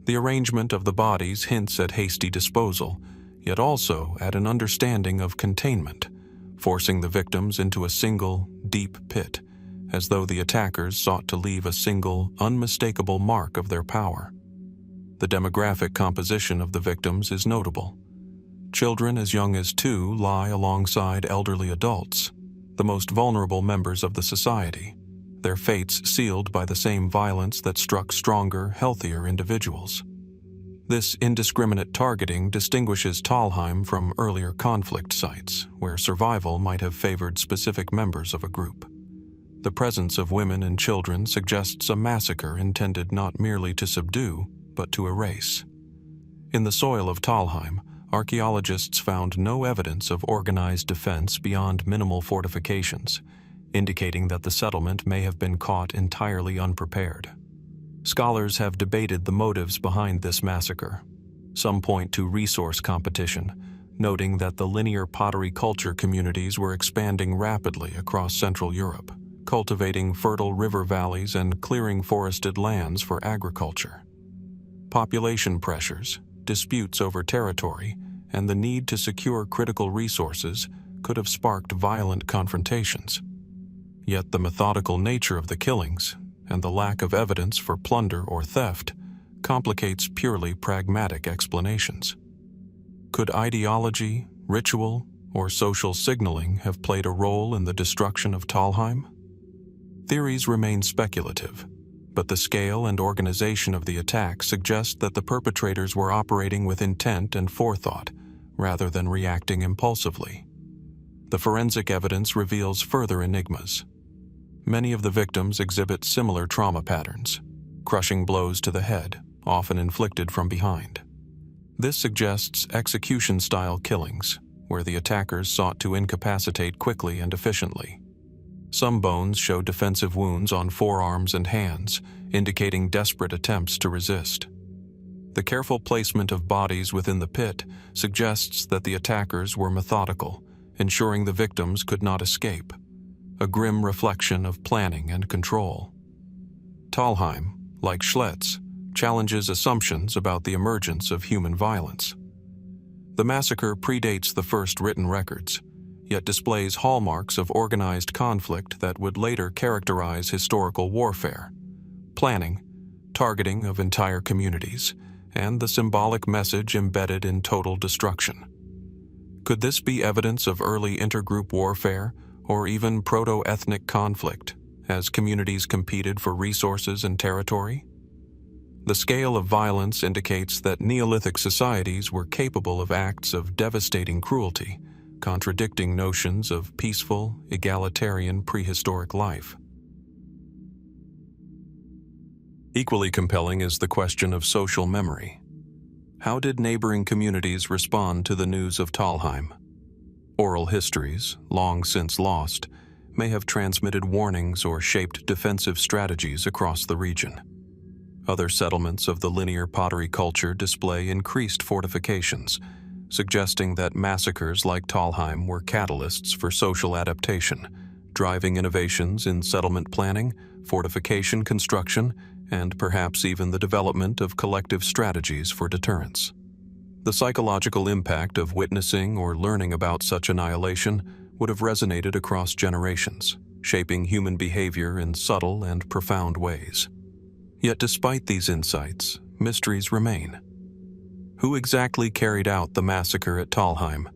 The arrangement of the bodies hints at hasty disposal, yet also at an understanding of containment, forcing the victims into a single, deep pit, as though the attackers sought to leave a single, unmistakable mark of their power. The demographic composition of the victims is notable. Children as young as 2 lie alongside elderly adults, the most vulnerable members of the society, their fates sealed by the same violence that struck stronger, healthier individuals. This indiscriminate targeting distinguishes Talheim from earlier conflict sites, where survival might have favored specific members of a group. The presence of women and children suggests a massacre intended not merely to subdue, but to erase. In the soil of Talheim, archaeologists found no evidence of organized defense beyond minimal fortifications, indicating that the settlement may have been caught entirely unprepared. Scholars have debated the motives behind this massacre. Some point to resource competition, noting that the linear pottery culture communities were expanding rapidly across Central Europe, cultivating fertile river valleys and clearing forested lands for agriculture. Population pressures, disputes over territory, and the need to secure critical resources could have sparked violent confrontations. Yet the methodical nature of the killings and the lack of evidence for plunder or theft complicates purely pragmatic explanations. Could ideology, ritual, or social signaling have played a role in the destruction of Talheim? Theories remain speculative, but the scale and organization of the attack suggest that the perpetrators were operating with intent and forethought, rather than reacting impulsively. The forensic evidence reveals further enigmas. Many of the victims exhibit similar trauma patterns, crushing blows to the head, often inflicted from behind. This suggests execution-style killings, where the attackers sought to incapacitate quickly and efficiently. Some bones show defensive wounds on forearms and hands, indicating desperate attempts to resist. The careful placement of bodies within the pit suggests that the attackers were methodical, ensuring the victims could not escape, a grim reflection of planning and control. Talheim, like Schletz, challenges assumptions about the emergence of human violence. The massacre predates the first written records, yet displays hallmarks of organized conflict that would later characterize historical warfare: planning, targeting of entire communities, and the symbolic message embedded in total destruction. Could this be evidence of early intergroup warfare, or even proto-ethnic conflict, as communities competed for resources and territory? The scale of violence indicates that Neolithic societies were capable of acts of devastating cruelty, contradicting notions of peaceful, egalitarian prehistoric life. Equally compelling is the question of social memory. How did neighboring communities respond to the news of Talheim? Oral histories, long since lost, may have transmitted warnings or shaped defensive strategies across the region. Other settlements of the linear pottery culture display increased fortifications, suggesting that massacres like Talheim were catalysts for social adaptation, driving innovations in settlement planning, fortification construction, and perhaps even the development of collective strategies for deterrence. The psychological impact of witnessing or learning about such annihilation would have resonated across generations, shaping human behavior in subtle and profound ways. Yet despite these insights, mysteries remain. Who exactly carried out the massacre at Talheim?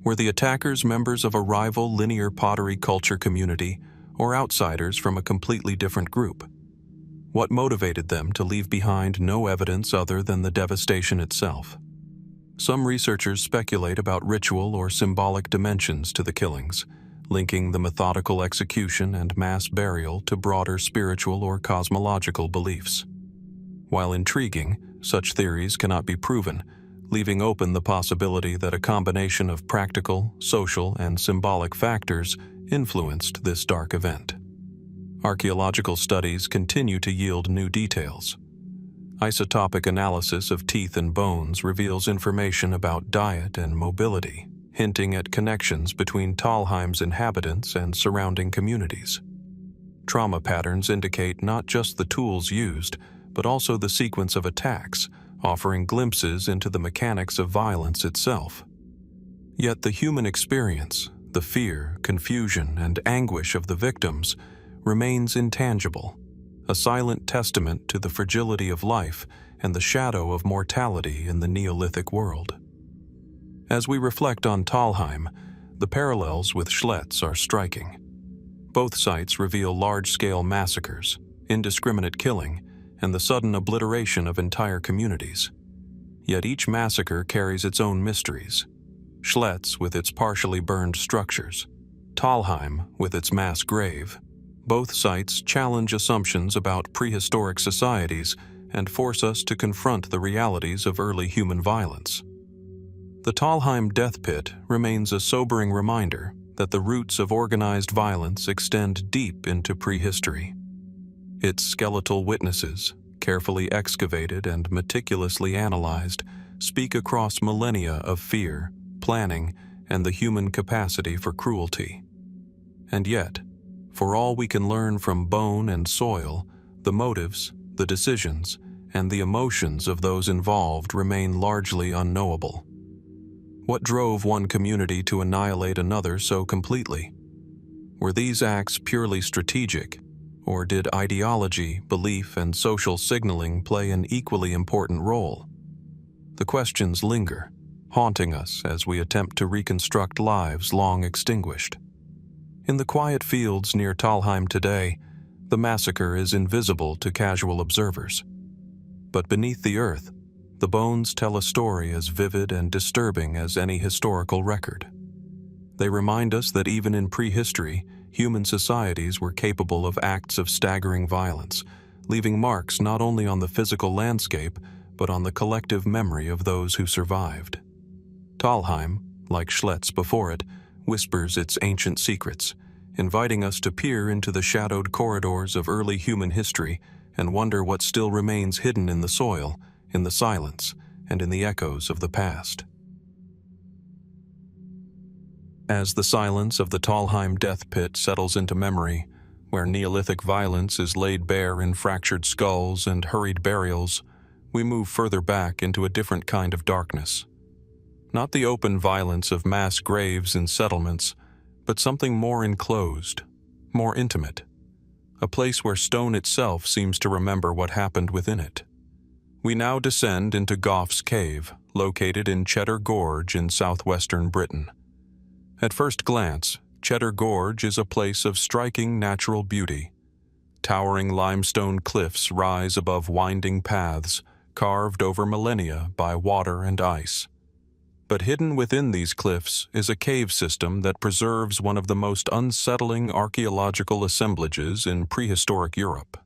Were the attackers members of a rival linear pottery culture community or outsiders from a completely different group? What motivated them to leave behind no evidence other than the devastation itself? Some researchers speculate about ritual or symbolic dimensions to the killings, linking the methodical execution and mass burial to broader spiritual or cosmological beliefs. While intriguing, such theories cannot be proven, leaving open the possibility that a combination of practical, social, and symbolic factors influenced this dark event. Archaeological studies continue to yield new details. Isotopic analysis of teeth and bones reveals information about diet and mobility, hinting at connections between Talheim's inhabitants and surrounding communities. Trauma patterns indicate not just the tools used, but also the sequence of attacks, offering glimpses into the mechanics of violence itself. Yet the human experience, the fear, confusion, and anguish of the victims, remains intangible, a silent testament to the fragility of life and the shadow of mortality in the Neolithic world. As we reflect on Talheim, the parallels with Schletz are striking. Both sites reveal large-scale massacres, indiscriminate killing, and the sudden obliteration of entire communities. Yet each massacre carries its own mysteries. Schletz with its partially burned structures, Talheim with its mass grave. Both sites challenge assumptions about prehistoric societies and force us to confront the realities of early human violence. The Talheim death pit remains a sobering reminder that the roots of organized violence extend deep into prehistory. Its skeletal witnesses, carefully excavated and meticulously analyzed, speak across millennia of fear, planning, and the human capacity for cruelty. And yet, for all we can learn from bone and soil, the motives, the decisions, and the emotions of those involved remain largely unknowable. What drove one community to annihilate another so completely? Were these acts purely strategic, or did ideology, belief, and social signaling play an equally important role? The questions linger, haunting us as we attempt to reconstruct lives long extinguished. In the quiet fields near Talheim today, the massacre is invisible to casual observers. But beneath the earth, the bones tell a story as vivid and disturbing as any historical record. They remind us that even in prehistory, human societies were capable of acts of staggering violence, leaving marks not only on the physical landscape, but on the collective memory of those who survived. Talheim, like Schletz before it, whispers its ancient secrets, inviting us to peer into the shadowed corridors of early human history and wonder what still remains hidden in the soil, in the silence, and in the echoes of the past. As the silence of the Talheim death pit settles into memory, where Neolithic violence is laid bare in fractured skulls and hurried burials, we move further back into a different kind of darkness. Not the open violence of mass graves and settlements, but something more enclosed, more intimate, a place where stone itself seems to remember what happened within it. We now descend into Gough's cave, located in Cheddar Gorge in southwestern Britain. At first glance, Cheddar Gorge is a place of striking natural beauty. Towering limestone cliffs rise above winding paths, carved over millennia by water and ice. But hidden within these cliffs is a cave system that preserves one of the most unsettling archaeological assemblages in prehistoric Europe.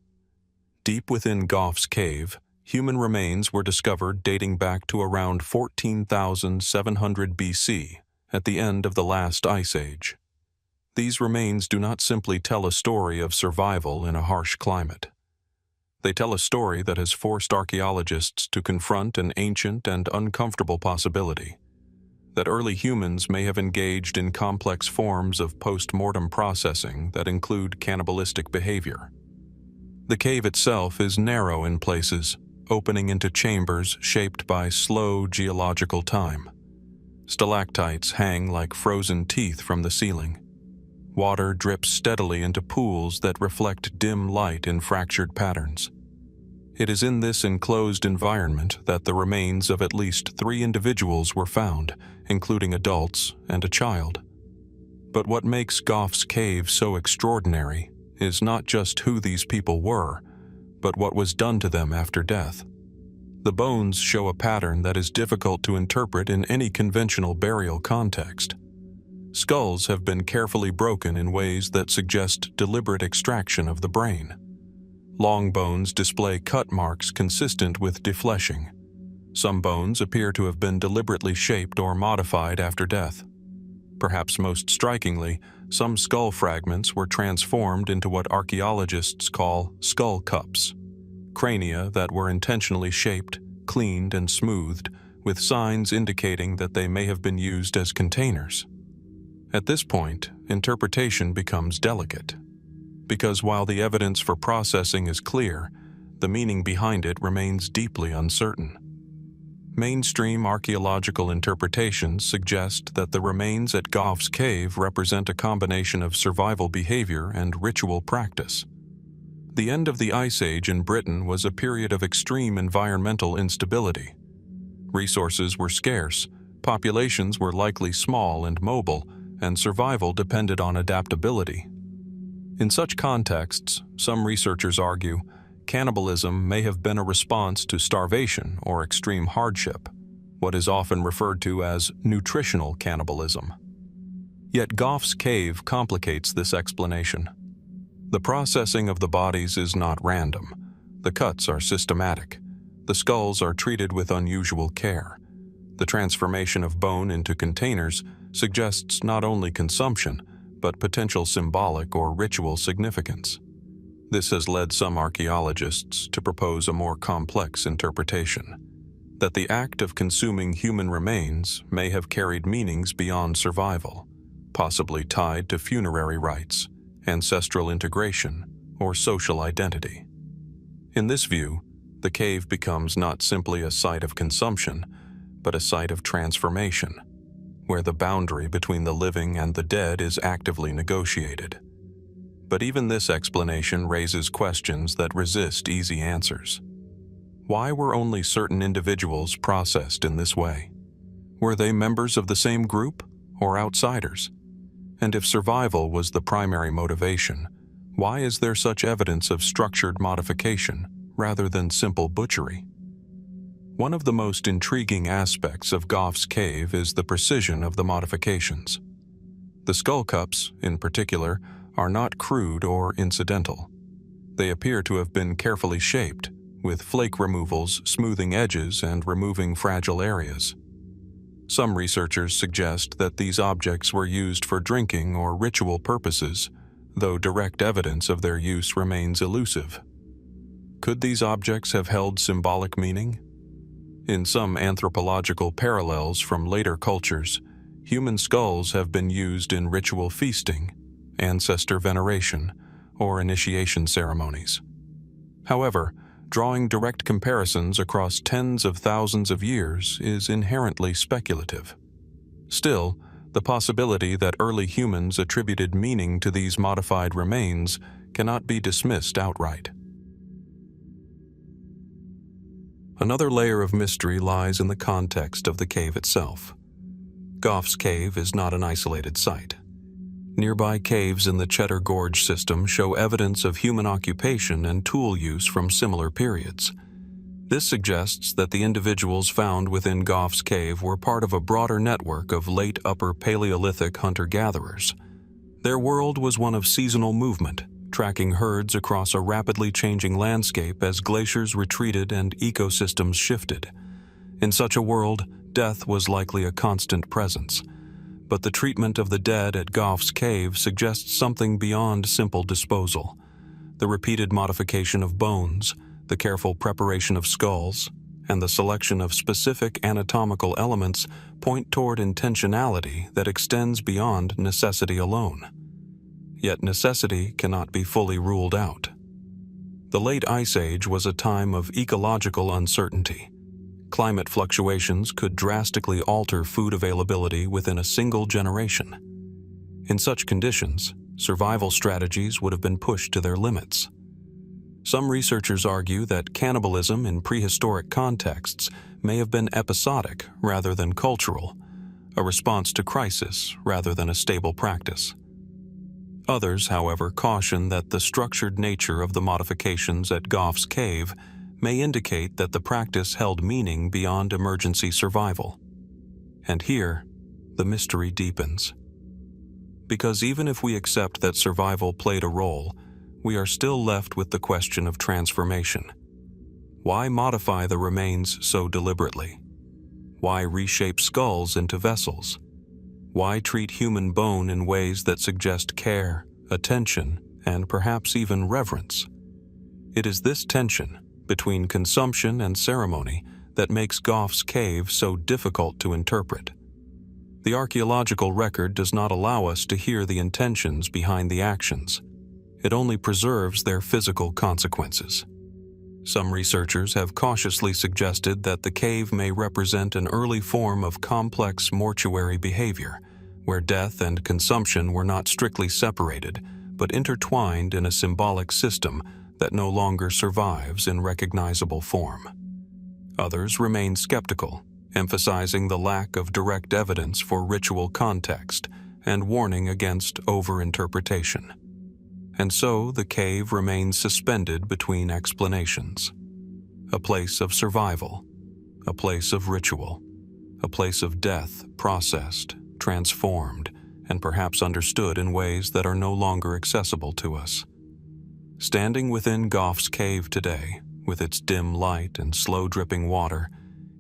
Deep within Gough's cave, human remains were discovered dating back to around 14,700 BC, at the end of the last ice age. These remains do not simply tell a story of survival in a harsh climate. They tell a story that has forced archaeologists to confront an ancient and uncomfortable possibility: that early humans may have engaged in complex forms of post-mortem processing that include cannibalistic behavior. The cave itself is narrow in places, opening into chambers shaped by slow geological time. Stalactites hang like frozen teeth from the ceiling. Water drips steadily into pools that reflect dim light in fractured patterns. It is in this enclosed environment that the remains of at least 3 individuals were found, including adults and a child. But what makes Gough's cave so extraordinary is not just who these people were, but what was done to them after death. The bones show a pattern that is difficult to interpret in any conventional burial context. Skulls have been carefully broken in ways that suggest deliberate extraction of the brain. Long bones display cut marks consistent with defleshing. Some bones appear to have been deliberately shaped or modified after death. Perhaps most strikingly, some skull fragments were transformed into what archaeologists call skull cups, crania that were intentionally shaped, cleaned, and smoothed, with signs indicating that they may have been used as containers. At this point, interpretation becomes delicate, because while the evidence for processing is clear, the meaning behind it remains deeply uncertain. Mainstream archaeological interpretations suggest that the remains at Gough's cave represent a combination of survival behavior and ritual practice. The end of the Ice Age in Britain was a period of extreme environmental instability. Resources were scarce, populations were likely small and mobile, and survival depended on adaptability. In such contexts, some researchers argue, cannibalism may have been a response to starvation or extreme hardship, what is often referred to as nutritional cannibalism. Yet Gough's cave complicates this explanation. The processing of the bodies is not random. The cuts are systematic. The skulls are treated with unusual care. The transformation of bone into containers suggests not only consumption, but potential symbolic or ritual significance. This has led some archaeologists to propose a more complex interpretation, that the act of consuming human remains may have carried meanings beyond survival, possibly tied to funerary rites, ancestral integration, or social identity. In this view, the cave becomes not simply a site of consumption, but a site of transformation, where the boundary between the living and the dead is actively negotiated. But even this explanation raises questions that resist easy answers. Why were only certain individuals processed in this way? Were they members of the same group or outsiders? And if survival was the primary motivation, why is there such evidence of structured modification rather than simple butchery? One of the most intriguing aspects of Gough's cave is the precision of the modifications. The skull cups, in particular, are not crude or incidental. They appear to have been carefully shaped, with flake removals smoothing edges and removing fragile areas. Some researchers suggest that these objects were used for drinking or ritual purposes, though direct evidence of their use remains elusive. Could these objects have held symbolic meaning? In some anthropological parallels from later cultures, human skulls have been used in ritual feasting, ancestor veneration, or initiation ceremonies. However, drawing direct comparisons across tens of thousands of years is inherently speculative. Still, the possibility that early humans attributed meaning to these modified remains cannot be dismissed outright. Another layer of mystery lies in the context of the cave itself. Gough's cave is not an isolated site. Nearby caves in the Cheddar Gorge system show evidence of human occupation and tool use from similar periods. This suggests that the individuals found within Gough's cave were part of a broader network of late Upper Paleolithic hunter-gatherers. Their world was one of seasonal movement, tracking herds across a rapidly changing landscape as glaciers retreated and ecosystems shifted. In such a world, death was likely a constant presence. But the treatment of the dead at Gough's cave suggests something beyond simple disposal. The repeated modification of bones, the careful preparation of skulls, and the selection of specific anatomical elements point toward intentionality that extends beyond necessity alone. Yet necessity cannot be fully ruled out. The late Ice Age was a time of ecological uncertainty. Climate fluctuations could drastically alter food availability within a single generation. In such conditions, survival strategies would have been pushed to their limits. Some researchers argue that cannibalism in prehistoric contexts may have been episodic rather than cultural, a response to crisis rather than a stable practice. Others, however, caution that the structured nature of the modifications at Gough's cave may indicate that the practice held meaning beyond emergency survival. And here, the mystery deepens. Because even if we accept that survival played a role, we are still left with the question of transformation. Why modify the remains so deliberately? Why reshape skulls into vessels? Why treat human bone in ways that suggest care, attention, and perhaps even reverence? It is this tension between consumption and ceremony that makes Gough's cave so difficult to interpret. The archaeological record does not allow us to hear the intentions behind the actions. It only preserves their physical consequences. Some researchers have cautiously suggested that the cave may represent an early form of complex mortuary behavior, where death and consumption were not strictly separated, but intertwined in a symbolic system that no longer survives in recognizable form. Others remain skeptical, emphasizing the lack of direct evidence for ritual context and warning against overinterpretation. And so the cave remains suspended between explanations. A place of survival, a place of ritual, a place of death processed, transformed, and perhaps understood in ways that are no longer accessible to us. Standing within Gough's cave today, with its dim light and slow-dripping water,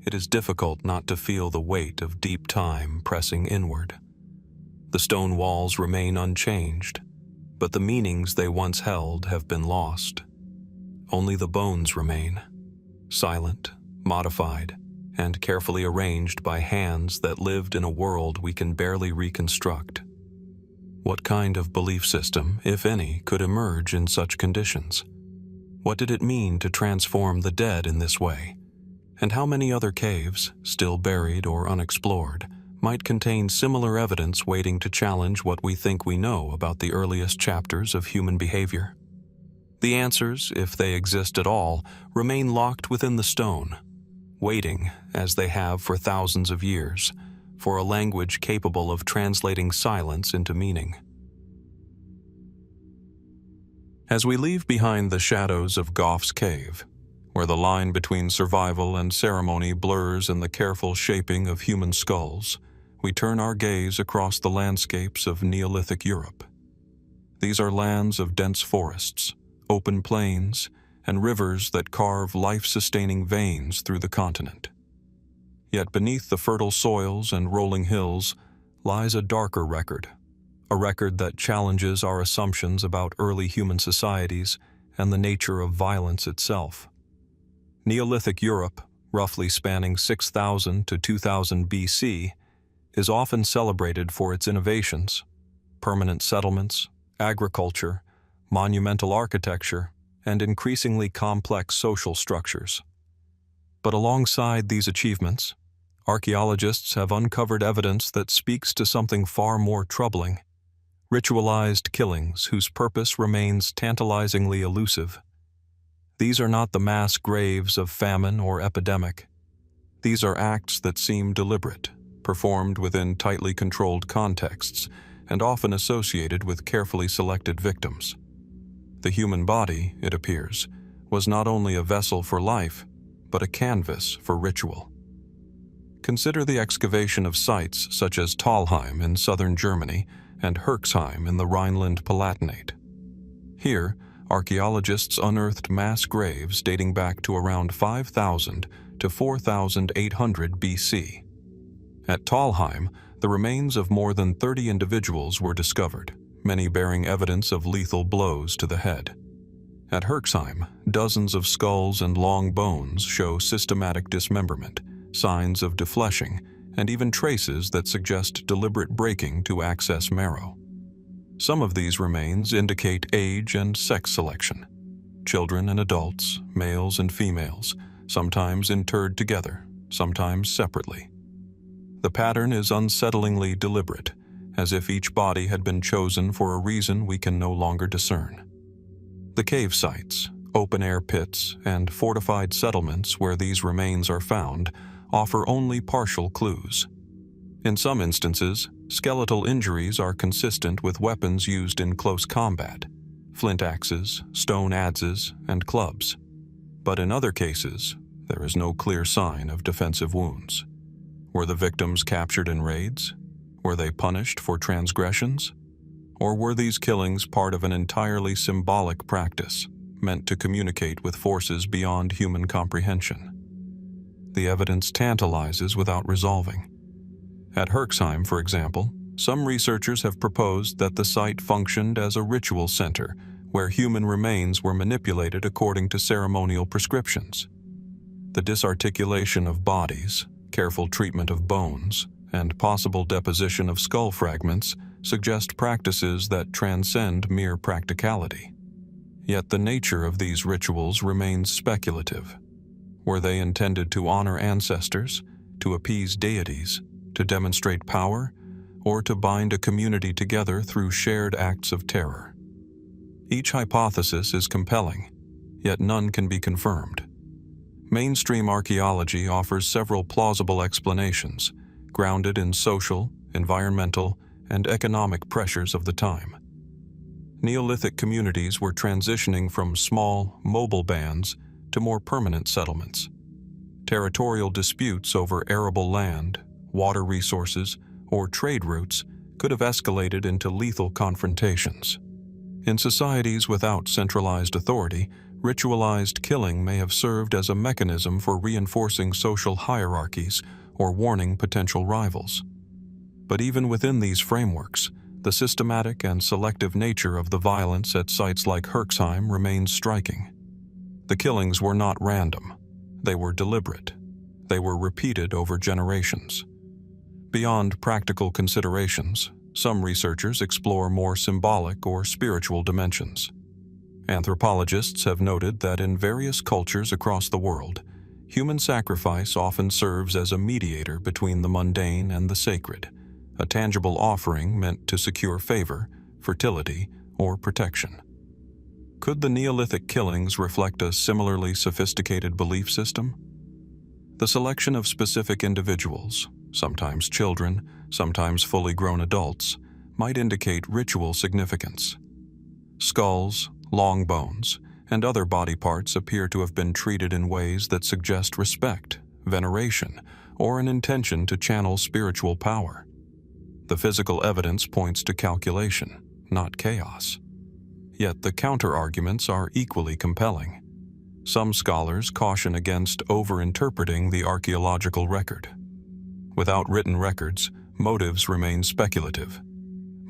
it is difficult not to feel the weight of deep time pressing inward. The stone walls remain unchanged, but the meanings they once held have been lost. Only the bones remain, silent, modified, and carefully arranged by hands that lived in a world we can barely reconstruct. What kind of belief system, if any, could emerge in such conditions? What did it mean to transform the dead in this way? And how many other caves, still buried or unexplored, might contain similar evidence waiting to challenge what we think we know about the earliest chapters of human behavior? The answers, if they exist at all, remain locked within the stone, waiting, as they have for thousands of years, for a language capable of translating silence into meaning. As we leave behind the shadows of Gough's cave, where the line between survival and ceremony blurs in the careful shaping of human skulls, we turn our gaze across the landscapes of Neolithic Europe. These are lands of dense forests, open plains, and rivers that carve life-sustaining veins through the continent. Yet beneath the fertile soils and rolling hills lies a darker record, a record that challenges our assumptions about early human societies and the nature of violence itself. Neolithic Europe, roughly spanning 6,000 to 2000 BC, is often celebrated for its innovations: permanent settlements, agriculture, monumental architecture, and increasingly complex social structures. But alongside these achievements, archaeologists have uncovered evidence that speaks to something far more troubling: ritualized killings whose purpose remains tantalizingly elusive. These are not the mass graves of famine or epidemic. These are acts that seem deliberate, performed within tightly controlled contexts, and often associated with carefully selected victims. The human body, it appears, was not only a vessel for life, but a canvas for ritual. Consider the excavation of sites such as Talheim in southern Germany and Herxheim in the Rhineland-Palatinate. Here, archaeologists unearthed mass graves dating back to around 5,000 to 4,800 BC. At Talheim, the remains of more than 30 individuals were discovered, many bearing evidence of lethal blows to the head. At Herxheim, dozens of skulls and long bones show systematic dismemberment, signs of defleshing, and even traces that suggest deliberate breaking to access marrow. Some of these remains indicate age and sex selection. Children and adults, males and females, sometimes interred together, sometimes separately. The pattern is unsettlingly deliberate, as if each body had been chosen for a reason we can no longer discern. The cave sites, open-air pits, and fortified settlements where these remains are found offer only partial clues. In some instances, skeletal injuries are consistent with weapons used in close combat, flint axes, stone adzes, and clubs. But in other cases, there is no clear sign of defensive wounds. Were the victims captured in raids? Were they punished for transgressions? Or were these killings part of an entirely symbolic practice, meant to communicate with forces beyond human comprehension? The evidence tantalizes without resolving. At Herxheim, for example, some researchers have proposed that the site functioned as a ritual center where human remains were manipulated according to ceremonial prescriptions. The disarticulation of bodies, careful treatment of bones, and possible deposition of skull fragments suggest practices that transcend mere practicality. Yet the nature of these rituals remains speculative. Were they intended to honor ancestors, to appease deities, to demonstrate power, or to bind a community together through shared acts of terror? Each hypothesis is compelling, yet none can be confirmed. Mainstream archaeology offers several plausible explanations, grounded in social, environmental, and economic pressures of the time. Neolithic communities were transitioning from small, mobile bands to more permanent settlements. Territorial disputes over arable land, water resources, or trade routes could have escalated into lethal confrontations. In societies without centralized authority, ritualized killing may have served as a mechanism for reinforcing social hierarchies or warning potential rivals. But even within these frameworks, the systematic and selective nature of the violence at sites like Herxheim remains striking. The killings were not random. They were deliberate. They were repeated over generations. Beyond practical considerations, some researchers explore more symbolic or spiritual dimensions. Anthropologists have noted that in various cultures across the world, human sacrifice often serves as a mediator between the mundane and the sacred, a tangible offering meant to secure favor, fertility, or protection. Could the Neolithic killings reflect a similarly sophisticated belief system? The selection of specific individuals, sometimes children, sometimes fully grown adults, might indicate ritual significance. Skulls, long bones, and other body parts appear to have been treated in ways that suggest respect, veneration, or an intention to channel spiritual power. The physical evidence points to calculation, not chaos. Yet the counter-arguments are equally compelling. Some scholars caution against over-interpreting the archaeological record. Without written records, motives remain speculative.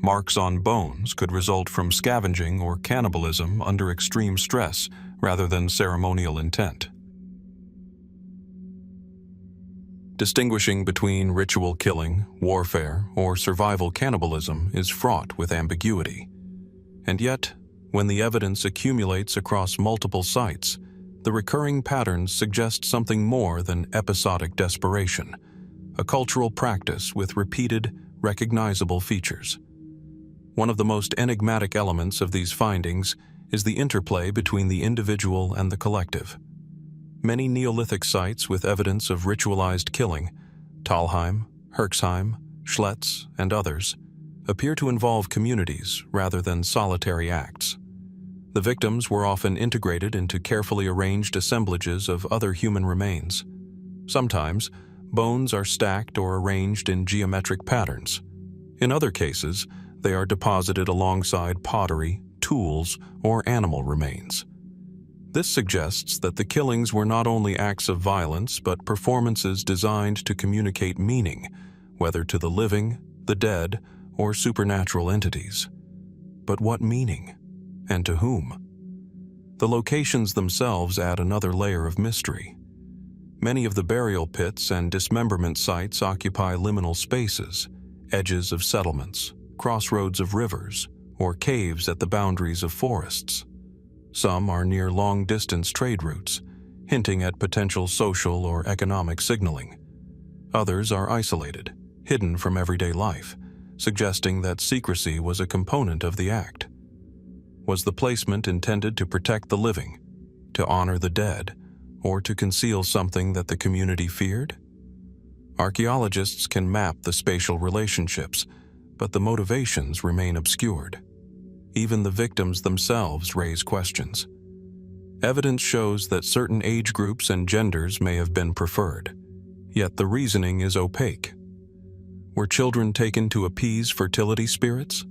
Marks on bones could result from scavenging or cannibalism under extreme stress rather than ceremonial intent. Distinguishing between ritual killing, warfare, or survival cannibalism is fraught with ambiguity. And yet, when the evidence accumulates across multiple sites, the recurring patterns suggest something more than episodic desperation, a cultural practice with repeated, recognizable features. One of the most enigmatic elements of these findings is the interplay between the individual and the collective. Many Neolithic sites with evidence of ritualized killing, Talheim, Herxheim, Schletz, and others, appear to involve communities rather than solitary acts. The victims were often integrated into carefully arranged assemblages of other human remains. Sometimes, bones are stacked or arranged in geometric patterns. In other cases, they are deposited alongside pottery, tools, or animal remains. This suggests that the killings were not only acts of violence but performances designed to communicate meaning, whether to the living, the dead, or supernatural entities. But what meaning? And to whom? The locations themselves add another layer of mystery. Many of the burial pits and dismemberment sites occupy liminal spaces, edges of settlements, crossroads of rivers, or caves at the boundaries of forests. Some are near long-distance trade routes, hinting at potential social or economic signaling. Others are isolated, hidden from everyday life, suggesting that secrecy was a component of the act. Was the placement intended to protect the living, to honor the dead, or to conceal something that the community feared? Archaeologists can map the spatial relationships, but the motivations remain obscured. Even the victims themselves raise questions. Evidence shows that certain age groups and genders may have been preferred, yet the reasoning is opaque. Were children taken to appease fertility spirits?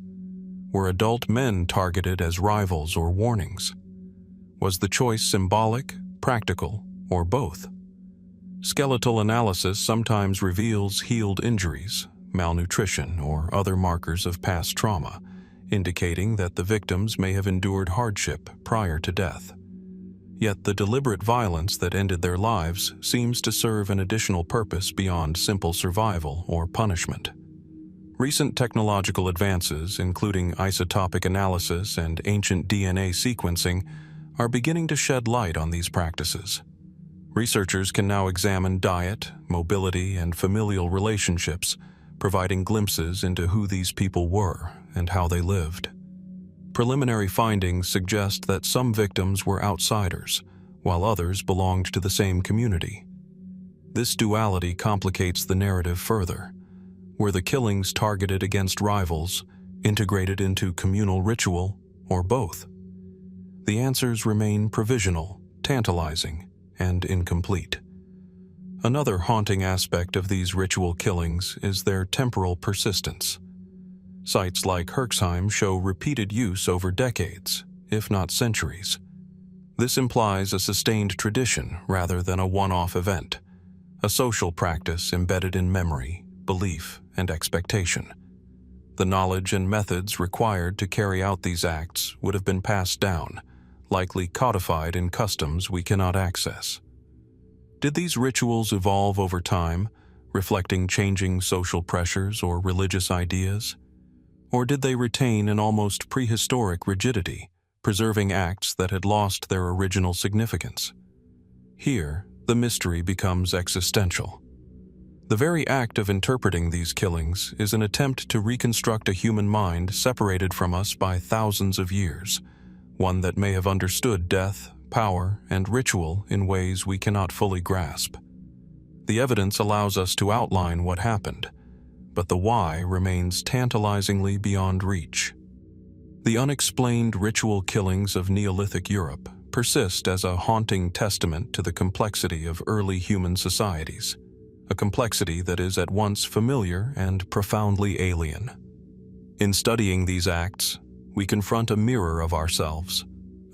Were adult men targeted as rivals or warnings? Was the choice symbolic, practical, or both? Skeletal analysis sometimes reveals healed injuries, malnutrition, or other markers of past trauma, indicating that the victims may have endured hardship prior to death. Yet the deliberate violence that ended their lives seems to serve an additional purpose beyond simple survival or punishment. Recent technological advances, including isotopic analysis and ancient DNA sequencing, are beginning to shed light on these practices. Researchers can now examine diet, mobility, and familial relationships, providing glimpses into who these people were and how they lived. Preliminary findings suggest that some victims were outsiders, while others belonged to the same community. This duality complicates the narrative further. Were the killings targeted against rivals, integrated into communal ritual, or both? The answers remain provisional, tantalizing, and incomplete. Another haunting aspect of these ritual killings is their temporal persistence. Sites like Herxheim show repeated use over decades, if not centuries. This implies a sustained tradition rather than a one-off event, a social practice embedded in memory, belief, and expectation. The knowledge and methods required to carry out these acts would have been passed down, likely codified in customs we cannot access. Did these rituals evolve over time, reflecting changing social pressures or religious ideas? Or did they retain an almost prehistoric rigidity, preserving acts that had lost their original significance? Here, the mystery becomes existential. The very act of interpreting these killings is an attempt to reconstruct a human mind separated from us by thousands of years, one that may have understood death, power, and ritual in ways we cannot fully grasp. The evidence allows us to outline what happened, but the why remains tantalizingly beyond reach. The unexplained ritual killings of Neolithic Europe persist as a haunting testament to the complexity of early human societies, a complexity that is at once familiar and profoundly alien. In studying these acts, we confront a mirror of ourselves,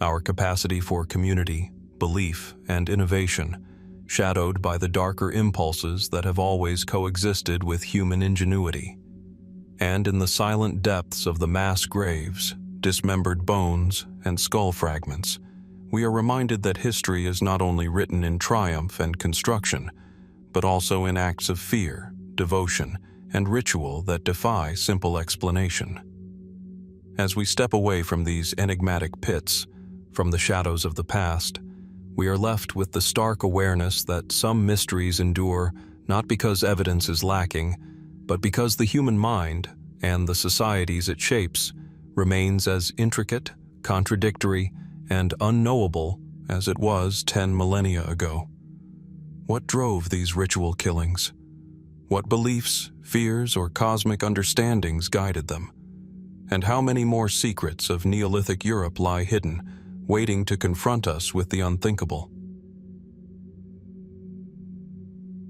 our capacity for community, belief, and innovation, shadowed by the darker impulses that have always coexisted with human ingenuity. And in the silent depths of the mass graves, dismembered bones, and skull fragments, we are reminded that history is not only written in triumph and construction, but also in acts of fear, devotion, and ritual that defy simple explanation. As we step away from these enigmatic pits, from the shadows of the past, we are left with the stark awareness that some mysteries endure not because evidence is lacking, but because the human mind, and the societies it shapes, remains as intricate, contradictory, and unknowable as it was 10 millennia ago. What drove these ritual killings? What beliefs, fears, or cosmic understandings guided them? And how many more secrets of Neolithic Europe lie hidden, waiting to confront us with the unthinkable?